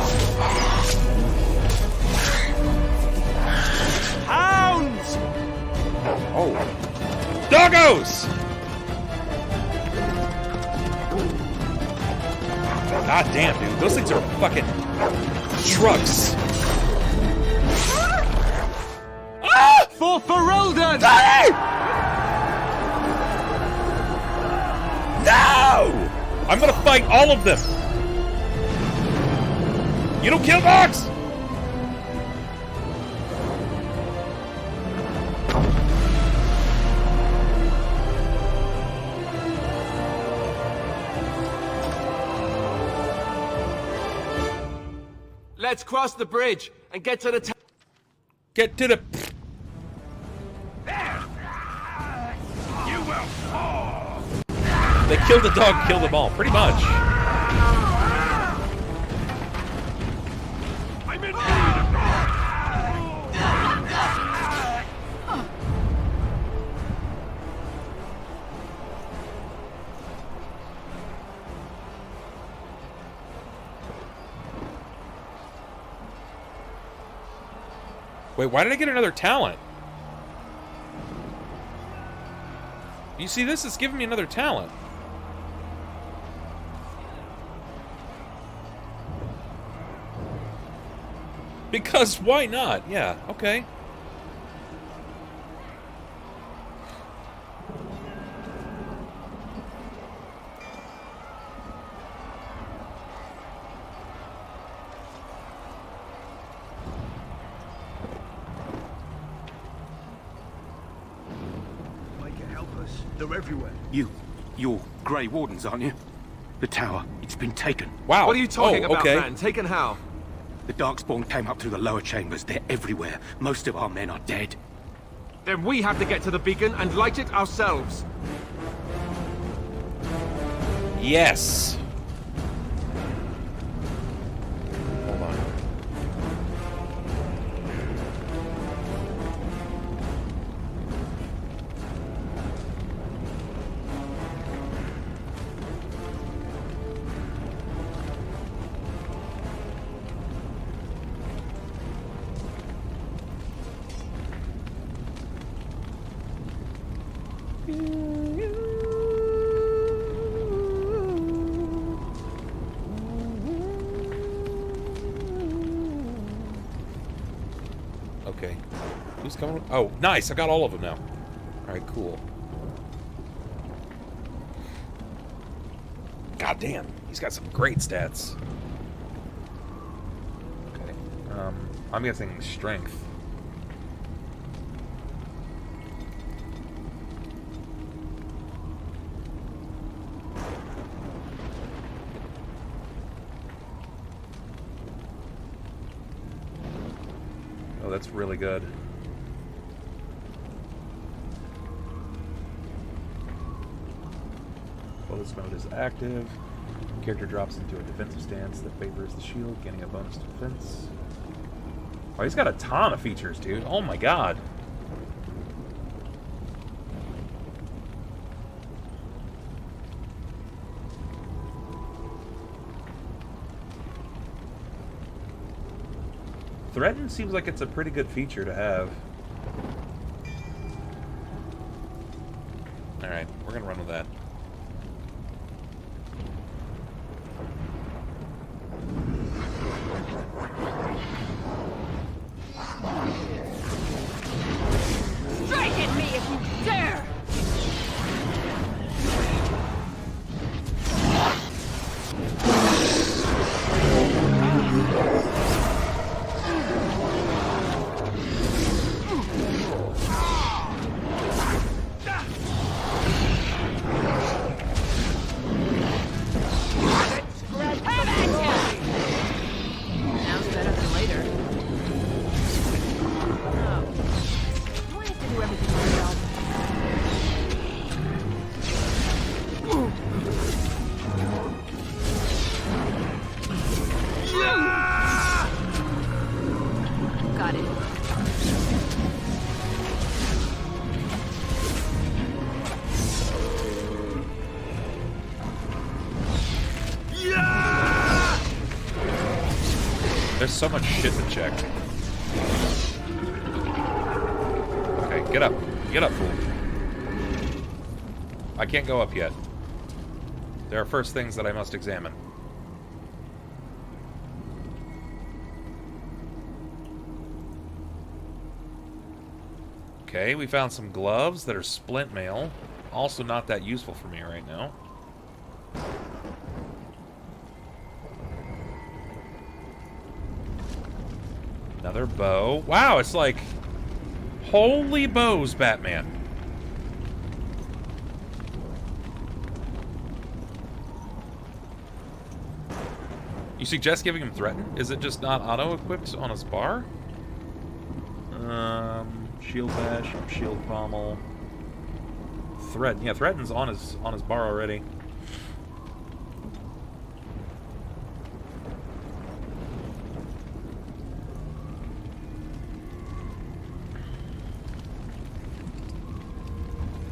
Hounds! Oh. Doggos! God damn, dude. Those things are fucking trucks. Ah! For Ferelden! Daddy! No! I'm gonna fight all of them. You don't kill dogs! Let's cross the bridge and get to the Get to the... You will fall. They killed the dog, killed them all, pretty much. I'm in need of Wait, why did I get another talent? You see this? It's giving me another talent. Because why not? Yeah, okay. they're everywhere. You're Grey Wardens, aren't you? The tower, it's been taken. Wow. What are you talking about, okay. man? Taken how? The Darkspawn came up through the lower chambers. They're everywhere. Most of our men are dead. Then we have to get to the beacon and light it ourselves. Yes. Hold on. Okay. Who's coming? Oh, nice. I got all of them now. All right, cool. God damn. He's got some great stats. Okay. I'm guessing strength. Oh, that's really good. While this mode is active, the character drops into a defensive stance that favors the shield, gaining a bonus to defense. Oh, he's got a ton of features, dude. Oh my god. Threaten seems like it's a pretty good feature to have. Alright, we're gonna run with that. Strike at me if you dare! There's so much shit to check. Okay, get up. Get up, fool. I can't go up yet. There are first things that I must examine. Okay, we found some gloves that are splint mail. Also not that useful for me right now. Another bow. Wow, it's like holy bows, Batman. You suggest giving him Threaten? Is it just not auto-equipped on his bar? Shield bash, shield pommel. Threaten. Yeah, Threaten's on his bar already.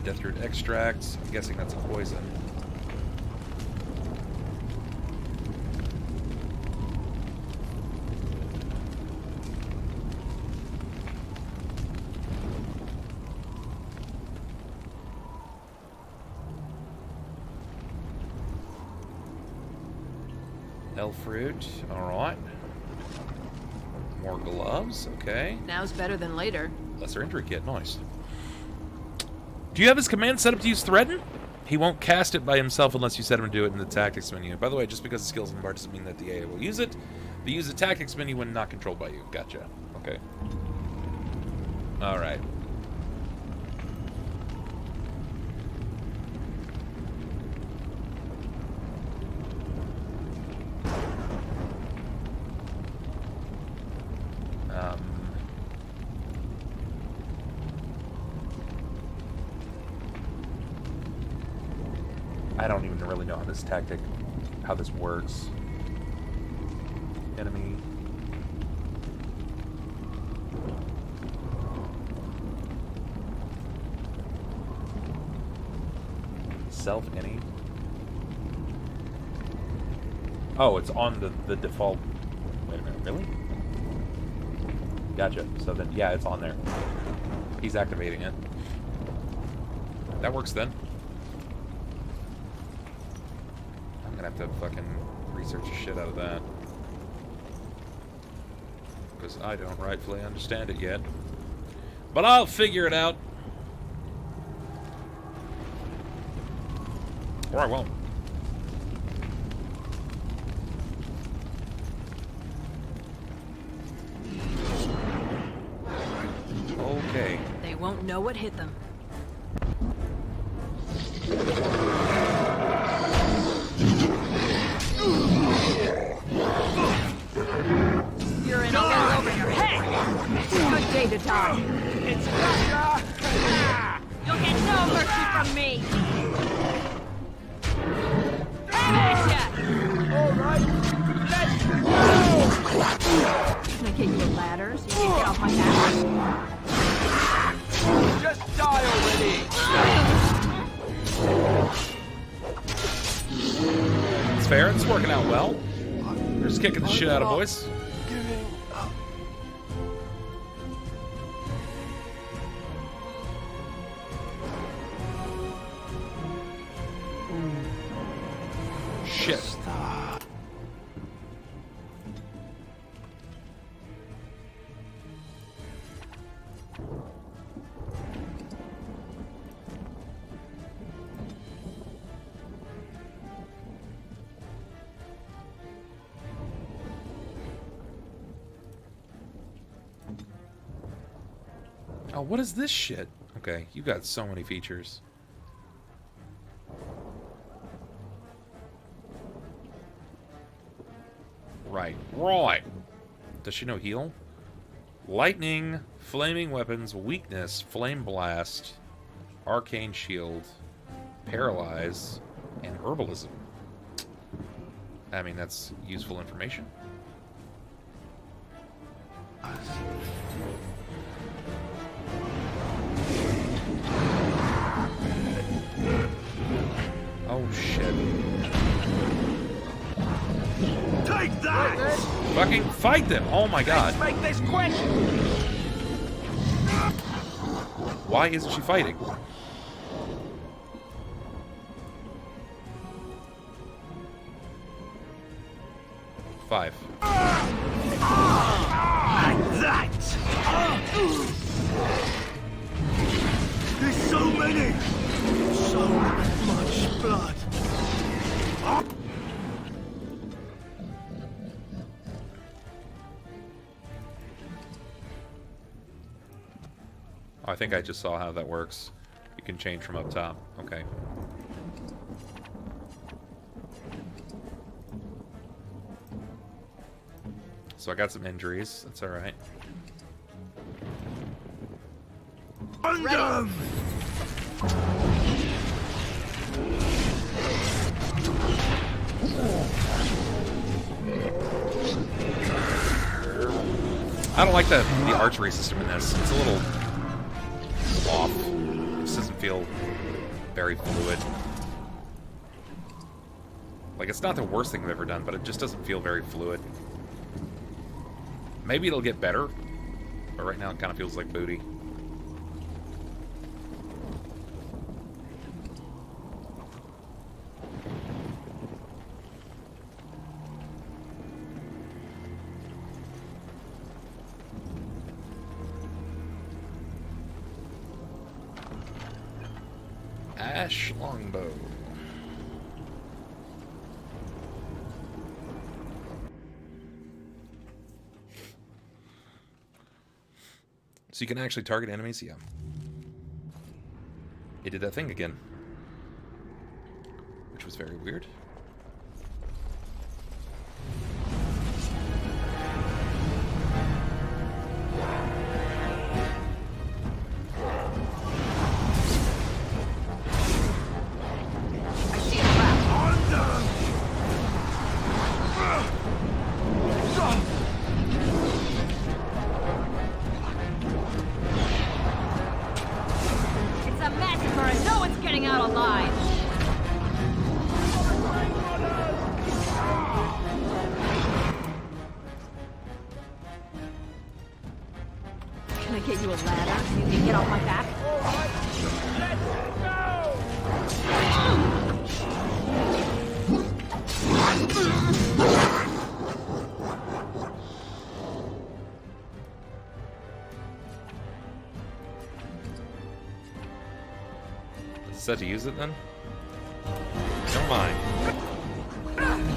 Deathroot extracts. I'm guessing that's a poison. Elf fruit. Alright. More gloves. Okay. Now's better than later. Lesser injury kit. Nice. Do you have his command set up to use Threaten? He won't cast it by himself unless you set him to do it in the tactics menu. By the way, just because the skill's in the bar doesn't mean that the AA will use it. They use the tactics menu when not controlled by you. Gotcha. Okay. Alright. I don't even really know how this works. Enemy. Self any. Oh, it's on the default. Wait a minute, really? Gotcha. So then, yeah, it's on there. He's activating it. That works then. I'm gonna have to fucking research the shit out of that. Because I don't rightfully understand it yet. But I'll figure it out. Or I won't. Okay. They won't know what hit them. You're in a hole over your head. Good day to die. It's You'll get no mercy from me. All right, let's go. Can I get you a ladder so you can get off my back? Just die already! It's fair. It's working out well. We're just kicking the shit out of boys. Shit. Oh, what is this shit? Okay, you got so many features. Right. Does she know heal? Lightning, flaming weapons, weakness, flame blast, arcane shield, paralyze, and herbalism. I mean, that's useful information. Oh shit. Take that! Fucking fight them! Oh my god. Let's make this quick! Why isn't she fighting? Five. Like that! There's so many! So much blood! Oh, I think I just saw how that works. You can change from up top. Okay. So I got some injuries. That's alright. Ready. I don't like the archery system in this. It's a little off. It just doesn't feel very fluid. Like, it's not the worst thing I've ever done, but it just doesn't feel very fluid. Maybe it'll get better, but right now it kind of feels like booty. Ash longbow. So you can actually target enemies? Yeah. It did that thing again. Which was very weird. I see a Can I get you a ladder so you can get off my back? Set to use it then? Don't mind.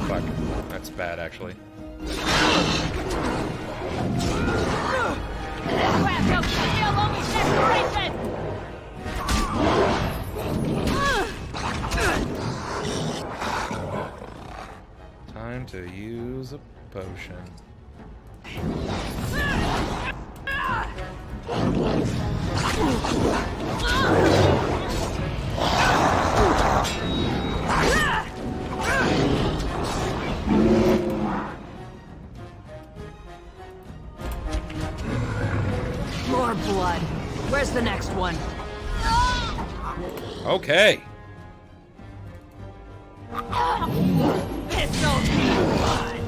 Fuck. That's bad, actually. Time to use a potion. More blood. Where's the next one? Okay. This'll be fun.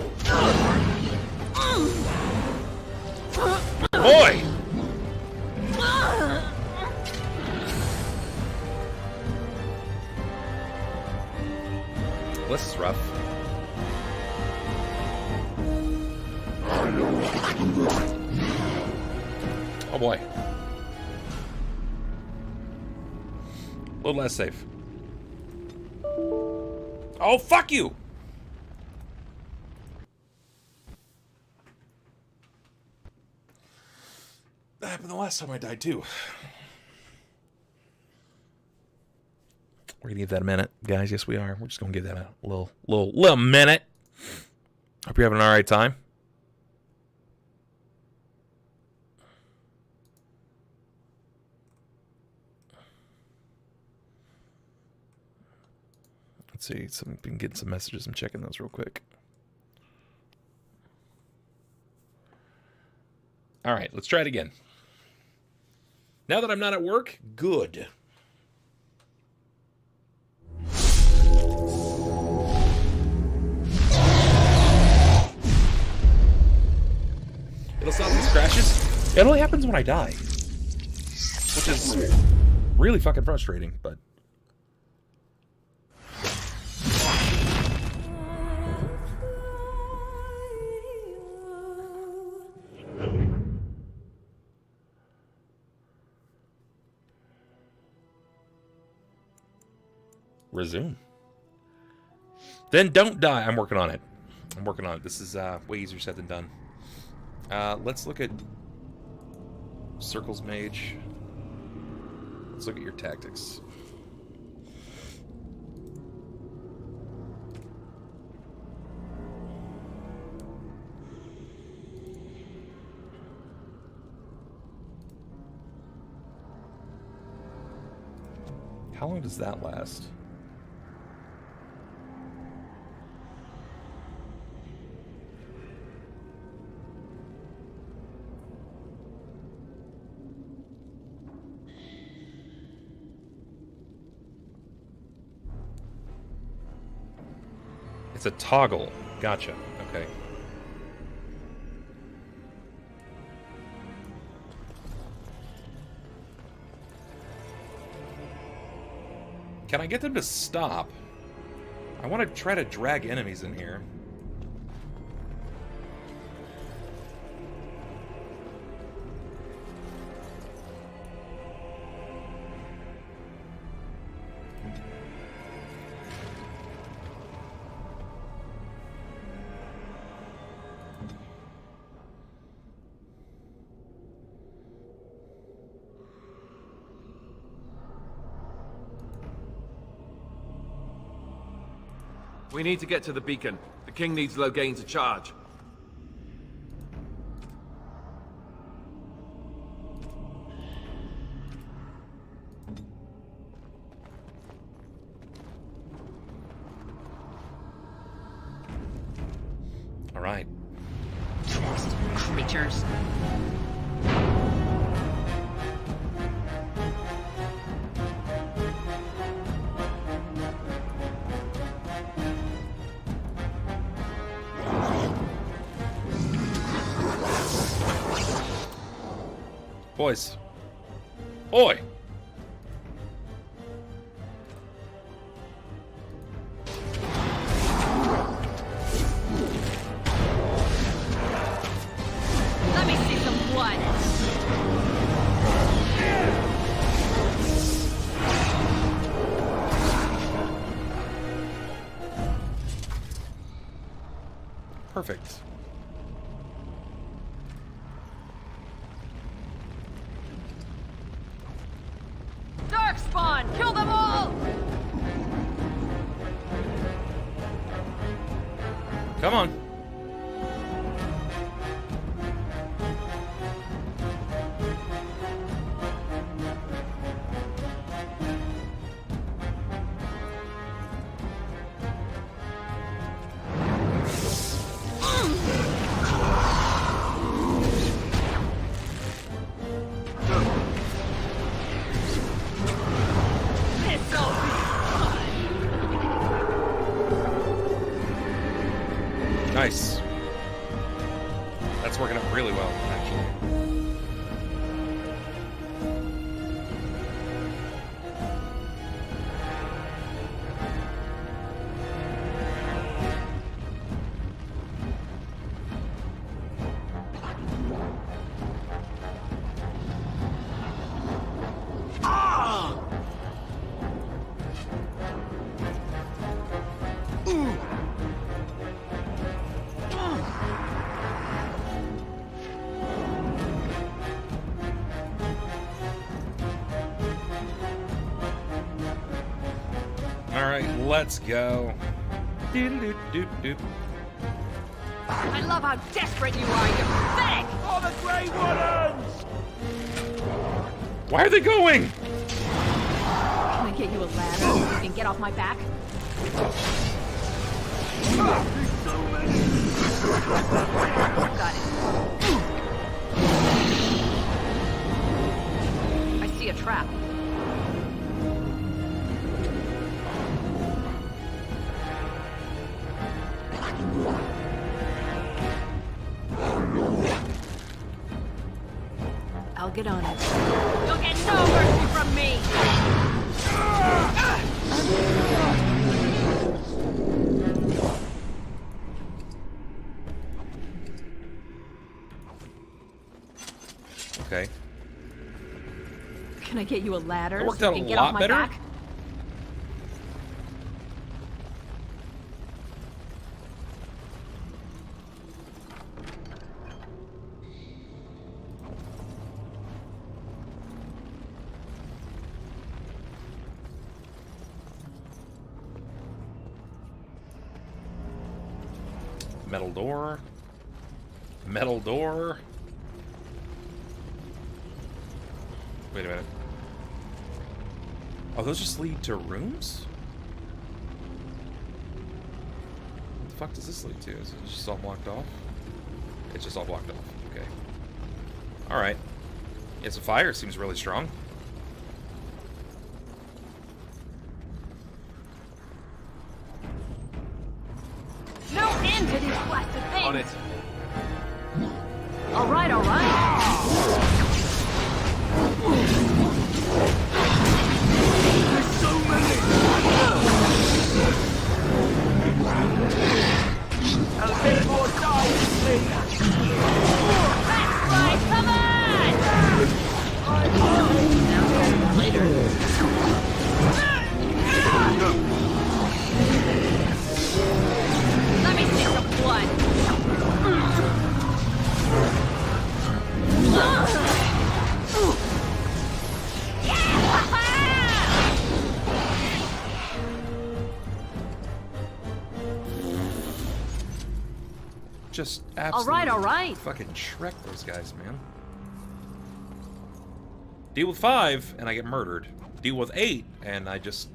Boy! This is rough. Oh boy. A little less safe. Oh, fuck you! That happened the last time I died, too. We're gonna give that a minute, guys. Yes, we are. We're just gonna give that a little minute. Hope you're having an alright time. Let's see. Been getting some messages. I'm checking those real quick. All right, let's try it again. Now that I'm not at work, good. It'll stop these crashes. It only happens when I die, which is really fucking frustrating, but. Resume. Then don't die. I'm working on it. This is way easier said than done. Let's look at Circles Mage. Let's look at your tactics. How long does that last? It's a toggle. Gotcha. Okay. Can I get them to stop? I want to try to drag enemies in here. We need to get to the beacon. The king needs Loghain to charge. All right. Creatures. Boys. Oi! Let me see some blood. Perfect. Darkspawn! Kill them all! Come on. Nice. That's working out really well, actually. Let's go. Doop. I love how desperate you are, you pathetic! For the Grey Wardens! Why are they going? Can I get you a ladder so you can get off my back? Got it. I see a trap. I'll get on it. You'll get no mercy from me! Okay. Can I get you a ladder That worked so out you can a get lot off my better. back? Metal door. Metal door. Wait a minute. Oh, those just lead to rooms? What the fuck does this lead to? Is it just all blocked off? It's just all blocked off. Okay. Alright. Yeah, so fire seems really strong. No end to these blasted things! On it. Alright, alright! There's so many! A bit more time, please! That's right, come on! Now, later. Let me see some blood. Just absolutely all right. fucking Shrek those guys, man. Deal with 5 and I get murdered. Deal with 8 and I just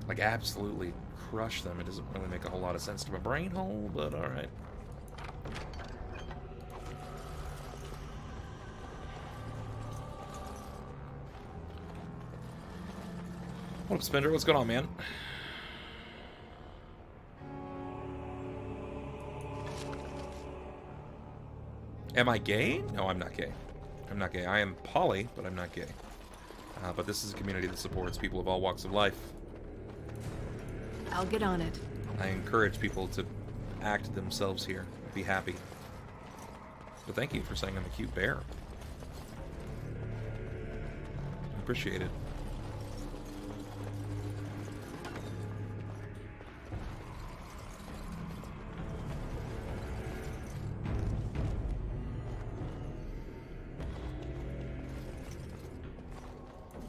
like absolutely crush them. It doesn't really make a whole lot of sense to my brain hole, but alright. What up, Spender? What's going on, man? Am I gay? No, I'm not gay. I'm not gay. I am poly, but I'm not gay. But this is a community that supports people of all walks of life. I'll get on it. I encourage people to act themselves here. Be happy. But thank you for saying I'm a cute bear. Appreciate it.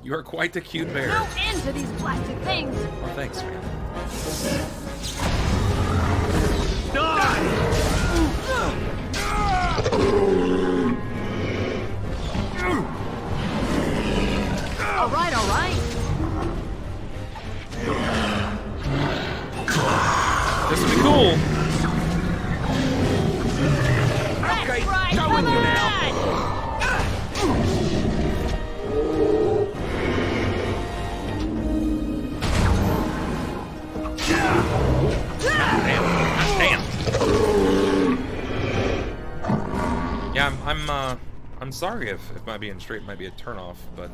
You are quite the cute bear. No end to these plastic things! Oh, thanks, man. Alright, alright. This will be cool. Okay, go with you now. Yeah, I'm sorry if my being straight might be a turnoff, but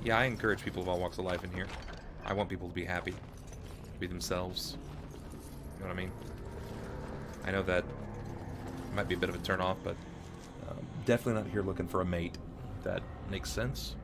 yeah, I encourage people of all walks of life in here. I want people to be happy, be themselves. You know what I mean? I know that might be a bit of a turnoff, but definitely not here looking for a mate. If that makes sense.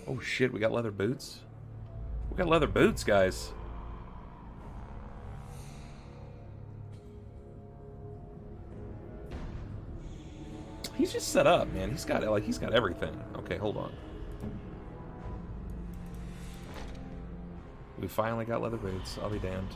Oh shit, we got leather boots? We got leather boots, guys. He's just set up, man. He's got everything. Okay, hold on. We finally got leather boots. I'll be damned.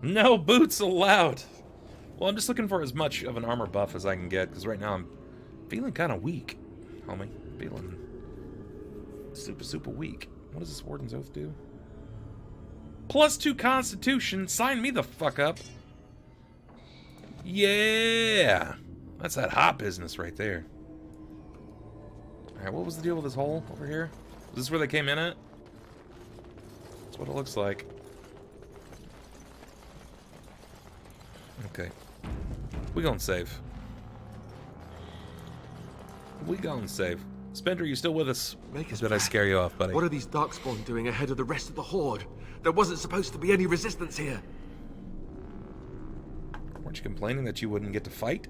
No boots allowed. Well, I'm just looking for as much of an armor buff as I can get, because right now I'm feeling kind of weak, homie. Feeling super weak. What does this Warden's Oath do? +2 Constitution. Sign me the fuck up. Yeah. That's that hot business right there. Alright, what was the deal with this hole over here? Is this where they came in at? That's what it looks like. Okay. We gonna save. We gonna save. Spender, you still with us? Did I scare you off, buddy? What are these Darkspawn doing ahead of the rest of the Horde? There wasn't supposed to be any resistance here. Weren't you complaining that you wouldn't get to fight?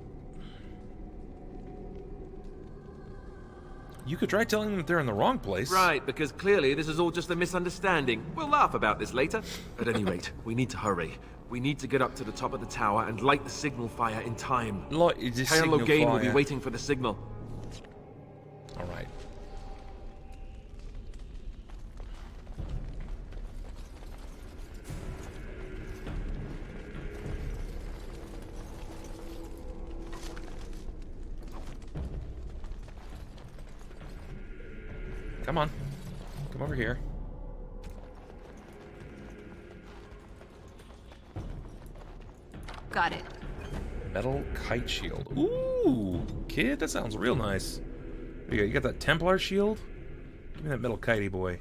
You could try telling them that they're in the wrong place. Right, because clearly this is all just a misunderstanding. We'll laugh about this later. At any rate, we need to hurry. We need to get up to the top of the tower and light the signal fire in time. Light the signal Lothering will fire. be waiting for the signal. Alright. Come on. Come over here. Got it. Metal kite shield. Ooh, kid, that sounds real nice. There you go. You got that Templar shield? Give me that metal kitey boy.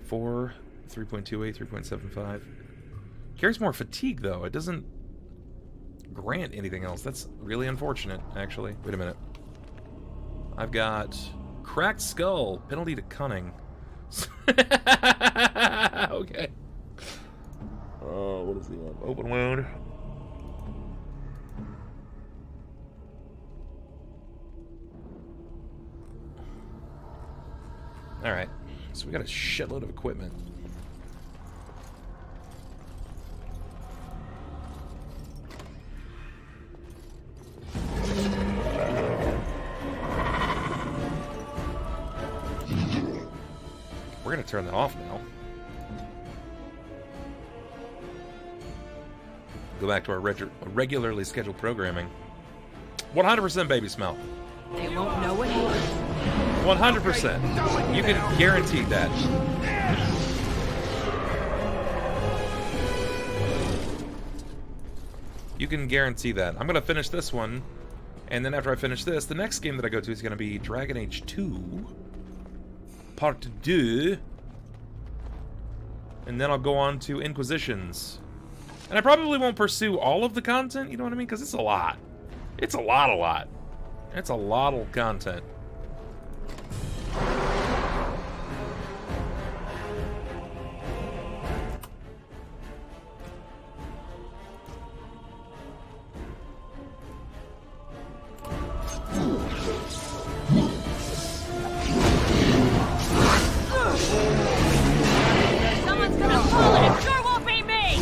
4, 3.28, 3.75. Carries more fatigue, though. It doesn't grant anything else. That's really unfortunate, actually. Wait a minute. I've got cracked skull, penalty to cunning. Okay. What is the open wound? Alright, so we got a shitload of equipment. We're gonna turn that off now. Go back to our regularly scheduled programming. 100% baby smell. They won't know what hit. 100%. You can guarantee that. You can guarantee that. I'm gonna finish this one, and then after I finish this, the next game that I go to is gonna be Dragon Age 2, Part 2, and then I'll go on to Inquisitions. And I probably won't pursue all of the content, you know what I mean? Because it's a lot. It's a lot. It's a lot of content. Someone's gonna fall and it sure won't be me!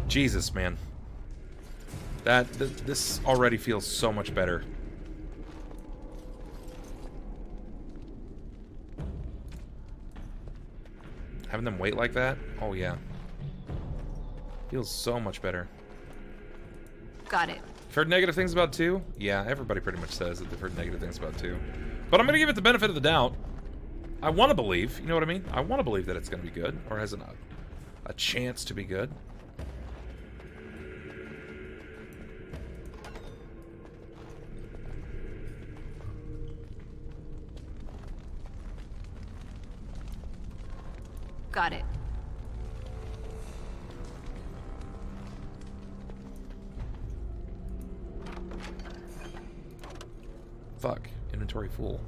Jesus, man. This already feels so much better. Having them wait like that? Oh, yeah. Feels so much better. Got it. I've heard negative things about 2? Yeah, everybody pretty much says that they've heard negative things about 2. But I'm going to give it the benefit of the doubt. I want to believe, you know what I mean? I want to believe that it's going to be good, or has a chance to be good. Got it. Fuck. Inventory full.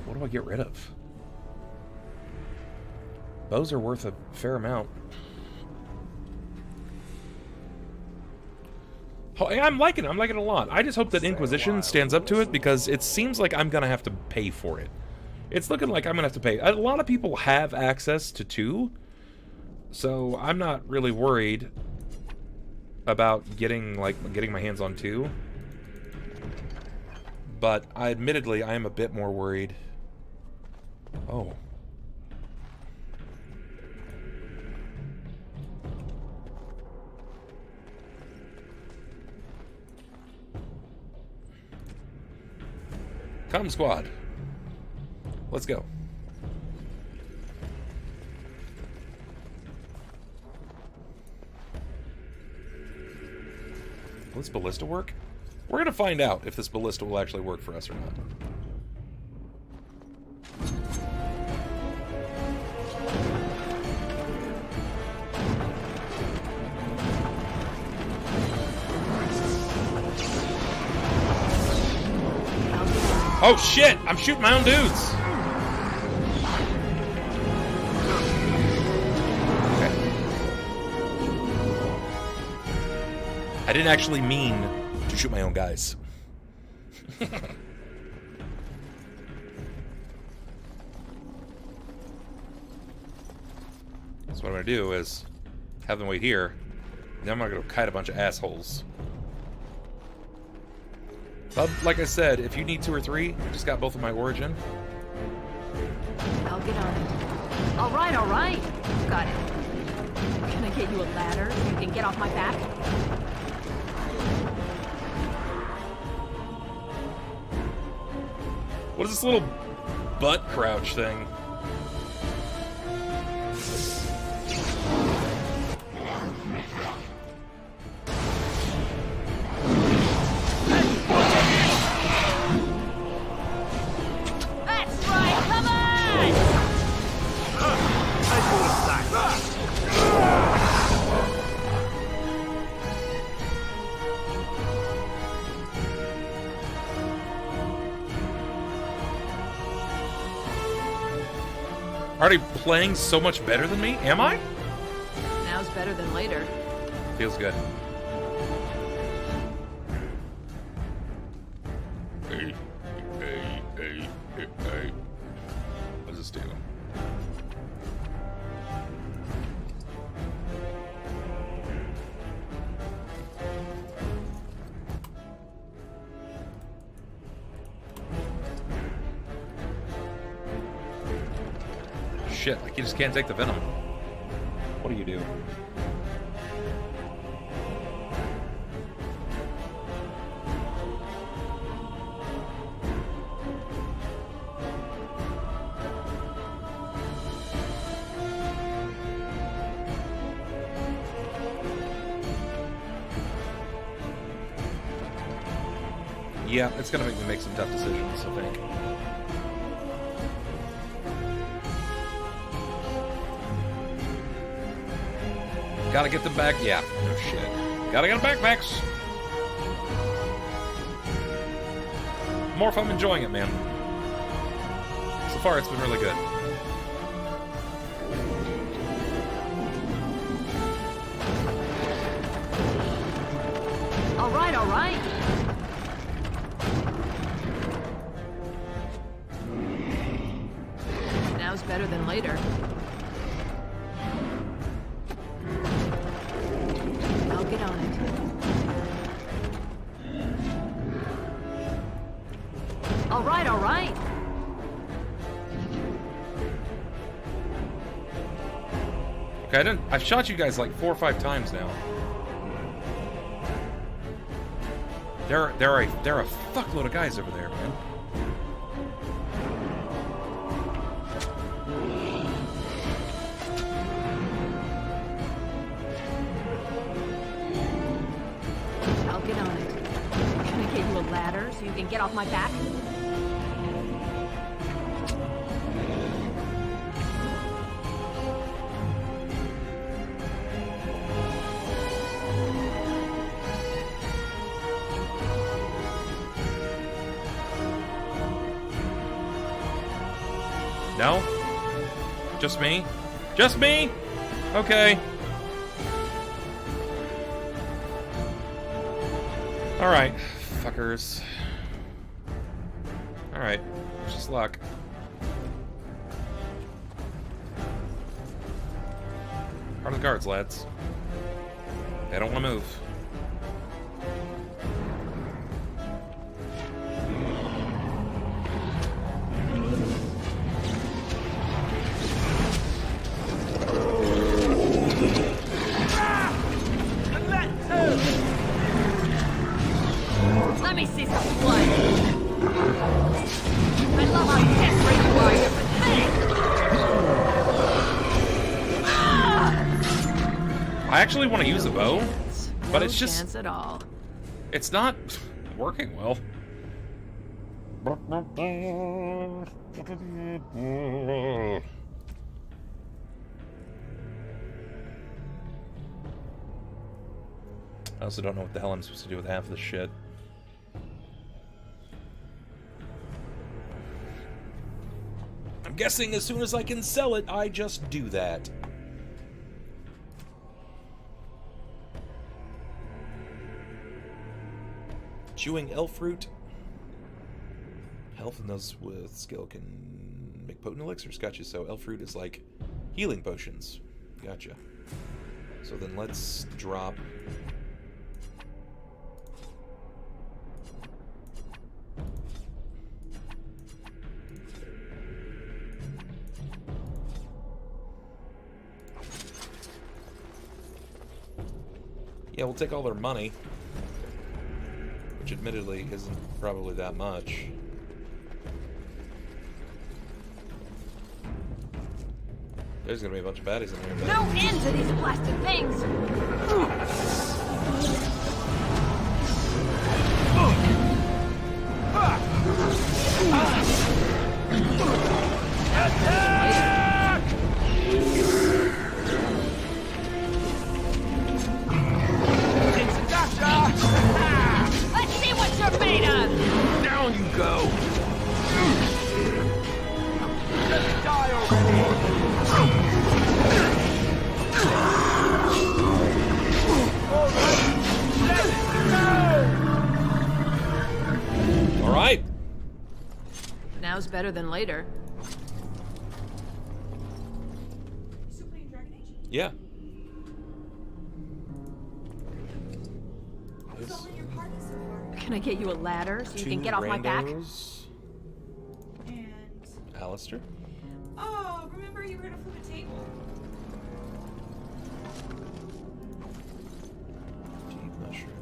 What do I get rid of? Bows are worth a fair amount. Oh, I'm liking it. I'm liking it a lot. I just hope that Inquisition stands up to it, because it seems like I'm going to have to pay for it. It's looking like I'm going to have to pay. A lot of people have access to 2, so I'm not really worried about getting my hands on 2. But admittedly, I am a bit more worried. Oh. Come squad. Let's go. Will this ballista work? We're gonna find out if this ballista will actually work for us or not. Oh shit! I'm shooting my own dudes! Okay. I didn't actually mean to shoot my own guys. So what I'm gonna do is have them wait here, and then I'm gonna go kite a bunch of assholes. But like I said, if you need 2 or 3, I just got both of my origin. I'll get on it. All right. Got it. Can I get you a ladder so you can get off my back? What is this little butt crouch thing? That's right, come on! Already playing so much better than me? Am I? Now's better than later. Feels good. Hey. What does this do? shit. Like, you just can't take the venom. What do you do? Yeah, it's gonna make me make some tough decisions, I think. Gotta get them back. Yeah, no shit. Gotta get them back, Max. More if I'm enjoying it, man. So far, it's been really good. All right, all right. Now's better than later. I'll get on it. All right, all right. Okay, I've shot you guys like 4 or 5 times now. There are a fuckload of guys over there, man. I'll get on it. Can I get you a ladder so you can get off my back? No? Just me? Just me? Okay. Alright, fuckers. Alright, just luck. Part of the guards, lads. They don't want to move. Let me see some blood. I love how desperate you are. You're pathetic. I actually want to use a bow, but it's No just... chance at all. It's not working well. I also don't know what the hell I'm supposed to do with half of this shit. I'm guessing as soon as I can sell it, I just do that. Chewing elf fruit. Health and those with skill can make potent elixirs. Gotcha. So elf fruit is like healing potions. Gotcha. So then let's drop... Yeah, we'll take all their money, which admittedly isn't probably that much. There's gonna be a bunch of baddies in here. But... No end to these blasted things! Let's see what you're made of! Down you go! Let's die already! All right. Now's better than later. Yeah. Can I get you a ladder so you can get off my back? Alistair? Oh, remember you were gonna flip a table. Deep mushroom.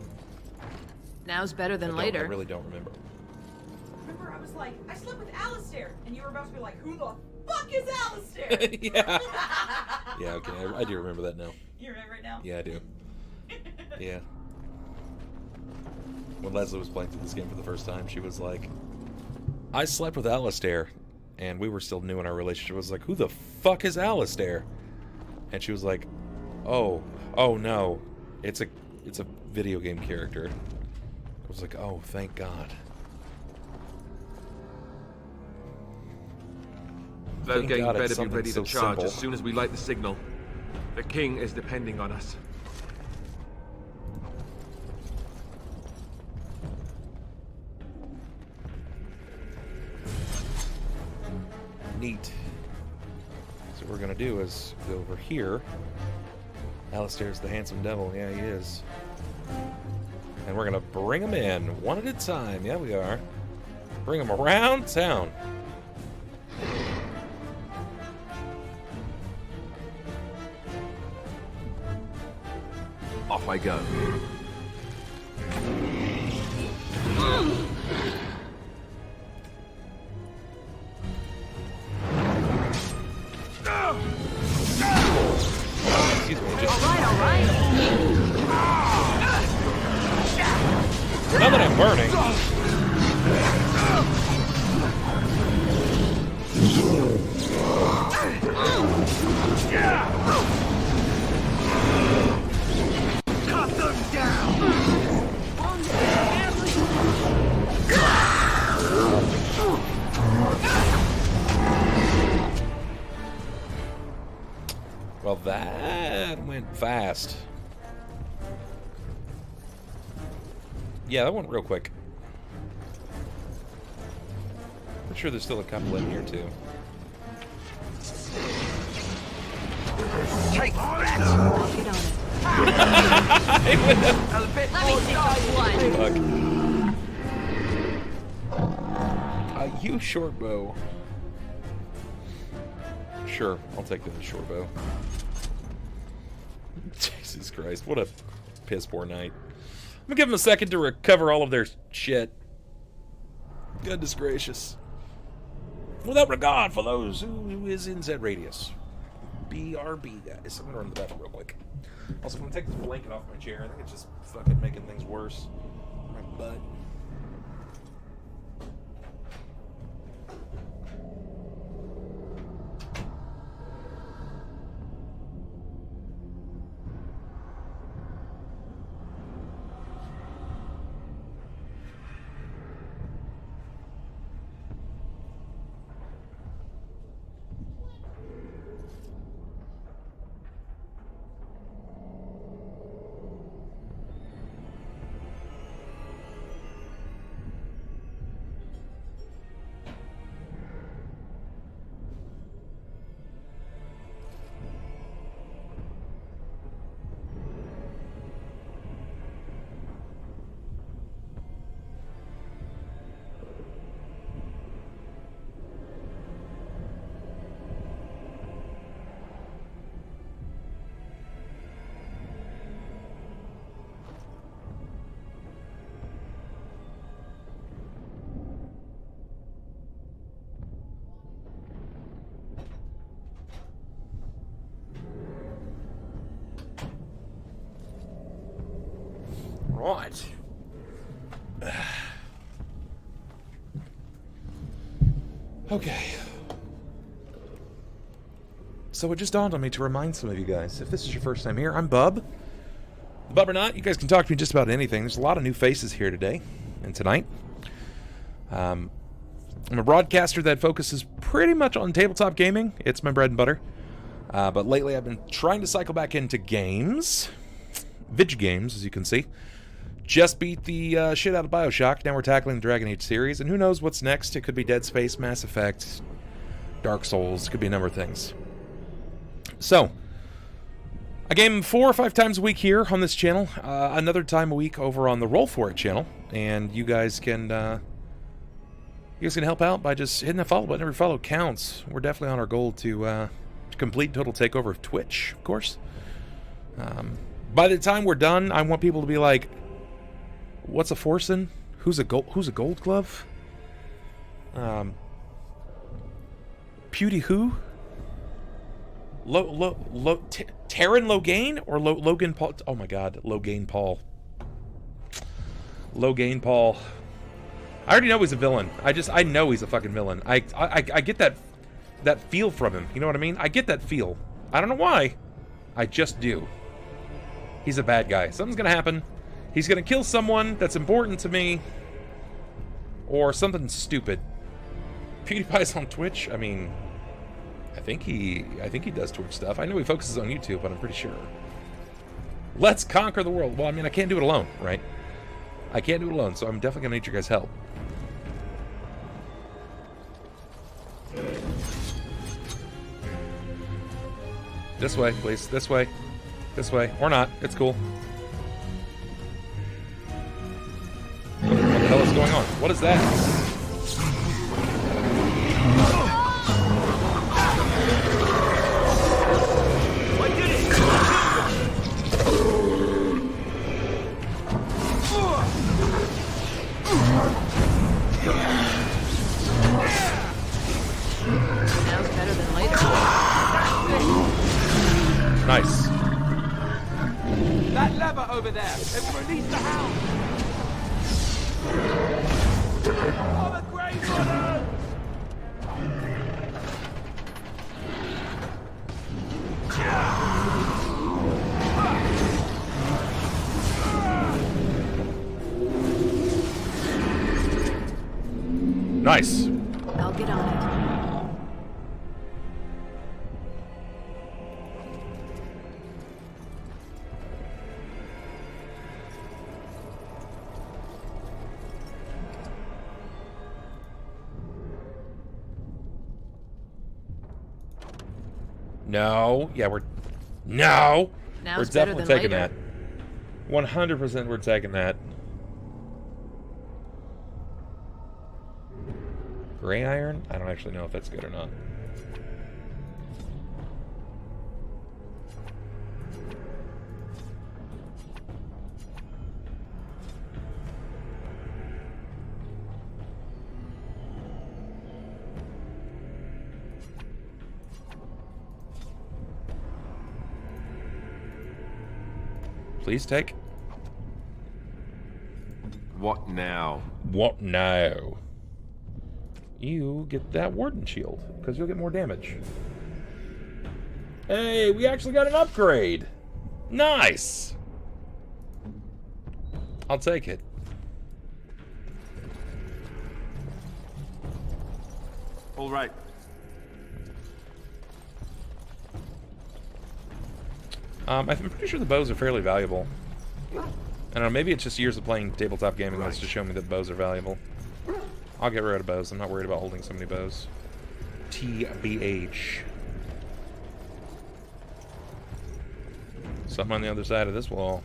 Now's better than later. I really don't remember. Remember, I was like, I slept with Alistair, and you were about to be like, who the fuck is Alistair? Yeah. Yeah, okay, I do remember that now. You remember it now? Yeah, I do. Yeah. When Leslie was playing through this game for the first time, she was like, I slept with Alistair, and we were still new in our relationship. I was like, who the fuck is Alistair? And she was like, oh no, it's a video game character. I was like, oh, thank God. That gate God, better be ready so to charge simple. as soon as we light the signal. The king is depending on us. Neat. So what we're gonna do is go over here. Alistair's the handsome devil. Yeah, he is. And we're gonna bring him in one at a time. Yeah, we are. Bring him around town. Off I go. Excuse me, just... All right. Now that I'm burning. Cut them down! Well, that went fast. Yeah, that went real quick. I'm sure there's still a couple in here, too. Take that! A bit more time. Fuck. You short bow. Sure, I'll take the short bow. Jesus Christ, what a piss poor night. I'm gonna give them a second to recover all of their shit. Goodness gracious. Without regard for those who is in Z radius. BRB, guys. I'm gonna run to the bathroom real quick. Also, I'm gonna take this blanket off my chair. I think it's just fucking making things worse. My butt. Right. Okay. So it just dawned on me to remind some of you guys, if this is your first time here, I'm Bub. TheBubbernaut. You guys can talk to me just about anything. There's a lot of new faces here today and tonight. I'm a broadcaster that focuses pretty much on tabletop gaming. It's my bread and butter. But lately I've been trying to cycle back into games. Video games, as you can see. Just beat the shit out of BioShock. Now we're tackling the Dragon Age series. And who knows what's next? It could be Dead Space, Mass Effect, Dark Souls. It could be a number of things. So, I game 4 or 5 times a week here on this channel. Another time a week over on the Roll For It channel. And you guys can help out by just hitting that follow button. Every follow counts. We're definitely on our goal to complete total takeover of Twitch, of course. By the time we're done, I want people to be like, "What's a forcing? Who's a gold glove? Pewdie who? Taryn Logain or Logan Paul? Oh my God, Logain Paul. Logain Paul. I already know he's a villain. I know he's a fucking villain. I get that feel from him. You know what I mean? I get that feel. I don't know why. I just do. He's a bad guy. Something's gonna happen. He's gonna kill someone that's important to me. Or something stupid. PewDiePie's on Twitch? I mean, I think he does Twitch stuff. I know he focuses on YouTube, but I'm pretty sure. Let's conquer the world. Well, I mean, I can't do it alone, right? I can't do it alone, so I'm definitely gonna need your guys' help. This way, please. This way. This way. Or not. It's cool. What the hell is going on? What is that? Now's better than later. Nice. That lever over there! It will release the hound! I'm a great runner! Nice. I'll get on it. No. Yeah, No! Now's We're better definitely than taking later. that. 100% we're taking that. Gray iron? I don't actually know if that's good or not. Please take. What now? What now? You get that Warden shield, because you'll get more damage. Hey, we actually got an upgrade! Nice! I'll take it. All right. I'm pretty sure the bows are fairly valuable. I don't know, maybe it's just years of playing tabletop gaming that's to show me that bows are valuable. I'll get rid of bows. I'm not worried about holding so many bows. TBH. Something on the other side of this wall.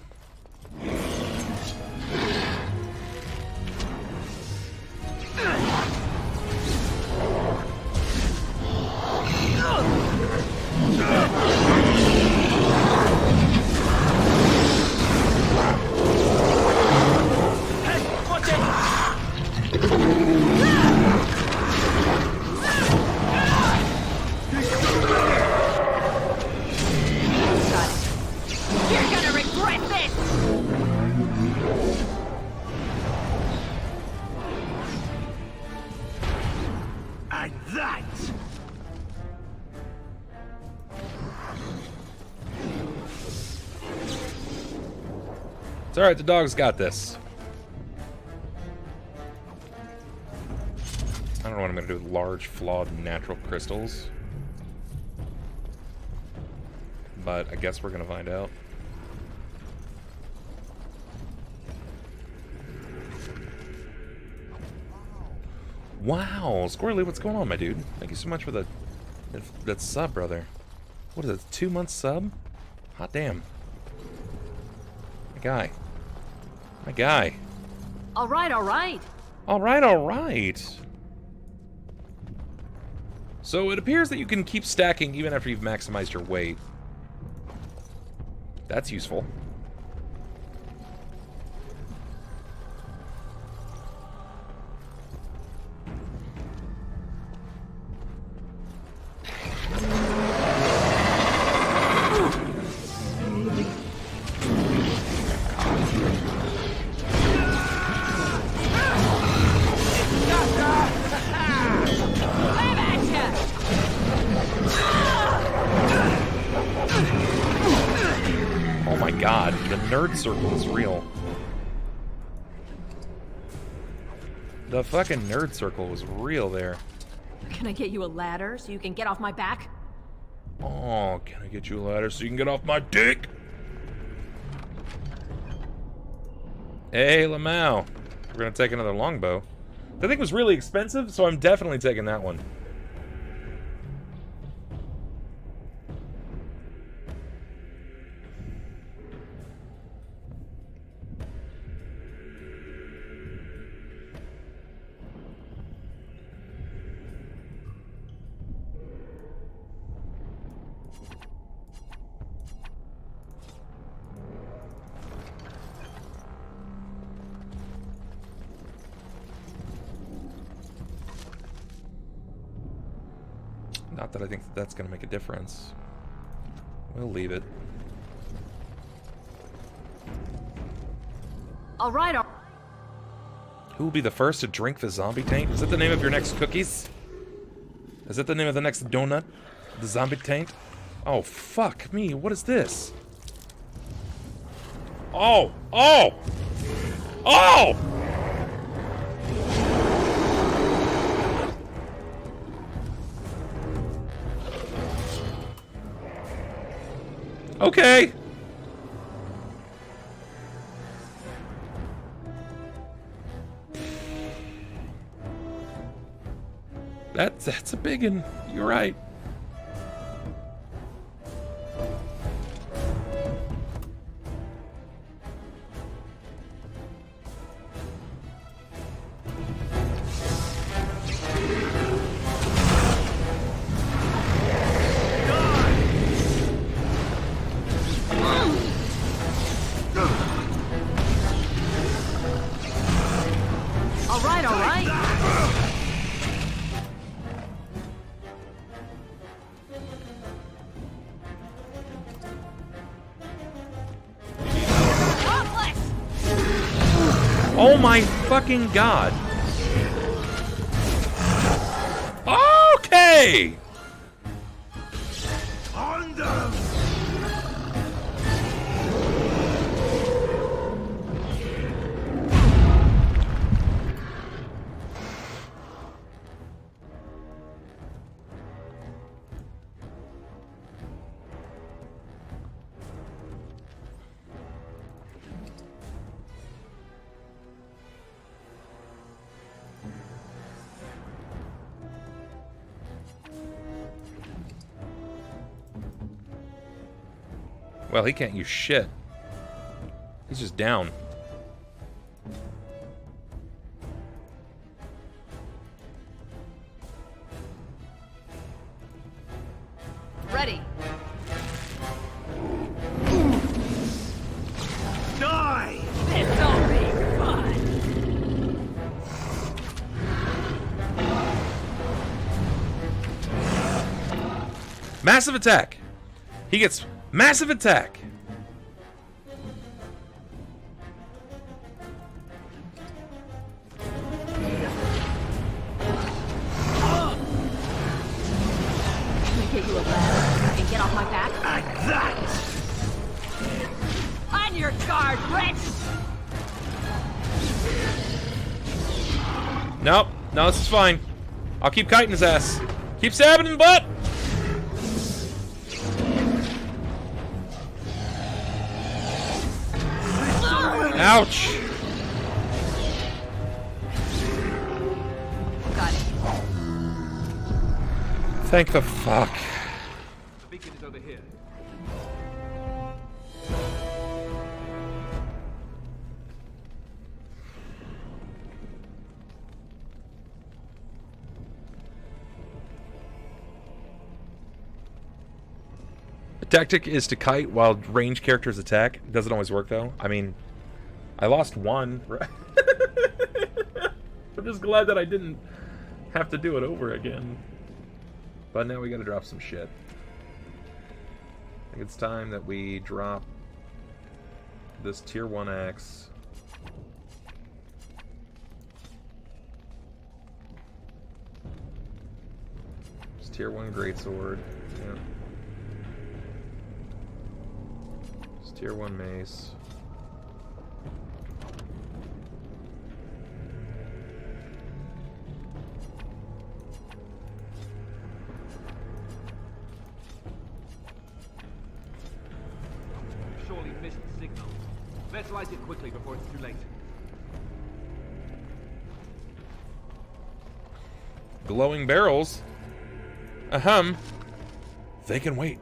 It's alright, the dog's got this. I don't know what I'm gonna do with large, flawed, natural crystals. But I guess we're gonna find out. Wow, Squirrely, what's going on, my dude? Thank you so much for that sub, brother. What is it, 2-month sub? Hot damn. My guy. My guy. All right, all right. All right, all right. So it appears that you can keep stacking even after you've maximized your weight. That's useful. Oh my god, the nerd circle is real. The fucking nerd circle was real there. Can I get you a ladder so you can get off my back? Oh, can I get you a ladder so you can get off my dick? Hey, Lamau. We're gonna take another longbow. That thing was really expensive, so I'm definitely taking that one. Not that I think that that's going to make a difference. We'll leave it. All right. Who will be the first to drink the zombie taint? Is that the name of your next cookies? Is that the name of the next donut? The zombie taint? Oh, fuck me. What is this? Oh! Oh! Oh! Okay. That's a big one. You're right. Oh my fucking god. Okay! On them! Well, he can't use shit. He's just down. Ready. Die! This'll be fun. Massive attack! He gets massive attack! Can I get you a ladder so you can get off my back? Like that! On your guard, Rich! Nope. No, this is fine. I'll keep kiting his ass. Keep stabbing in the butt! Ouch! Got it. Thank the fuck. The beacon is over here. Tactic is to kite while ranged characters attack. It doesn't always work, though. I mean, I lost one. I'm just glad that I didn't have to do it over again. But now we gotta drop some shit. I think it's time that we drop this tier 1 axe. This tier 1 greatsword. Yeah. This tier 1 mace. Surely missed the signal. Let's light it quickly before it's too late. Glowing barrels. Ahem. They can wait.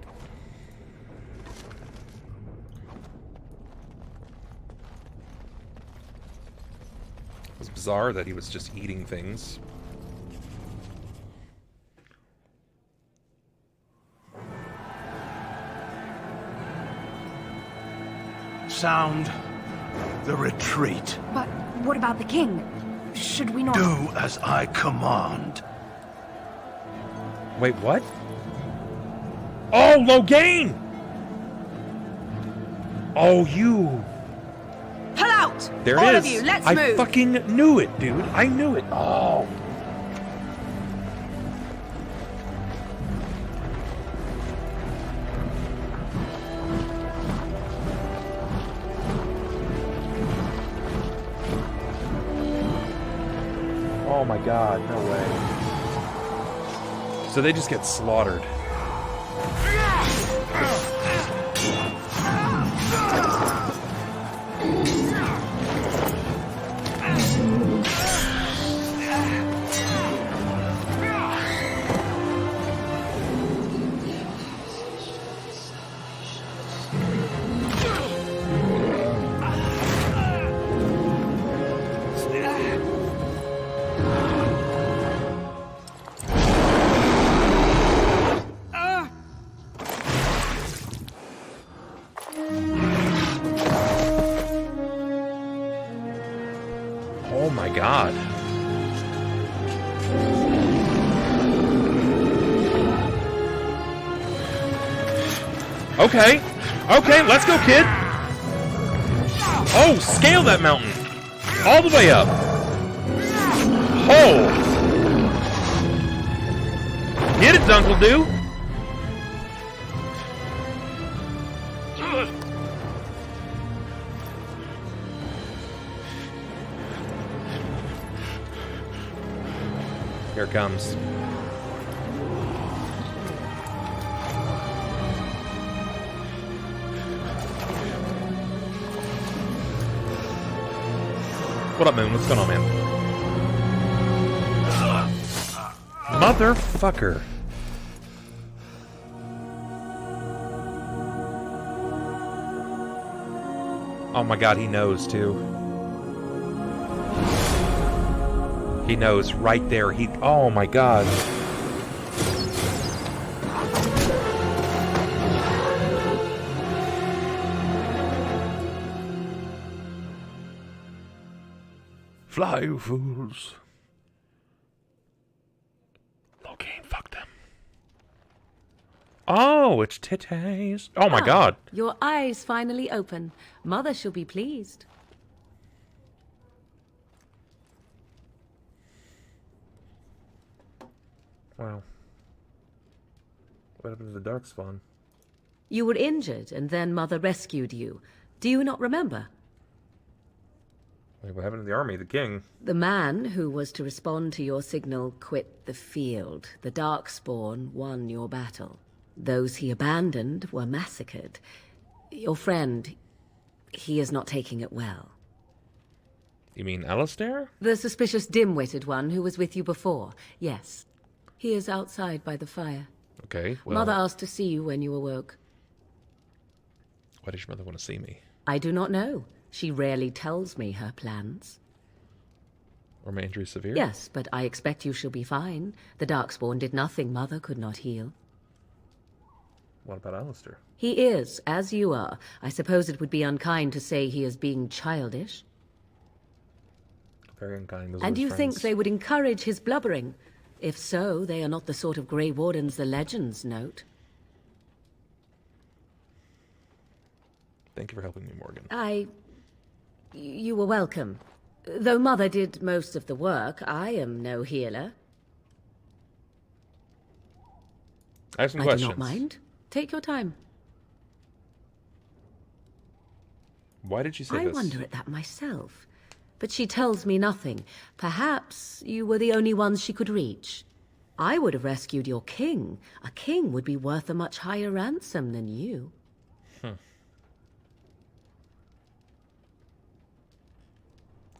It was bizarre that he was just eating things. Sound the retreat. But what about the king? Should we not... Do as I command. Wait, what? Oh, Logain! Oh, you... Pull out! There All it is. of you, let's I move! fucking knew it, dude. I knew it. Oh. Oh my god, no way. So they just get slaughtered. Oh my god. Okay. Okay, let's go, kid. Oh, scale that mountain. All the way up. Oh. Get it, Dunkle Do. Here it comes. What up, Moon? What's going on, man? Motherfucker. Oh my god, he knows, too. He knows right there. Oh my god. Fly, you fools. Okay, fuck them. Oh, it's titties. Oh my god. Your eyes finally open. Mother shall be pleased. Wow. What happened to the Darkspawn? You were injured, and then Mother rescued you. Do you not remember? Wait, what happened to the army? The king? The man who was to respond to your signal quit the field. The Darkspawn won your battle. Those he abandoned were massacred. Your friend, he is not taking it well. You mean Alistair? The suspicious dim-witted one who was with you before, yes. He is outside by the fire. Okay, well... Mother asked to see you when you awoke. Why does your mother want to see me? I do not know. She rarely tells me her plans. Are my injuries severe? Yes, but I expect you shall be fine. The Darkspawn did nothing Mother could not heal. What about Alistair? He is, as you are. I suppose it would be unkind to say he is being childish. Very unkind. Those And are you his think friends. they would encourage his blubbering? If so, they are not the sort of Grey Wardens the legends note. Thank you for helping me, Morgan. You were welcome. Though Mother did most of the work, I am no healer. I have some I questions. do not mind. Take your time. Why did she say I this? wonder at that myself. But she tells me nothing. Perhaps you were the only ones she could reach. I would have rescued your king. A king would be worth a much higher ransom than you.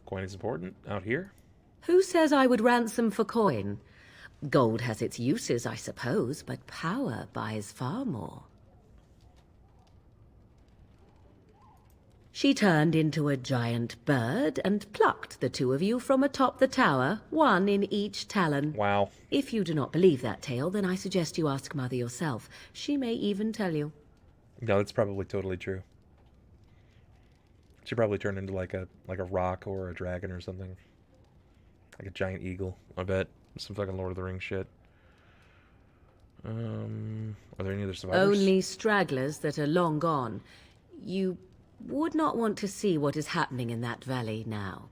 Coin is important out here. Who says I would ransom for coin? Gold has its uses, I suppose, but power buys far more. She turned into a giant bird and plucked the two of you from atop the tower, one in each talon. Wow. If you do not believe that tale, then I suggest you ask Mother yourself. She may even tell you. No, that's probably totally true. She probably turned into like a rock or a dragon or something. Like a giant eagle, I bet. Some fucking Lord of the Rings shit. Are there any other survivors? Only stragglers that are long gone. You would not want to see what is happening in that valley now.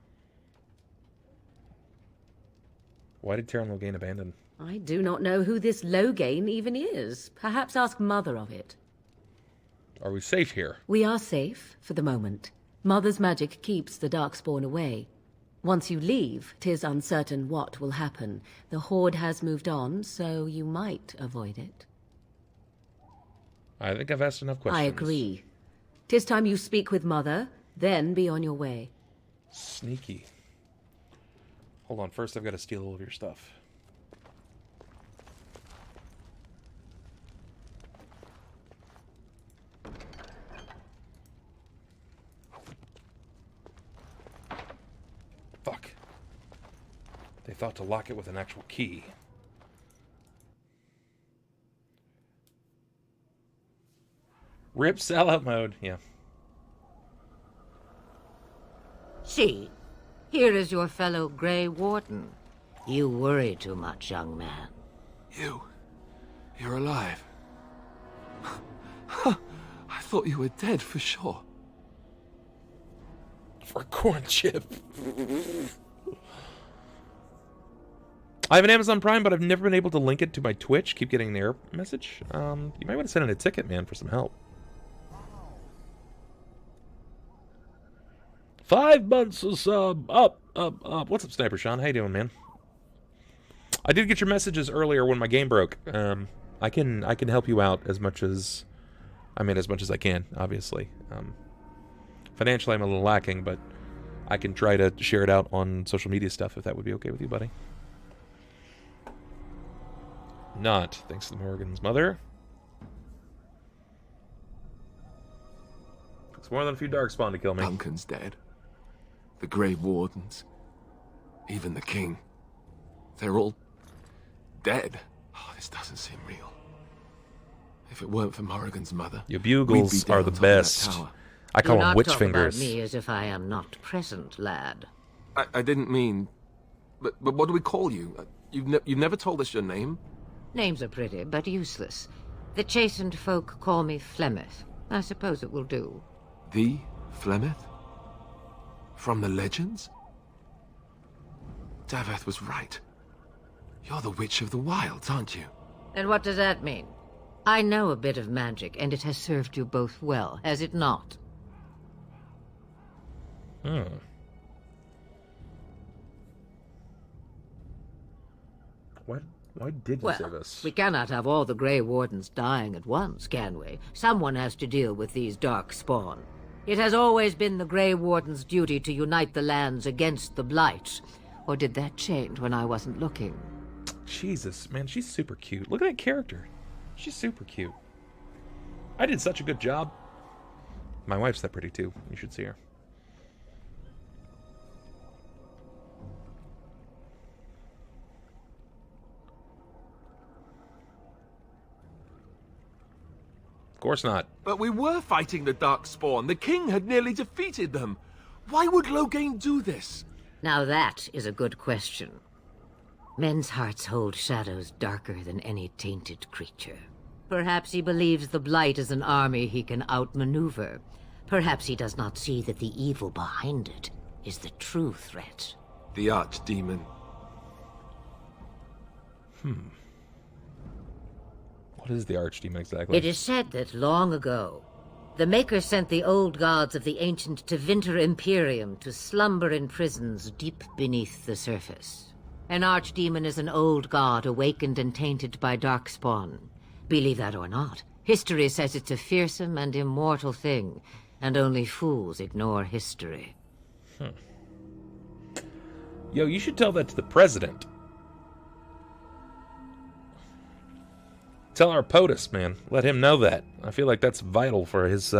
Why did Terran Logain abandon? I do not know who this Logain even is. Perhaps ask Mother of it. Are we safe here? We are safe, for the moment. Mother's magic keeps the Darkspawn away. Once you leave, 'tis uncertain what will happen. The Horde has moved on, so you might avoid it. I think I've asked enough questions. I agree. 'Tis time you speak with Mother, then be on your way. Sneaky. Hold on, first I've got to steal all of your stuff. Fuck. They thought to lock it with an actual key. Rip sellout mode, yeah. See, here is your fellow Grey Warden. You worry too much, young man. You're alive. I thought you were dead for sure. For a corn chip. I have an Amazon Prime, but I've never been able to link it to my Twitch. Keep getting an error message. You might want to send in a ticket, man, for some help. 5 months of sub. Up. What's up, Sniper Sean? How you doing, man? I did get your messages earlier when my game broke. I can help you out as much as I can, obviously. Financially, I'm a little lacking, but I can try to share it out on social media stuff if that would be okay with you, buddy. Not, thanks to Morrigan's mother. It's more than a few Darkspawn to kill me. Duncan's dead. The Grey Wardens. Even the King. They're all dead. Oh, this doesn't seem real. If it weren't for Morrigan's mother, your bugles are the best. I call them witch fingers. Do not talk about me as if I am not present, lad. I didn't mean... But what do we call you? You've never told us your name? Names are pretty, but useless. The chastened folk call me Flemeth. I suppose it will do. The Flemeth? From the legends? Daveth was right. You're the Witch of the Wilds, aren't you? And what does that mean? I know a bit of magic, and it has served you both well, has it not? Why did you say this? We cannot have all the Grey Wardens dying at once, can we? Someone has to deal with these Darkspawn. It has always been the Grey Warden's duty to unite the lands against the blight. Or did that change when I wasn't looking? Jesus, man, she's super cute. Look at that character. She's super cute. I did such a good job. My wife's that pretty too. You should see her. course not. But we were fighting the Darkspawn. The king had nearly defeated them. Why would Loghain do this? Now that is a good question. Men's hearts hold shadows darker than any tainted creature. Perhaps he believes the Blight is an army he can outmaneuver. Perhaps he does not see that the evil behind it is the true threat. The Archdemon. What is the Archdemon exactly? It is said that long ago, the Maker sent the old gods of the ancient Tevinter Imperium to slumber in prisons deep beneath the surface. An Archdemon is an old god awakened and tainted by Darkspawn. Believe that or not, history says it's a fearsome and immortal thing, and only fools ignore history. Yo, you should tell that to the president. Tell our POTUS, man. Let him know that. I feel like that's vital for his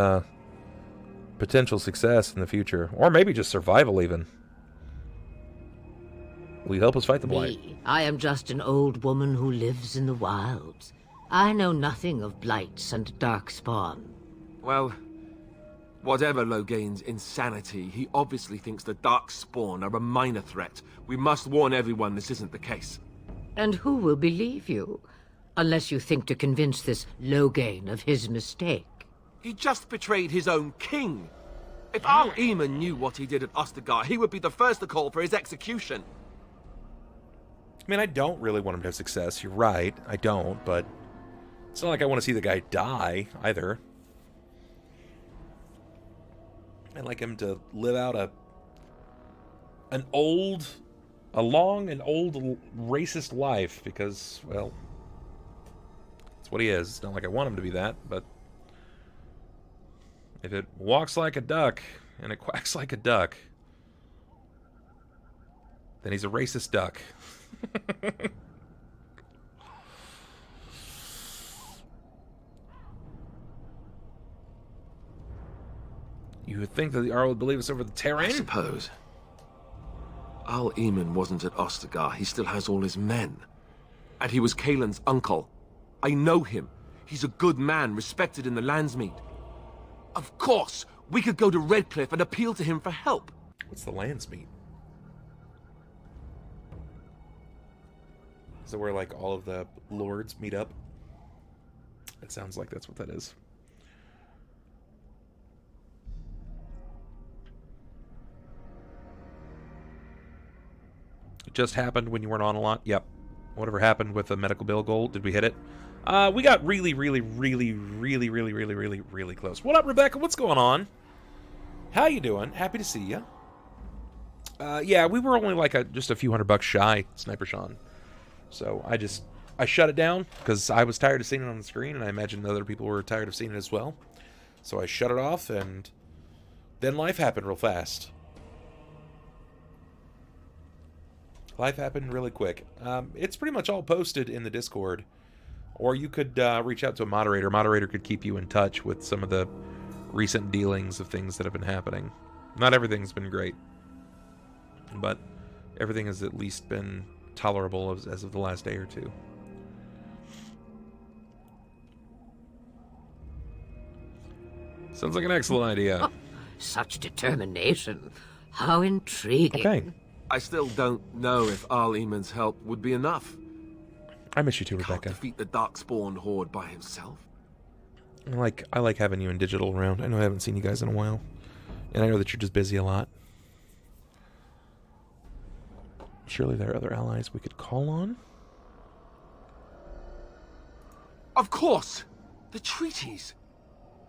potential success in the future. Or maybe just survival, even. Will you help us fight the Blight? Me, I am just an old woman who lives in the wilds. I know nothing of blights and darkspawn. Well, whatever Loghain's insanity, he obviously thinks the Darkspawn are a minor threat. We must warn everyone this isn't the case. And who will believe you? Unless you think to convince this Loghain of his mistake. He just betrayed his own king. If Al-Eamon knew what he did at Ostagar, he would be the first to call for his execution. I mean, I don't really want him to have success. You're right. I don't, but it's not like I want to see the guy die, either. I'd like him to live out a long and old racist life, because, well, that's what he is. It's not like I want him to be that, but if it walks like a duck and it quacks like a duck, then he's a racist duck. You would think that the Jarl would believe us over the terrain? I suppose. Al-Eamon wasn't at Ostagar. He still has all his men. And he was Kaelin's uncle. I know him. He's a good man, respected in the Landsmeet. Of course, we could go to Redcliffe and appeal to him for help. What's the Landsmeet? Is it where, like, all of the lords meet up? It sounds like that's what that is. It just happened when you weren't on a lot? Yep. Whatever happened with the medical bill goal, did we hit it? We got really close. What up, Rebecca? What's going on? How you doing? Happy to see you. Yeah, we were only like just a few $100 shy, Sniper Sean. So I shut it down because I was tired of seeing it on the screen, and I imagine other people were tired of seeing it as well. So I shut it off, and then life happened real fast. Life happened really quick. It's pretty much all posted in the Discord. Or you could reach out to a moderator. A moderator could keep you in touch with some of the recent dealings of things that have been happening. Not everything's been great. But everything has at least been tolerable as of the last day or two. Sounds like an excellent idea. Oh, such determination. How intriguing. Okay. I still don't know if Al-Eamon's help would be enough. I miss you too, He Rebecca. can't defeat the Darkspawn horde by himself. I like having you in digital around. I know I haven't seen you guys in a while. And I know that you're just busy a lot. Surely there are other allies we could call on. Of course! The treaties!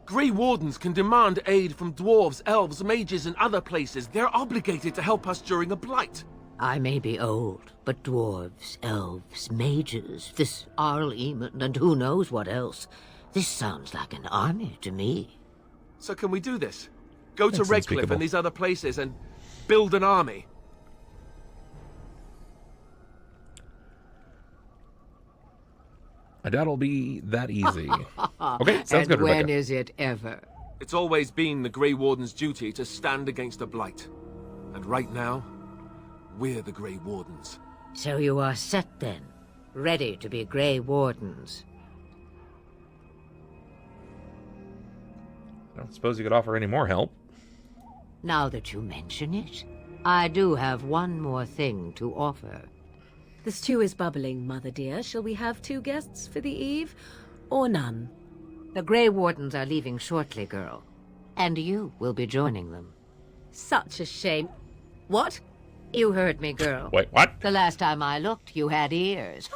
Grey Wardens can demand aid from dwarves, elves, mages, and other places. They're obligated to help us during a blight. I may be old, but dwarves, elves, mages, this Al-Eamon, and who knows what else. This sounds like an army to me. So can we do this? Go to That's Redcliffe unspeakable. and these other places and build an army? I doubt it'll be that easy. Okay, sounds and good, when Rebecca. is it ever? It's always been the Grey Warden's duty to stand against a blight. And right now, we're the Grey Wardens. So you are set then, ready to be Grey Wardens. I don't suppose you could offer any more help. Now that you mention it, I do have one more thing to offer. The stew is bubbling, Mother dear. Shall we have 2 guests for the eve, or none? The Grey Wardens are leaving shortly, girl. And you will be joining them. Such a shame. What? You heard me, girl. Wait, what? The last time I looked, you had ears.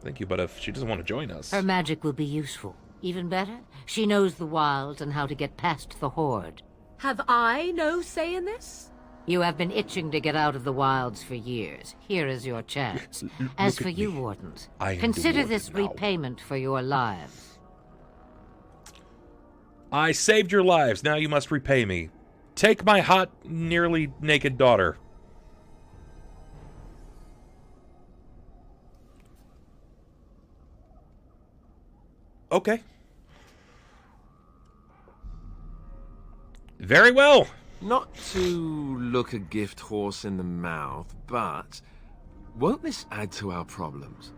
Thank you, but if she doesn't want to join us... Her magic will be useful. Even better, she knows the wilds and how to get past the Horde. Have I no say in this? You have been itching to get out of the wilds for years. Here is your chance. As for you, Wardens, consider this repayment for your lives. I saved your lives. Now you must repay me. Take my hot, nearly naked daughter. Okay. Very well. Not to look a gift horse in the mouth, but won't this add to our problems?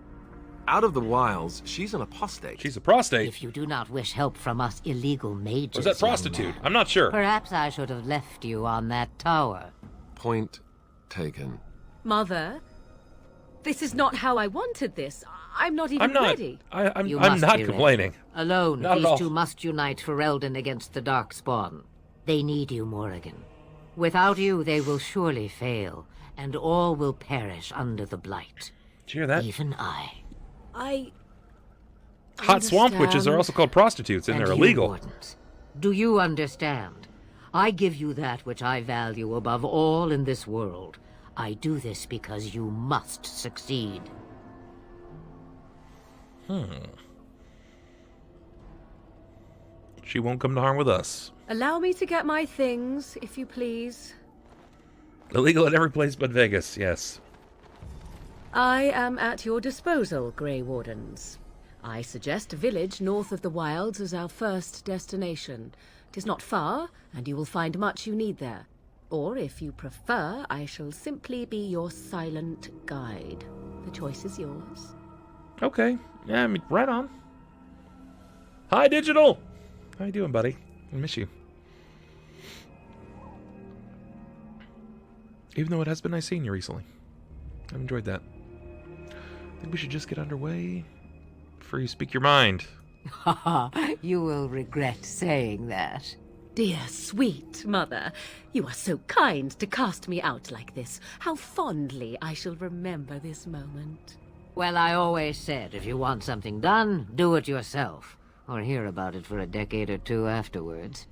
Out of the wilds, she's an apostate. She's a prostate. If you do not wish help from us illegal mages... Or is that prostitute? I'm not sure. Perhaps I should have left you on that tower. Point taken. Mother, this is not how I wanted this. I'm not even ready. I'm not complaining. Alone, not these two must unite Ferelden against the Darkspawn. They need you, Morrigan. Without you, they will surely fail, and all will perish under the blight. Did you hear that? Even I. Hot swamp witches are also called prostitutes, and they're illegal. Wardens, do you understand? I give you that which I value above all in this world. I do this because you must succeed. She won't come to harm with us. Allow me to get my things, if you please. Illegal at every place but Vegas, yes. I am at your disposal, Grey Wardens. I suggest a village north of the wilds as our first destination. It is not far, and you will find much you need there. Or, if you prefer, I shall simply be your silent guide. The choice is yours. Okay. Yeah, I mean, right on. Hi, Digital! How you doing, buddy? I miss you. Even though it has been nice seeing you recently. I've enjoyed that. I think we should just get underway before you speak your mind. You will regret saying that. Dear, sweet mother, you are so kind to cast me out like this. How fondly I shall remember this moment. Well, I always said, if you want something done, do it yourself. Or hear about it for a decade or two afterwards.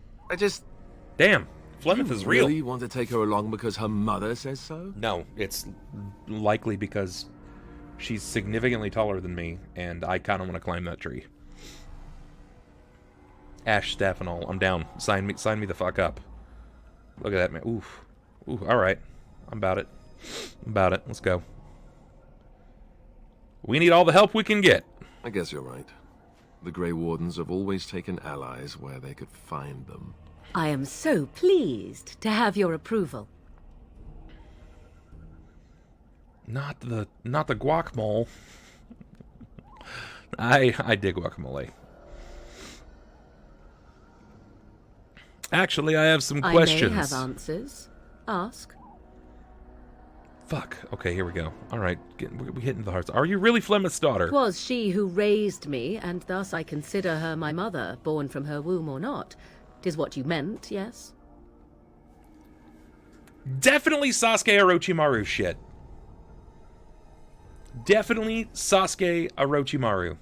Damn, Flemeth is real. You really want to take her along because her mother says so? No, it's likely because she's significantly taller than me, and I kind of want to climb that tree. Ash, staff, and all. I'm down. Sign me the fuck up. Look at that, man. Oof. Ooh, alright. I'm about it. Let's go. We need all the help we can get. I guess you're right. The Grey Wardens have always taken allies where they could find them. I am so pleased to have your approval. Not the guacamole. I dig guacamole. Actually, I have some questions. I may have answers. Ask. Fuck. Okay, here we go. All right, we're hitting the hearts. Are you really Flemeth's daughter? 'Twas she who raised me, and thus I consider her my mother, born from her womb or not. 'Tis what you meant, yes? Definitely Sasuke Orochimaru shit. Definitely Sasuke Orochimaru.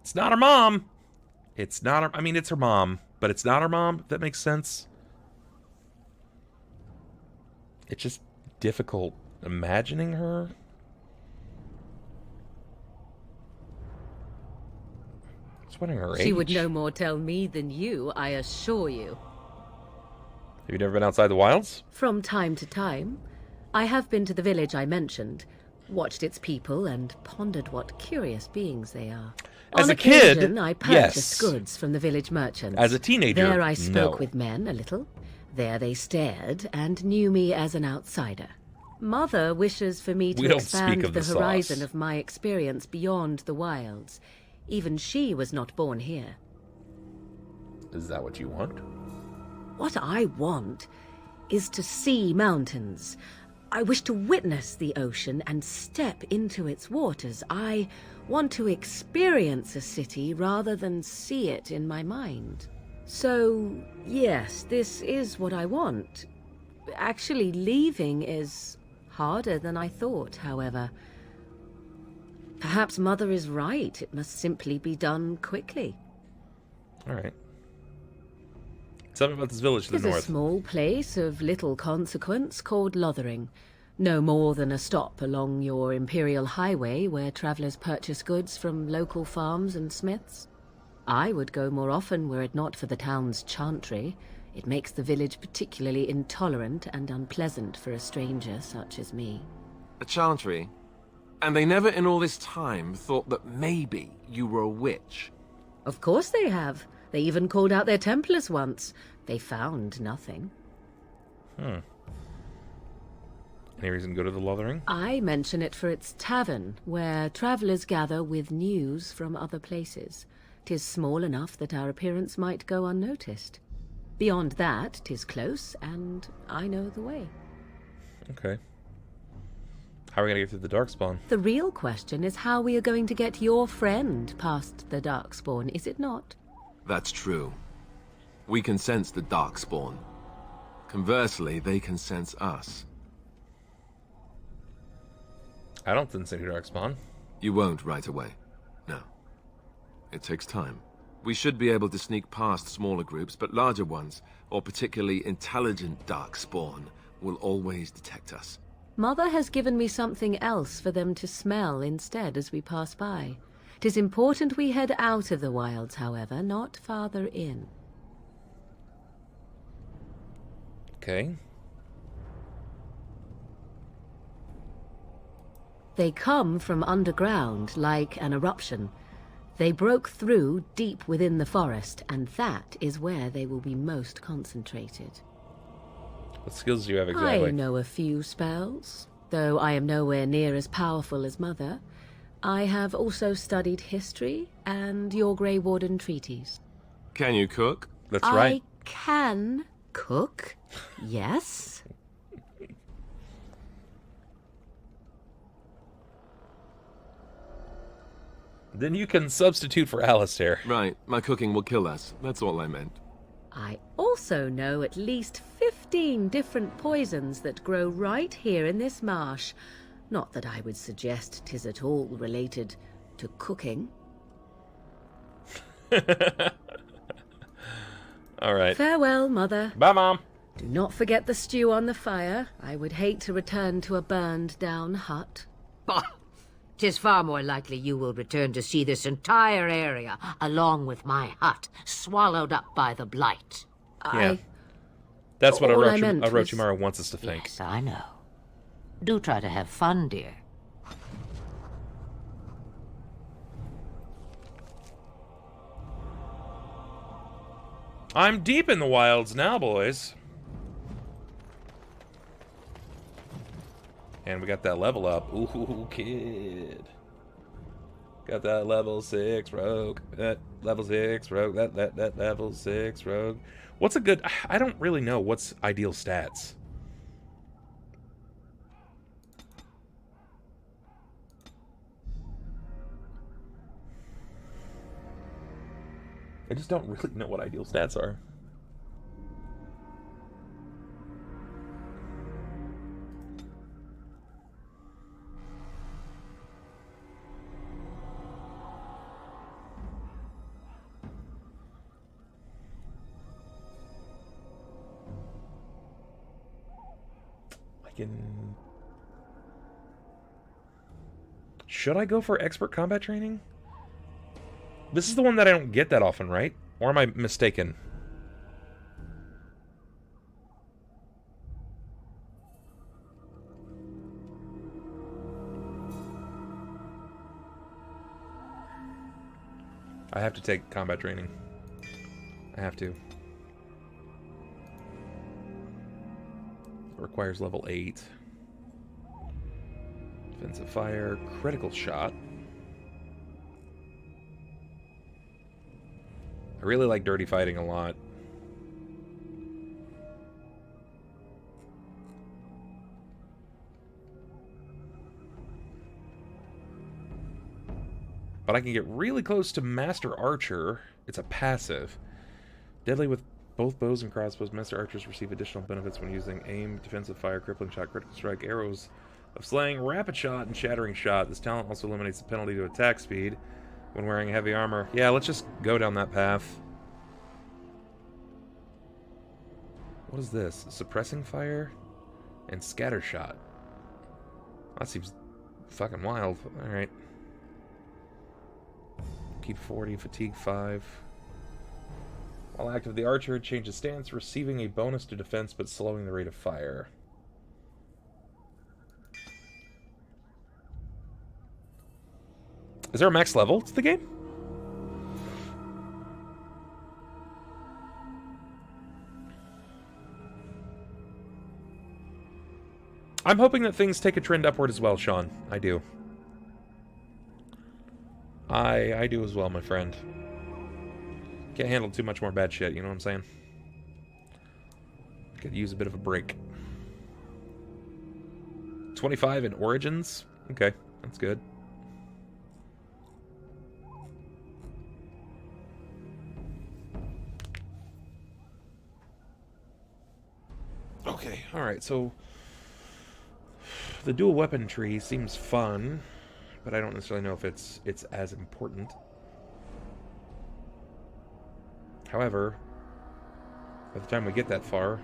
It's not her mom. It's not her... I mean, it's her mom, but it's not her mom, if that makes sense. It's just difficult imagining her. Just wondering her age. She would no more tell me than you, I assure you. Have you never been outside the wilds? From time to time. I have been to the village I mentioned, watched its people, and pondered what curious beings they are. As On a kid, occasion, I purchased yes. goods from the village merchants. As a teenager, there I spoke no. with men a little. There they stared and knew me as an outsider. Mother wishes for me We to don't speak expand of the the horizon sauce. of my experience beyond the wilds. Even she was not born here. Is that what you want? What I want is to see mountains. I wish to witness the ocean and step into its waters. I want to experience a city rather than see it in my mind. So, yes, this is what I want. Actually, leaving is harder than I thought, however. Perhaps Mother is right. It must simply be done quickly. Alright. Tell me about this village to It is the a north. small place of little consequence called Lothering. No more than a stop along your Imperial Highway where travellers purchase goods from local farms and smiths. I would go more often were it not for the town's chantry. It makes the village particularly intolerant and unpleasant for a stranger such as me. A chantry? And they never in all this time thought that maybe you were a witch? Of course they have. They even called out their Templars once. They found nothing. Any reason to go to the Lothering? I mention it for its tavern, where travellers gather with news from other places. 'Tis small enough that our appearance might go unnoticed. Beyond that, 'tis close, and I know the way. Okay. How are we gonna get through the Darkspawn? The real question is how we are going to get your friend past the Darkspawn, is it not? That's true. We can sense the Darkspawn. Conversely, they can sense us. I don't sense any Darkspawn. You won't right away. No. It takes time. We should be able to sneak past smaller groups, but larger ones, or particularly intelligent Darkspawn, will always detect us. Mother has given me something else for them to smell instead as we pass by. 'Tis important we head out of the wilds, however, not farther in. Okay. They come from underground, like an eruption. They broke through deep within the forest, and that is where they will be most concentrated. What skills do you have exactly? I know a few spells, though I am nowhere near as powerful as Mother. I have also studied history and your Grey Warden treaties. Can you cook? That's right. I can cook, yes. Then you can substitute for Alistair. Right, my cooking will kill us. That's all I meant. I also know at least 15 different poisons that grow right here in this marsh. Not that I would suggest 'tis at all related to cooking. All right. Farewell, Mother. Bye, Mom. Do not forget the stew on the fire. I would hate to return to a burned-down hut. Bah! 'Tis far more likely you will return to see this entire area, along with my hut, swallowed up by the blight. Yeah. That's what All I meant was- Orochimaru wants us to think. Yes, I know. Do try to have fun, dear. I'm deep in the wilds now, boys. And we got that level up. Ooh, kid. Got that level 6 rogue. That level 6 rogue. That level 6 rogue. What's a good... I don't really know what's ideal stats. I just don't really know what ideal stats are. Should I go for expert combat training? This is the one that I don't get that often, right? Or am I mistaken? I have to take combat training. I have to. It requires level 8. Defensive fire, critical shot. I really like dirty fighting a lot. But I can get really close to Master Archer. It's a passive. Deadly with both bows and crossbows. Master Archers receive additional benefits when using aim, defensive fire, crippling shot, critical strike, arrows of slaying, rapid shot, and shattering shot. This talent also eliminates the penalty to attack speed when wearing heavy armor. Yeah, let's just go down that path. What is this? Suppressing fire and scatter shot. That seems fucking wild. Alright. Keep 40, fatigue 5. While active, the archer changes stance, receiving a bonus to defense but slowing the rate of fire. Is there a max level to the game? I'm hoping that things take a trend upward as well, Sean. I do. I do as well, my friend. Can't handle too much more bad shit, you know what I'm saying? Could use a bit of a break. 25 in Origins? Okay, that's good. Okay, alright, so the dual weapon tree seems fun, but I don't necessarily know if it's as important. However, by the time we get that far,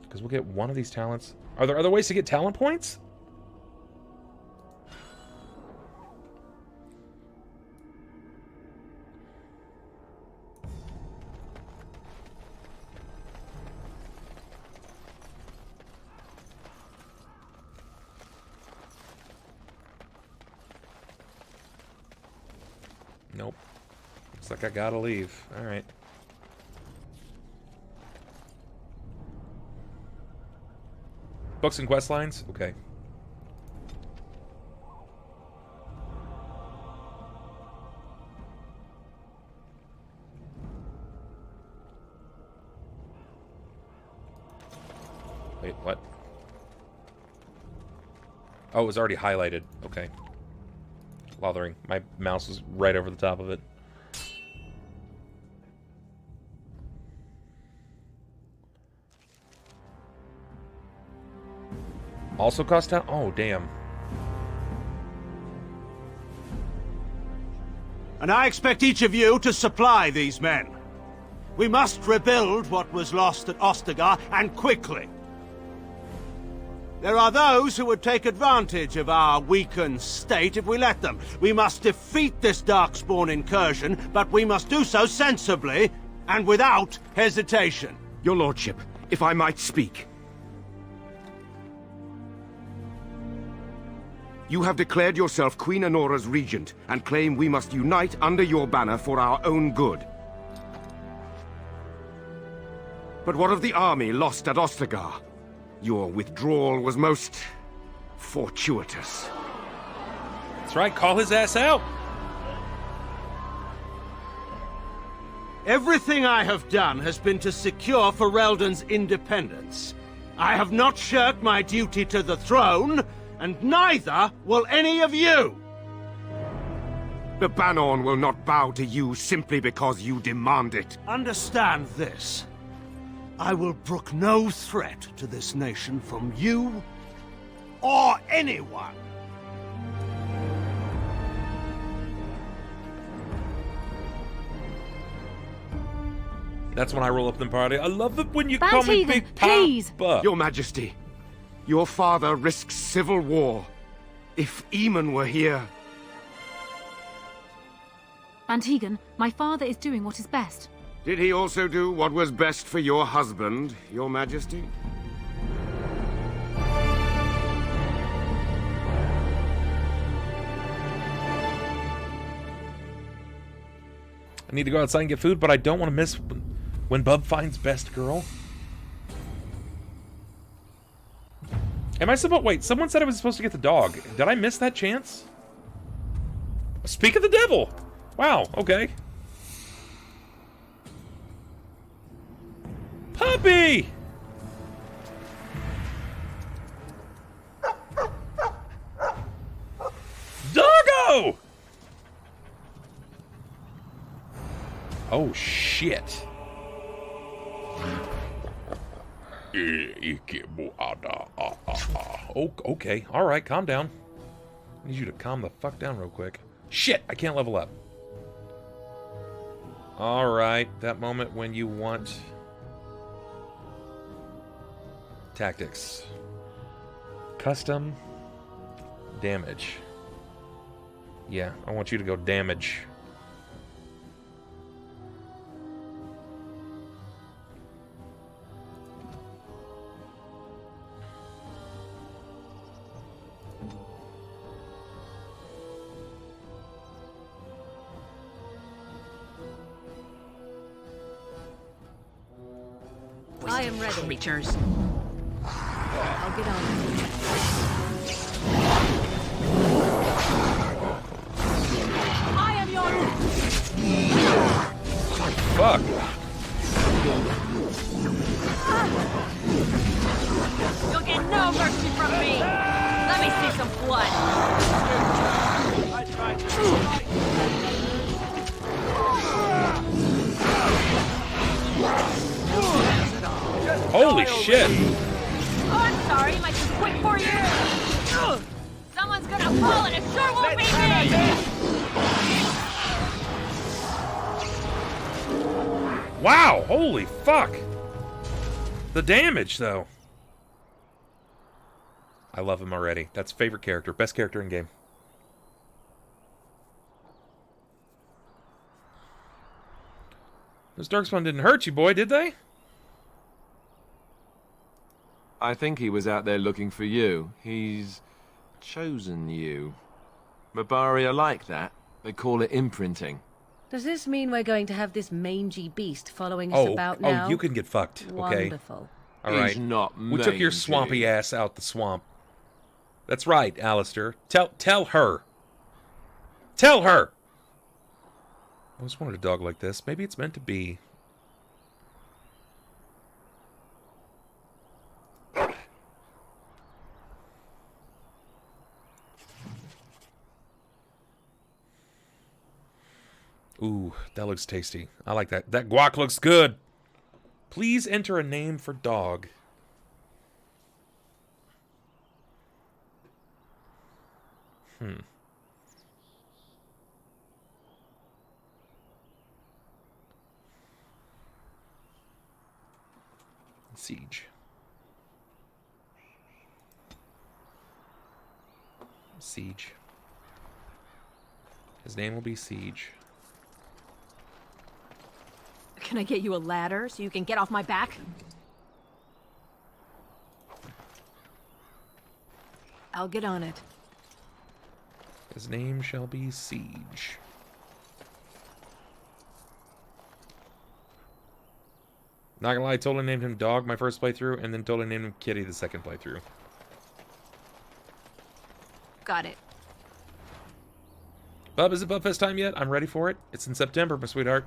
because we'll get one of these talents. Are there other ways to get talent points? Nope. Looks like I gotta leave. Alright. Books and quest lines? Okay. Wait, what? Oh, it was already highlighted. Okay. Lothering. My mouse was right over the top of it. Also cost down? Oh, damn. And I expect each of you to supply these men. We must rebuild what was lost at Ostagar, and quickly. There are those who would take advantage of our weakened state if we let them. We must defeat this Darkspawn incursion, but we must do so sensibly and without hesitation. Your lordship, if I might speak. You have declared yourself Queen Honora's regent, and claim we must unite under your banner for our own good. But what of the army lost at Ostagar? Your withdrawal was most fortuitous. That's right, call his ass out! Everything I have done has been to secure Ferelden's independence. I have not shirked my duty to the throne, and neither will any of you! The Banorn will not bow to you simply because you demand it. Understand this. I will brook no threat to this nation from you or anyone. That's when I roll up in the party. I love it when you call me Big Papa. Your Majesty, your father risks civil war. If Eamon were here... Antigon, my father is doing what is best. Did he also do what was best for your husband, your Majesty? I need to go outside and get food, but I don't want to miss when Bub finds best girl. Am I supposed... Wait, someone said I was supposed to get the dog. Did I miss that chance? Speak of the devil! Wow, okay. Puppy! Doggo! Oh, shit. Okay, alright, calm down. I need you to calm the fuck down real quick. Shit, I can't level up. Alright, that moment when you want... Tactics. Custom. Damage. Yeah, I want you to go damage. I am ready. Creatures. I'll get on it. I am Fuck. You'll get no mercy from me. Let me see some blood. Holy shit. Oh, I'm sorry. Am I too quick for you? Someone's gonna fall and it sure won't be me! Wow, holy fuck. The damage, though. I love him already. That's favorite character. Best character in game. Those Darkspawn didn't hurt you, boy, did they? I think he was out there looking for you. He's chosen you. Mabari are like that. They call it imprinting. Does this mean we're going to have this mangy beast following us about now? Oh, you can get fucked, okay? Wonderful. All right. He's not We took your mangy. swampy ass out the swamp. That's right, Alistair. Tell her. Tell her! I always wanted a dog like this. Maybe it's meant to be. Ooh, that looks tasty. I like that. That guac looks good. Please enter a name for dog. Siege. Siege. His name will be Siege. Can I get you a ladder so you can get off my back? I'll get on it. His name shall be Siege. Not gonna lie, I totally named him Dog my first playthrough, and then totally named him Kitty the second playthrough. Got it. Bub, is it Bubfest time yet? I'm ready for it. It's in September, my sweetheart.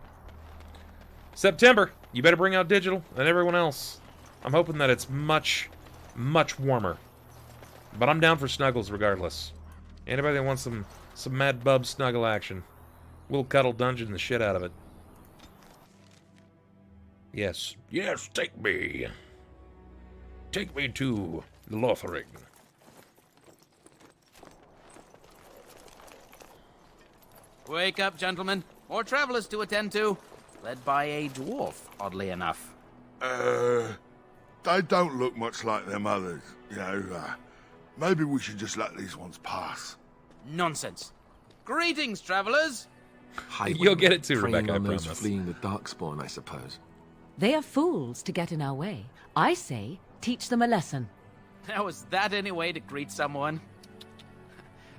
September! You better bring out digital and everyone else. I'm hoping that it's much, much warmer. But I'm down for snuggles regardless. Anybody that wants some Mad Bub snuggle action, we'll cuddle dungeon the shit out of it. Yes. Yes, take me. Take me to Lothering. Wake up, gentlemen. More travelers to attend to. Led by a dwarf, oddly enough. They don't look much like them others. You know, maybe we should just let these ones pass. Nonsense. Greetings, travelers. You'll get it too, Preying Rebecca, I on those promise. fleeing the Darkspawn, I suppose. They are fools to get in our way. I say, teach them a lesson. How is that any way to greet someone?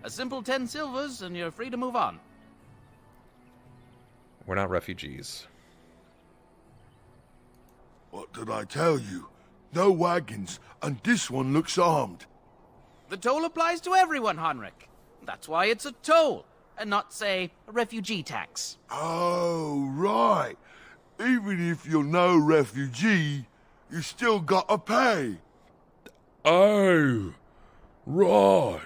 A simple 10 silvers and you're free to move on. We're not refugees. What did I tell you? No wagons, and this one looks armed. The toll applies to everyone, Henrik. That's why it's a toll, and not, say, a refugee tax. Oh, right. Even if you're no refugee, you still gotta pay. Oh, right.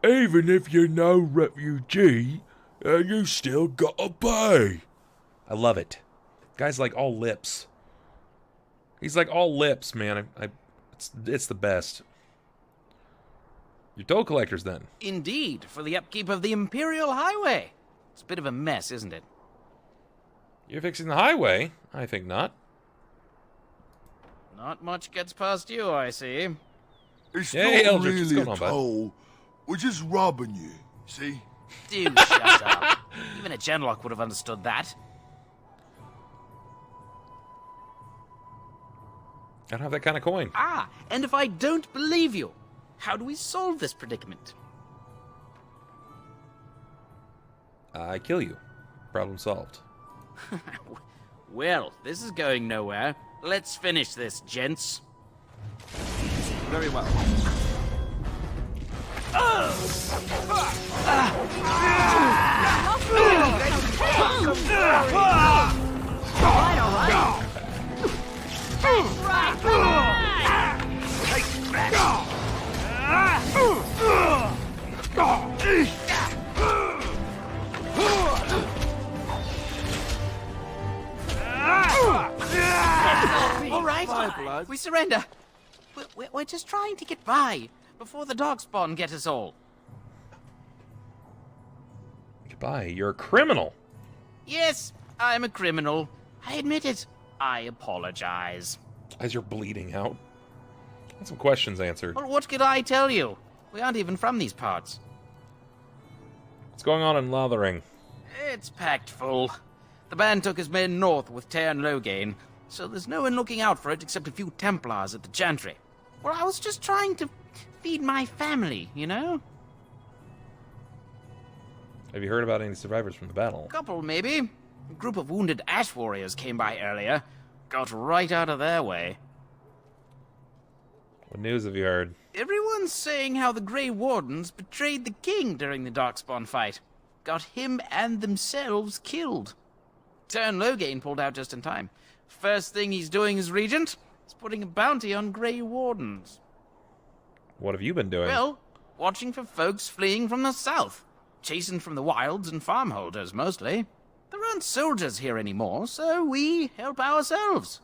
Even if you're no refugee, you still gotta pay. I love it. Guy's like all lips. He's like all lips, man. It's the best. You're toll collectors, then? Indeed, for the upkeep of the Imperial Highway. It's a bit of a mess, isn't it? You're fixing the highway? I think not. Not much gets past you, I see. It's Hey, not Eldritch, what's really going a on, bud? toll. We're just robbing you, see? Dude, shut up. Even a Genlock would have understood that. I don't have that kind of coin. Ah, and if I don't believe you, how do we solve this predicament? I kill you. Problem solved. Well, this is going nowhere. Let's finish this, gents. Very well. All right, we surrender. We're just trying to get by before the darkspawn get us all. Goodbye. You're a criminal. Yes, I'm a criminal. I admit it. I apologize. As you're bleeding out. Got some questions answered. Well, what could I tell you? We aren't even from these parts. What's going on in Lothering? It's packed full. The band took his men north with Teyrn Loghain, so there's no one looking out for it except a few Templars at the Chantry. Well, I was just trying to feed my family, you know? Have you heard about any survivors from the battle? Couple, maybe. A group of wounded ash warriors came by earlier. Got right out of their way. What news have you heard? Everyone's saying how the Grey Wardens betrayed the king during the Darkspawn fight. Got him and themselves killed. Teyrn Loghain pulled out just in time. First thing he's doing as regent is putting a bounty on Grey Wardens. What have you been doing? Well, watching for folks fleeing from the south. Chasing from the wilds and farmholders, mostly. There aren't soldiers here anymore, so we help ourselves.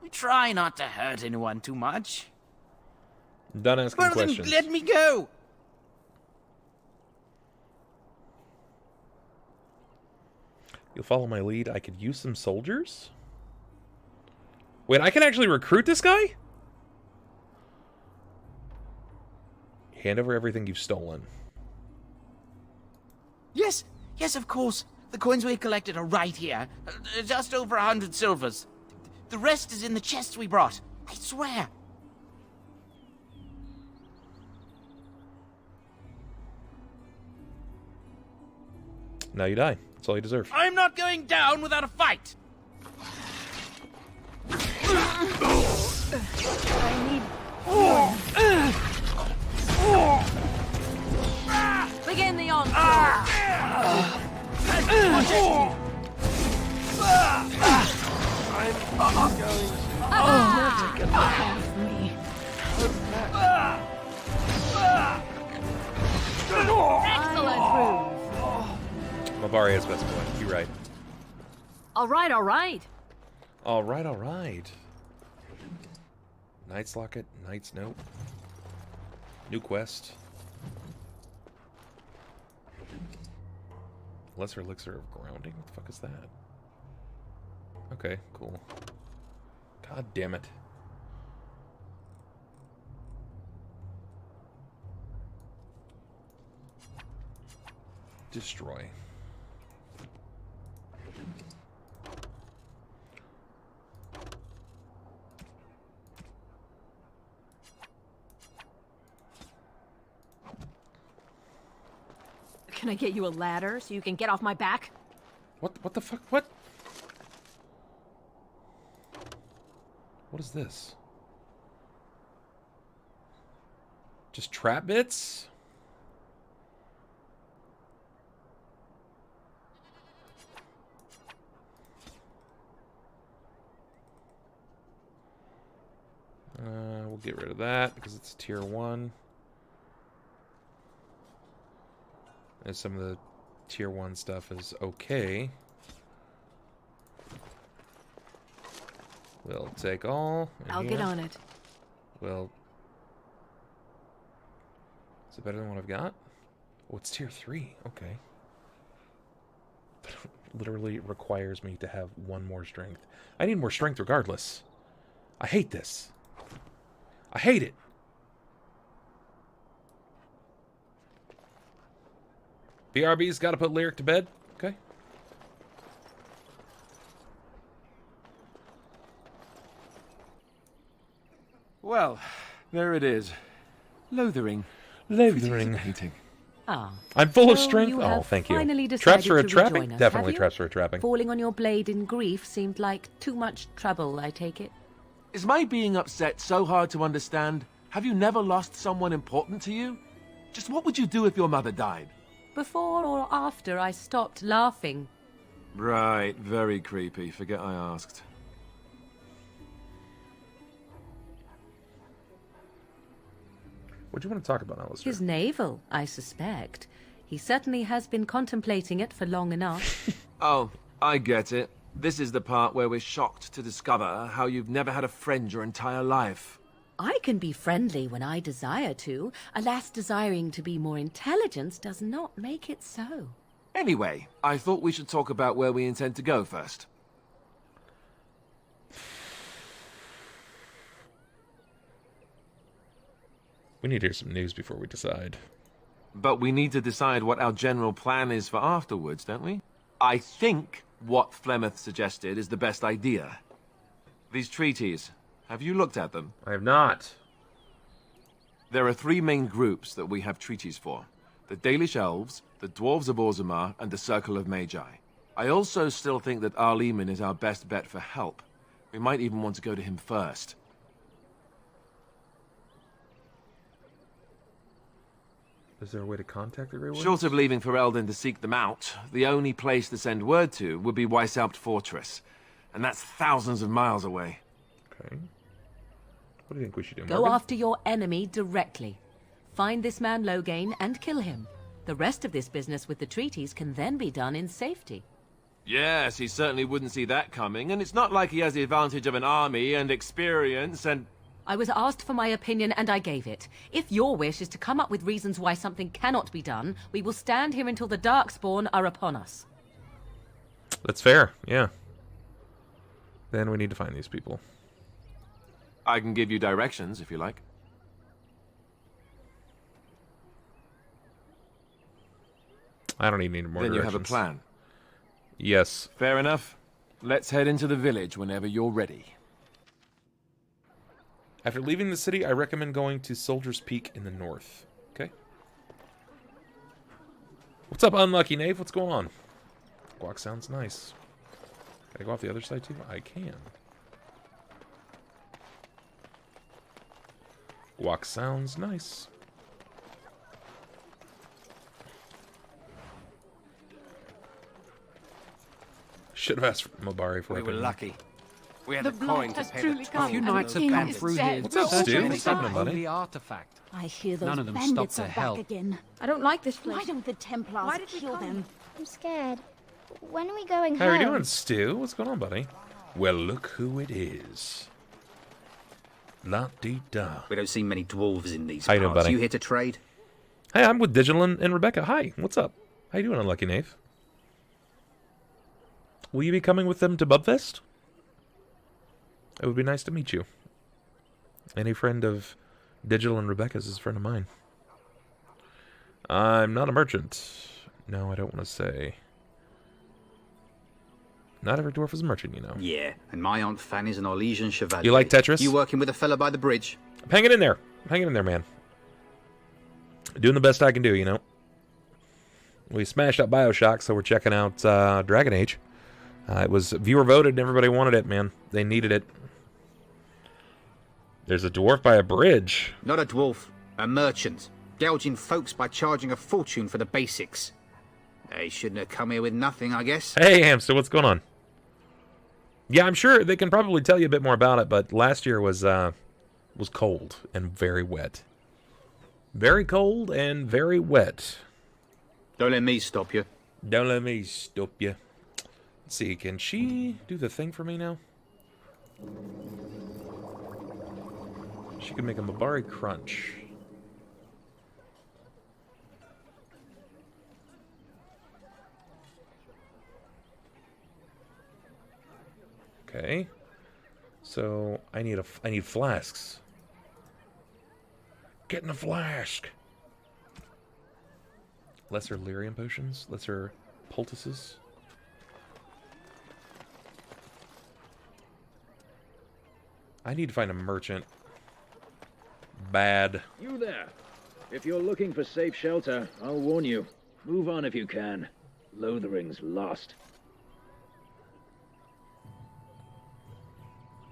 We try not to hurt anyone too much. Done asking Well, questions. then let me go! You'll follow my lead. I could use some soldiers? Wait, I can actually recruit this guy? Hand over everything you've stolen. Yes, yes, of course. The coins we collected are right here. Just over 100 silvers. The rest is in the chests we brought. I swear. Now you die. That's all you deserve. I'm not going down without a fight. I need... Begin the onslaught. Excellent move. Mavaria's best boy. You're right. All right, all right. All right, all right. Knight's Locket, Knight's Note. New quest. Lesser Elixir of Grounding? What the fuck is that? Okay, cool. God damn it. Destroy. Can I get you a ladder so you can get off my back? What the fuck? What? What is this? Just trap bits? We'll get rid of that because it's tier 1. And some of the tier 1 stuff is okay. We'll take all. I'll get on it. Well, is it better than what I've got? Oh, it's tier 3. Okay. Literally requires me to have 1 more strength. I need more strength regardless. I hate this. I hate it. BRB's got to put Lyric to bed. Okay. Well, there it is. Lothering. Lothering. Hating. Ah. I'm full of so strength. you Oh, have thank you. finally Traps for a decided to trapping? rejoin us, Definitely have you? traps for a trapping. Falling on your blade in grief seemed like too much trouble, I take it. Is my being upset so hard to understand? Have you never lost someone important to you? Just what would you do if your mother died? Before or after I stopped laughing. Right, very creepy. Forget I asked. What do you want to talk about, Alistair? His navel, I suspect. He certainly has been contemplating it for long enough. Oh, I get it. This is the part where we're shocked to discover how you've never had a friend your entire life. I can be friendly when I desire to. Alas, desiring to be more intelligent does not make it so. Anyway, I thought we should talk about where we intend to go first. We need to hear some news before we decide. But we need to decide what our general plan is for afterwards, don't we? I think what Flemeth suggested is the best idea. These treaties, have you looked at them? I have not. There are 3 main groups that we have treaties for. The Dalish Elves, the Dwarves of Orzammar, and the Circle of Magi. I also still think that Arleman is our best bet for help. We might even want to go to him first. Is there a way to contact the Grey Wardens? Short of leaving Ferelden to seek them out, the only place to send word to would be Weishaupt Fortress. And that's thousands of miles away. Okay. What do you think we should do, Go Morrigan? after your enemy directly. Find this man Loghain and kill him. The rest of this business with the treaties can then be done in safety. Yes, he certainly wouldn't see that coming, and it's not like he has the advantage of an army and experience and... I was asked for my opinion and I gave it. If your wish is to come up with reasons why something cannot be done, we will stand here until the Darkspawn are upon us. That's fair, yeah. Then we need to find these people. I can give you directions, if you like. I don't need any more Then you directions. have a plan. Yes. Fair enough. Let's head into the village whenever you're ready. After leaving the city, I recommend going to Soldier's Peak in the north. Okay. What's up, Unlucky Knave? What's going on? Guac sounds nice. Can I go off the other side too? I can. Guac sounds nice. Should have asked Mobari for We were opinion. lucky. We had The a coin blight to has pay truly the come, toll. and Knights the have king come is through dead. here. What's up, Stu? What's happening, buddy? Holy artifact. I hear those None of them bandits stopped their are help. back again. I don't like this place. Why don't the Templars Why did we kill come? them? I'm scared. When are we going How home? are you doing, Stu? What's going on, buddy? Well, look who it is. La-dee-da. We don't see many dwarves in these How you doing, parts. buddy? You here to trade? Hey, I'm with Digital and Rebecca. Hi, what's up? How you doing, Unlucky Knave? Will you be coming with them to Bubfest? It would be nice to meet you. Any friend of Digital and Rebecca's is a friend of mine. I'm not a merchant. No, I don't want to say. Not every dwarf is a merchant, you know. Yeah, and my Aunt Fanny's an Orlesian chevalier. You like Tetris? You working with a fella by the bridge? I'm hanging in there. I'm hanging in there, man. Doing the best I can do, you know. We smashed up Bioshock, so we're checking out Dragon Age. It was viewer voted and everybody wanted it, man. They needed it. There's a dwarf by a bridge. Not a dwarf. A merchant, gouging folks by charging a fortune for the basics. They shouldn't have come here with nothing, I guess. Hey, Hamster, what's going on? Yeah, I'm sure they can probably tell you a bit more about it, but last year was cold and very wet. Very cold and very wet. Don't let me stop you. Don't let me stop you. Let's see, can she do the thing for me now? She can make a Mabari Crunch. Okay. So I need flasks. Getting a flask. Lesser lyrium potions, lesser poultices. I need to find a merchant. Bad. You there. If you're looking for safe shelter, I'll warn you. Move on if you can. Lothering's lost.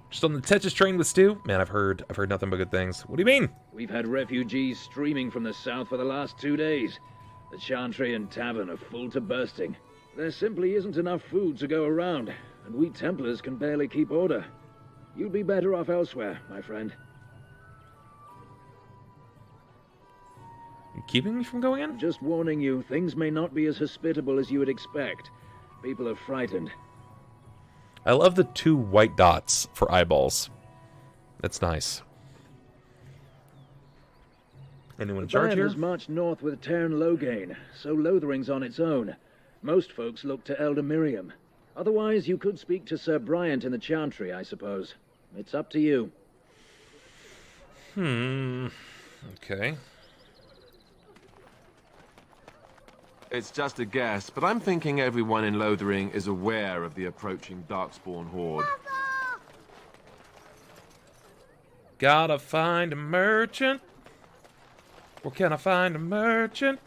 Just on the Tetris train with Stu? Man, I've heard nothing but good things. What do you mean? We've had refugees streaming from the south for the last 2 days. The Chantry and Tavern are full to bursting. There simply isn't enough food to go around, and we Templars can barely keep order. You'd be better off elsewhere, my friend. You keeping me from going in? Just warning you, things may not be as hospitable as you would expect. People are frightened. I love the 2 white dots for eyeballs. That's nice. Anyone in charge here? The band has marched north with Tern Loghain, so Lothering's on its own. Most folks look to Elder Miriam. Otherwise, you could speak to Sir Bryant in the Chantry, I suppose. It's up to you. Okay. It's just a guess, but I'm thinking everyone in Lothering is aware of the approaching Darkspawn horde. Gotta find a merchant. Where can I find a merchant?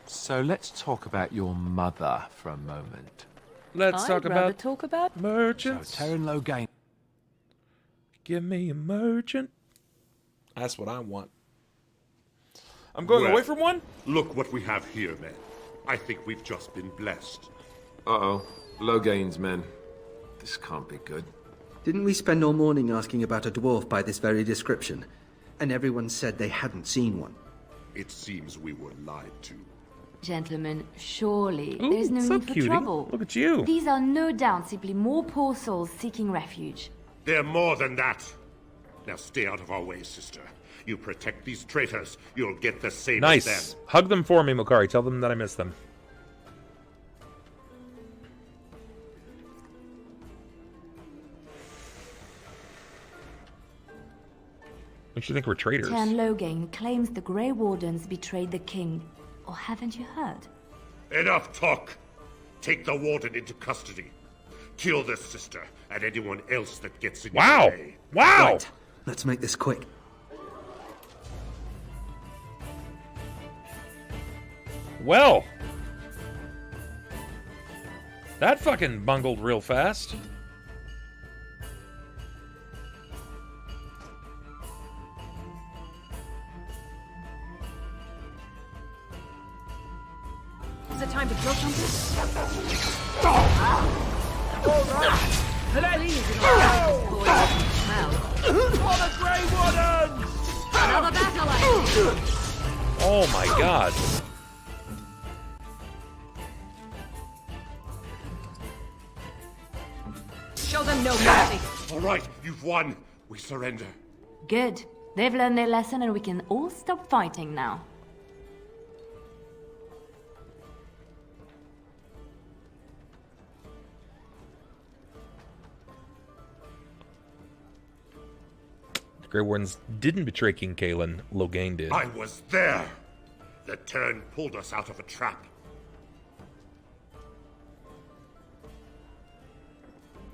So let's talk about your mother for a moment. Let's talk about merchants. So, Tern Loghain. Give me a merchant. That's what I want. I'm going away from one? Look what we have here, men. I think we've just been blessed. Uh-oh. Loghain's men. This can't be good. Didn't we spend all morning asking about a dwarf by this very description? And everyone said they hadn't seen one. It seems we were lied to. Gentlemen, surely Ooh, there's no so need for cutie. trouble. Look at you. These are no doubt simply more poor souls seeking refuge. They're more than that. Now stay out of our way, sister. You protect these traitors, you'll get the same as them. Nice. Hug them for me, Mokari. Tell them that I miss them. What do you think we're traitors? Tern Loghain claims the Grey Wardens betrayed the king. Or haven't you heard? Enough talk! Take the warden into custody. Kill this sister and anyone else that gets in your way. Wow! Right. Let's make this quick. Well, that fucking bungled real fast. Is it time to kill something? Another battle Oh my god. Show them no mercy. All right, you've won. We surrender. Good. They've learned their lesson and we can all stop fighting now. The Grey Wardens didn't betray King Kaelin. Loghain did. I was there. The Tern pulled us out of a trap.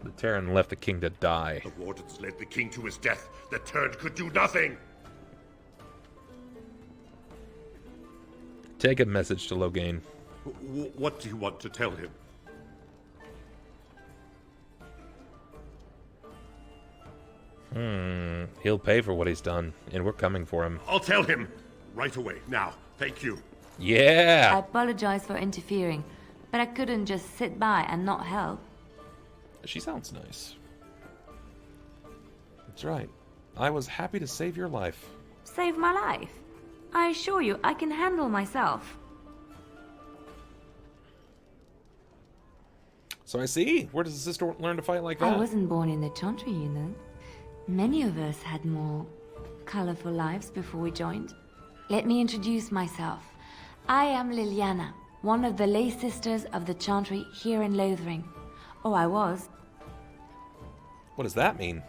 The Terran left the king to die. The Wardens led the king to his death. The Tern could do nothing. Take a message to Loghain. What do you want to tell him? He'll pay for what he's done, and we're coming for him. I'll tell him. Right away. Now. Thank you. I Yeah. apologize for interfering, but I couldn't just sit by and not help. She sounds nice. That's right. I was happy to save your life. Save my life. I assure you, I can handle myself. So I see. Where does the sister learn to fight like I that? wasn't born in the Chantry, you know. Many of us had more colorful lives before we joined. Let me introduce myself. I am Leliana, one of the lay sisters of the Chantry here in Lothering. Oh, I was. What does that mean?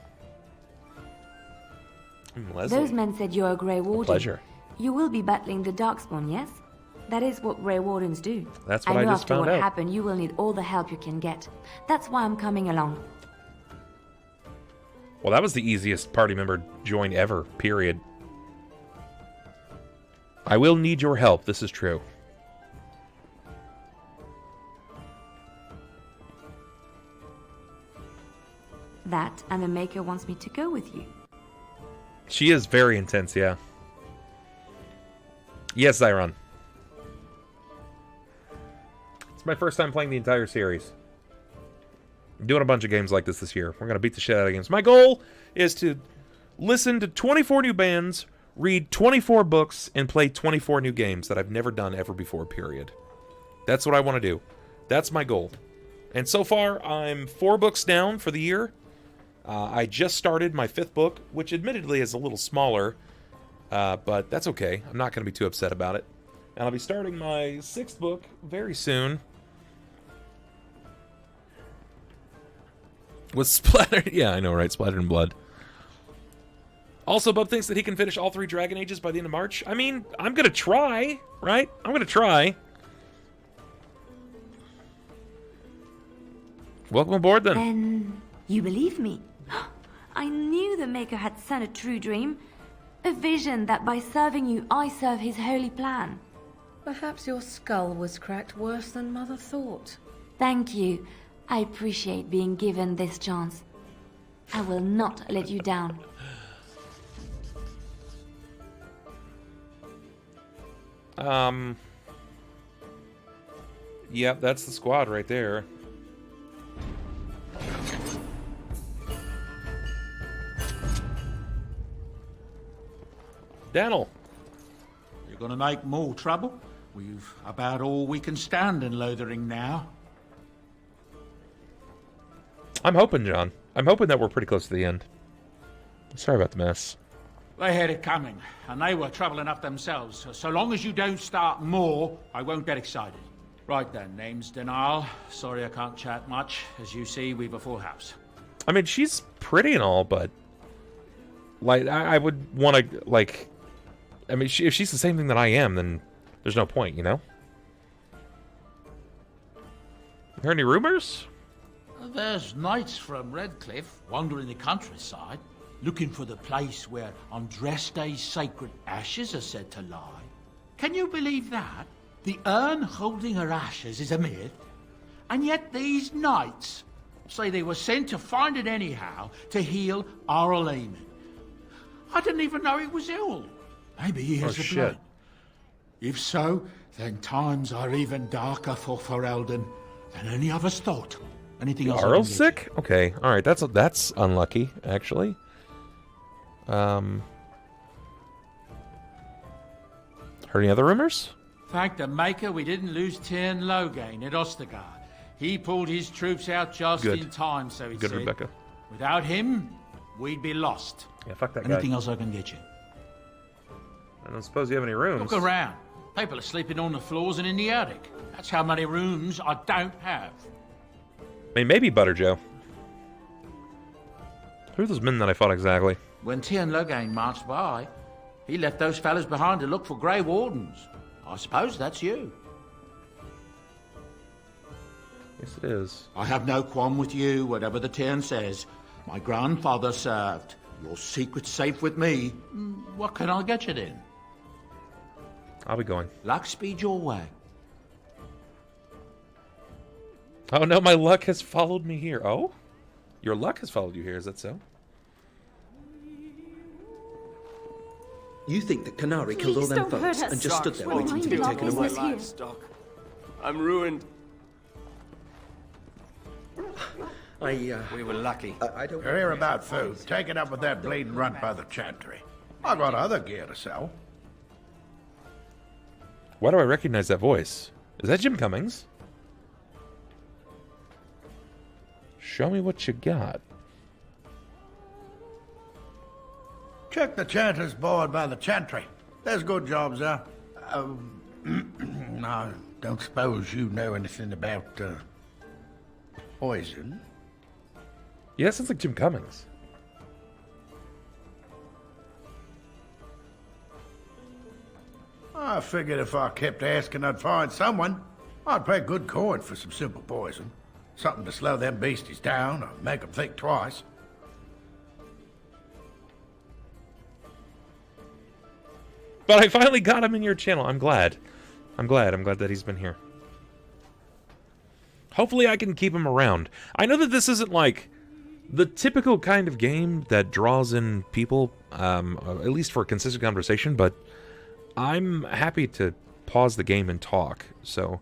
Leslie. Those men said you're a Grey Warden. Pleasure. You will be battling the Darkspawn, yes? That is what Grey Wardens do. That's what I know just after found what out. happened, you will need all the help you can get. That's why I'm coming along. Well, that was the easiest party member join ever, period. I will need your help, this is true. That, and the Maker wants me to go with you. She is very intense, yeah. Yes, Zyron. It's my first time playing the entire series. I'm doing a bunch of games like this year. We're going to beat the shit out of games. My goal is to listen to 24 new bands, read 24 books, and play 24 new games that I've never done ever before, period. That's what I want to do. That's my goal. And so far, I'm 4 books down for the year. I just started my 5th book, which admittedly is a little smaller, but that's okay. I'm not going to be too upset about it. And I'll be starting my 6th book very soon. With Splattered... Yeah, I know, right? Splattered in Blood. Also, Bub thinks that he can finish all 3 Dragon Ages by the end of March. I mean, I'm going to try, right? I'm going to try. Welcome aboard, then. Then you believe me? I knew the Maker had sent a true dream. A vision that by serving you, I serve his holy plan. Perhaps your skull was cracked worse than Mother thought. Thank you. I appreciate being given this chance. I will not let you down. Yep, that's the squad right there. Daniel. You're gonna make more trouble? We've about all we can stand in Lothering now. I'm hoping, John. I'm hoping that we're pretty close to the end. Sorry about the mess. They had it coming, and they were trouble enough themselves. So long as you don't start more, I won't get excited. Right then, name's Denial. Sorry I can't chat much. As you see, we've a full house. I mean, she's pretty and all, but... like, I would want to, like... I mean, if she's the same thing that I am, then there's no point, you know? Heard any rumors? There's knights from Redcliffe wandering the countryside, looking for the place where Andraste's sacred ashes are said to lie. Can you believe that? The urn holding her ashes is a myth, and yet these knights say they were sent to find it anyhow to heal our Leliana. I didn't even know he was ill. Maybe he has the blight. If so, then times are even darker for Ferelden than any of us thought. Anything else? Arl's sick? Okay, alright, that's unlucky, actually. Heard any other rumors? Thank the Maker we didn't lose Tyrn Logain at Ostagar. He pulled his troops out just in time, so he said. Good, Rebecca. Without him, we'd be lost. Yeah, fuck that guy. Anything else I can get you? I don't suppose you have any rooms. Look around. People are sleeping on the floors and in the attic. That's how many rooms I don't have. I mean, maybe Butter Joe. Who are those men that I fought exactly? When Tyrn Logain marched by, he left those fellas behind to look for Grey Wardens. I suppose that's you. Yes, it is. I have no qualm with you, whatever the Tyrn says. My grandfather served. Your secret's safe with me. What can I get you then? I'll be going. Luck speed your way. Oh no, my luck has followed me here. Oh? Your luck has followed you here, is that so? You think that Canary killed all Please them don't hurt folks us, and just stood there We're waiting to be minding our taken away? business here. I'm ruined. We were lucky. I don't... You're here about food. Take it up with that bleeding runt by the chantry. I got other gear to sell. Why do I recognize that voice? Is that Jim Cummings? Show me what you got. Check the chanter's board by the chantry. There's good jobs there. I don't suppose you know anything about poison? Yeah, sounds like Jim Cummings. I figured if I kept asking, I'd find someone. I'd pay good coin for some simple poison. Something to slow them beasties down or make them think twice. But I finally got him in your channel. I'm glad. I'm glad that he's been here. Hopefully I can keep him around. I know that this isn't like the typical kind of game that draws in people, at least for consistent conversation, but I'm happy to pause the game and talk. So,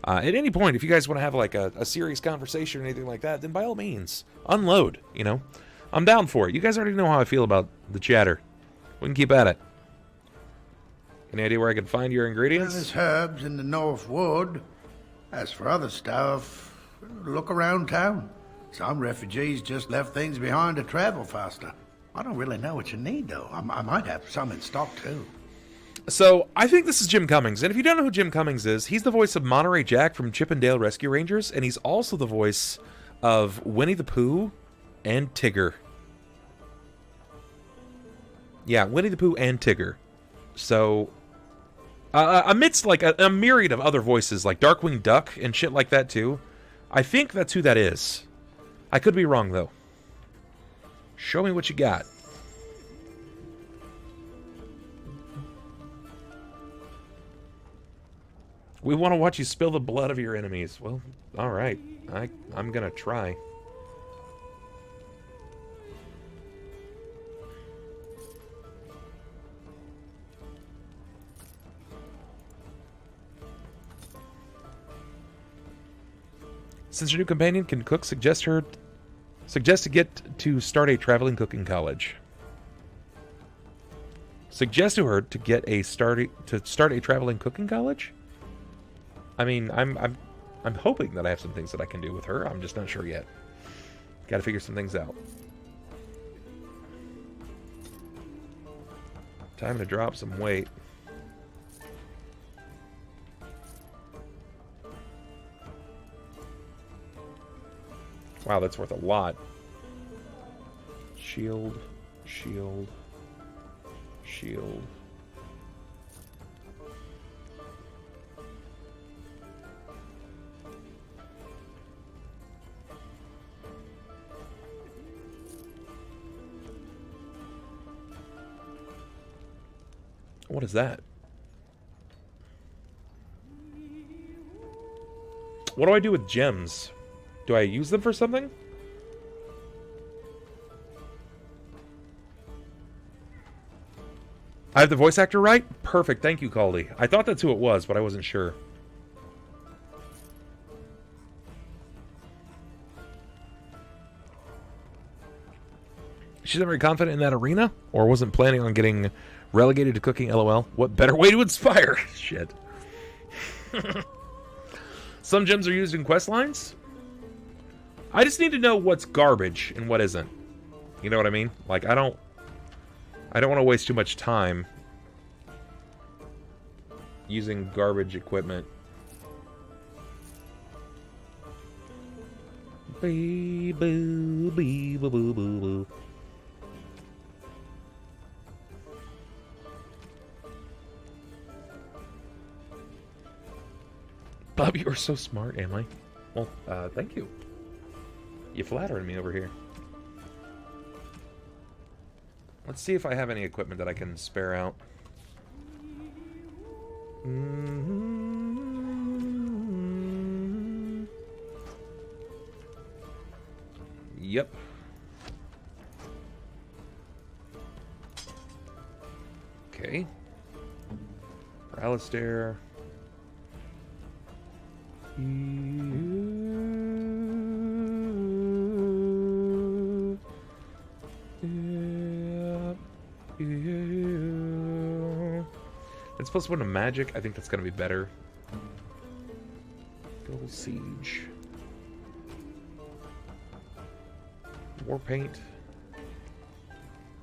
at any point, if you guys want to have like a serious conversation or anything like that, then by all means, unload, you know? I'm down for it. You guys already know how I feel about the chatter. We can keep at it. Any idea where I can find your ingredients? There's herbs in the North Wood. As for other stuff, look around town. Some refugees just left things behind to travel faster. I don't really know what you need, though. I might have some in stock, too. So, I think this is Jim Cummings, and if you don't know who Jim Cummings is, he's the voice of Monterey Jack from Chip and Dale Rescue Rangers, and he's also the voice of Winnie the Pooh and Tigger. Yeah, Winnie the Pooh and Tigger. So, amidst like a myriad of other voices, like Darkwing Duck and shit like that too, I think that's who that is. I could be wrong, though. Show me what you got. We want to watch you spill the blood of your enemies. Well, alright. I'm gonna try. Since your new companion can cook, suggest to get to start a traveling cooking college. Suggest to her to start a traveling cooking college? I mean, I'm hoping that I have some things that I can do with her. I'm just not sure yet. Got to figure some things out. Time to drop some weight. Wow, that's worth a lot. Shield, shield, shield. What is that? What do I do with gems? Do I use them for something? I have the voice actor right? Perfect, thank you, Caldy. I thought that's who it was, but I wasn't sure. She's not very confident in that arena? Or wasn't planning on getting relegated to cooking, LOL. What better way to inspire? Shit. Some gems are used in quest lines? I just need to know what's garbage and what isn't. You know what I mean? Like, I don't want to waste too much time using garbage equipment. Bee boo bee boo boo boo boo. Bob, you are so smart, am I? Well, thank you. You're flattering me over here. Let's see if I have any equipment that I can spare out. Yep. Okay. For Alistair. It's supposed to put a magic. I think that's going to be better. Gold Siege. War paint.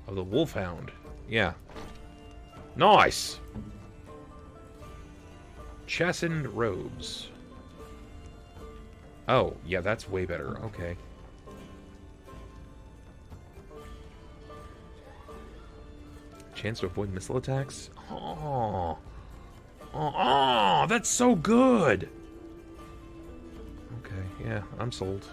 Oh, the Wolfhound. Yeah. Nice! Chastened robes. Oh, yeah, that's way better. Okay. Chance to avoid missile attacks? Oh. Oh, that's so good! Okay, yeah, I'm sold.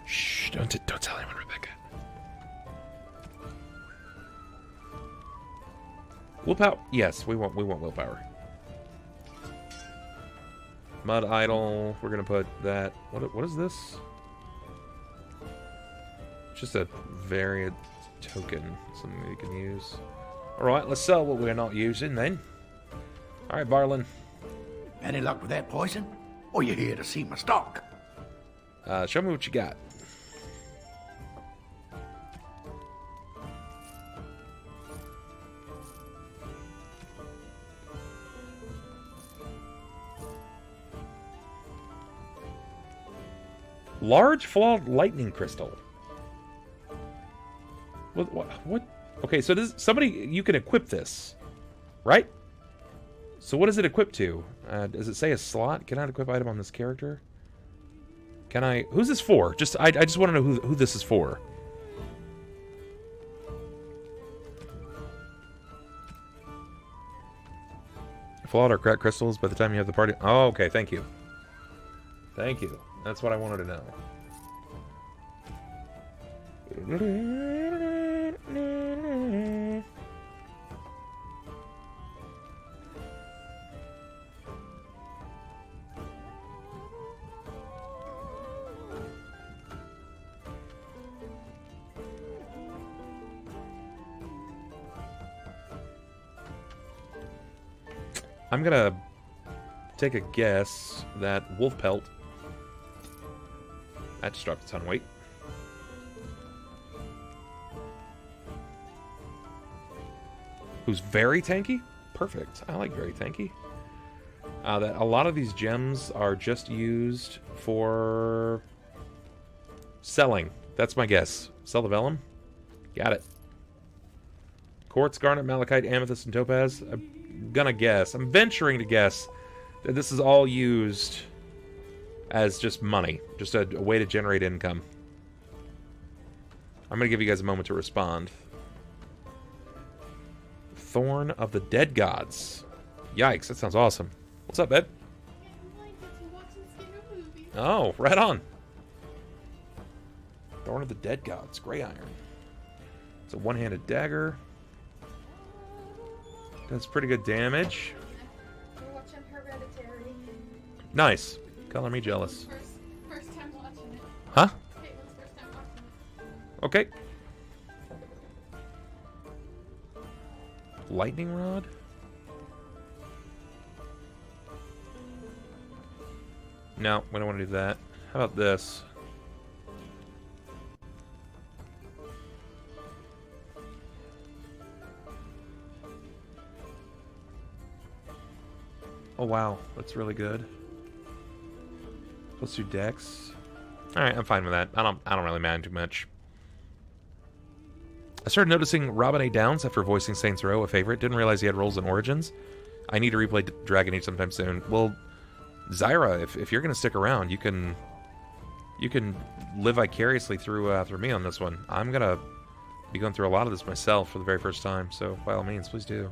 Shh, don't tell anyone, Rebecca. Willpower? Yes, we want willpower. Mud idol. We're gonna put that. What is this? Just a variant token, something we can use. All right, let's sell what we're not using then. All right, Barlin. Any luck with that poison? Or you here to see my stock? Show me what you got. Large flawed lightning crystal. What? Okay, so this somebody you can equip this, right? So what does it equip to? Does it say a slot? Cannot equip item on this character. Can I? Who's this for? I just want to know who this is for. Flawed or cracked crystals by the time you have the party. Oh, okay. Thank you. Thank you. That's what I wanted to know. I'm gonna take a guess that wolf pelt. That just dropped a ton of weight. Who's very tanky? Perfect. I like very tanky. That a lot of these gems are just used for selling. That's my guess. Sell the vellum? Got it. Quartz, garnet, malachite, amethyst, and topaz. I'm gonna guess. I'm venturing to guess that this is all used as just money. Just a way to generate income. I'm gonna give you guys a moment to respond. Thorn of the Dead Gods. Yikes, that sounds awesome. What's up, babe? Oh, right on. Thorn of the Dead Gods. Grey iron. It's a one-handed dagger. Does pretty good damage. We're watching Hereditary. Nice. Color me jealous. First time watching it. Huh? Caitlin's first time watching it. Okay. Lightning rod? No, we don't want to do that. How about this? Oh wow, that's really good. Let's do Dex. Alright, I'm fine with that. I don't really mind too much. I started noticing Robin A. Downs after voicing Saints Row, a favorite. Didn't realize he had roles in Origins. I need to replay Dragon Age sometime soon. Well, Zyra, if you're gonna stick around, you can live vicariously through through me on this one. I'm gonna be going through a lot of this myself for the very first time, so by all means, please do.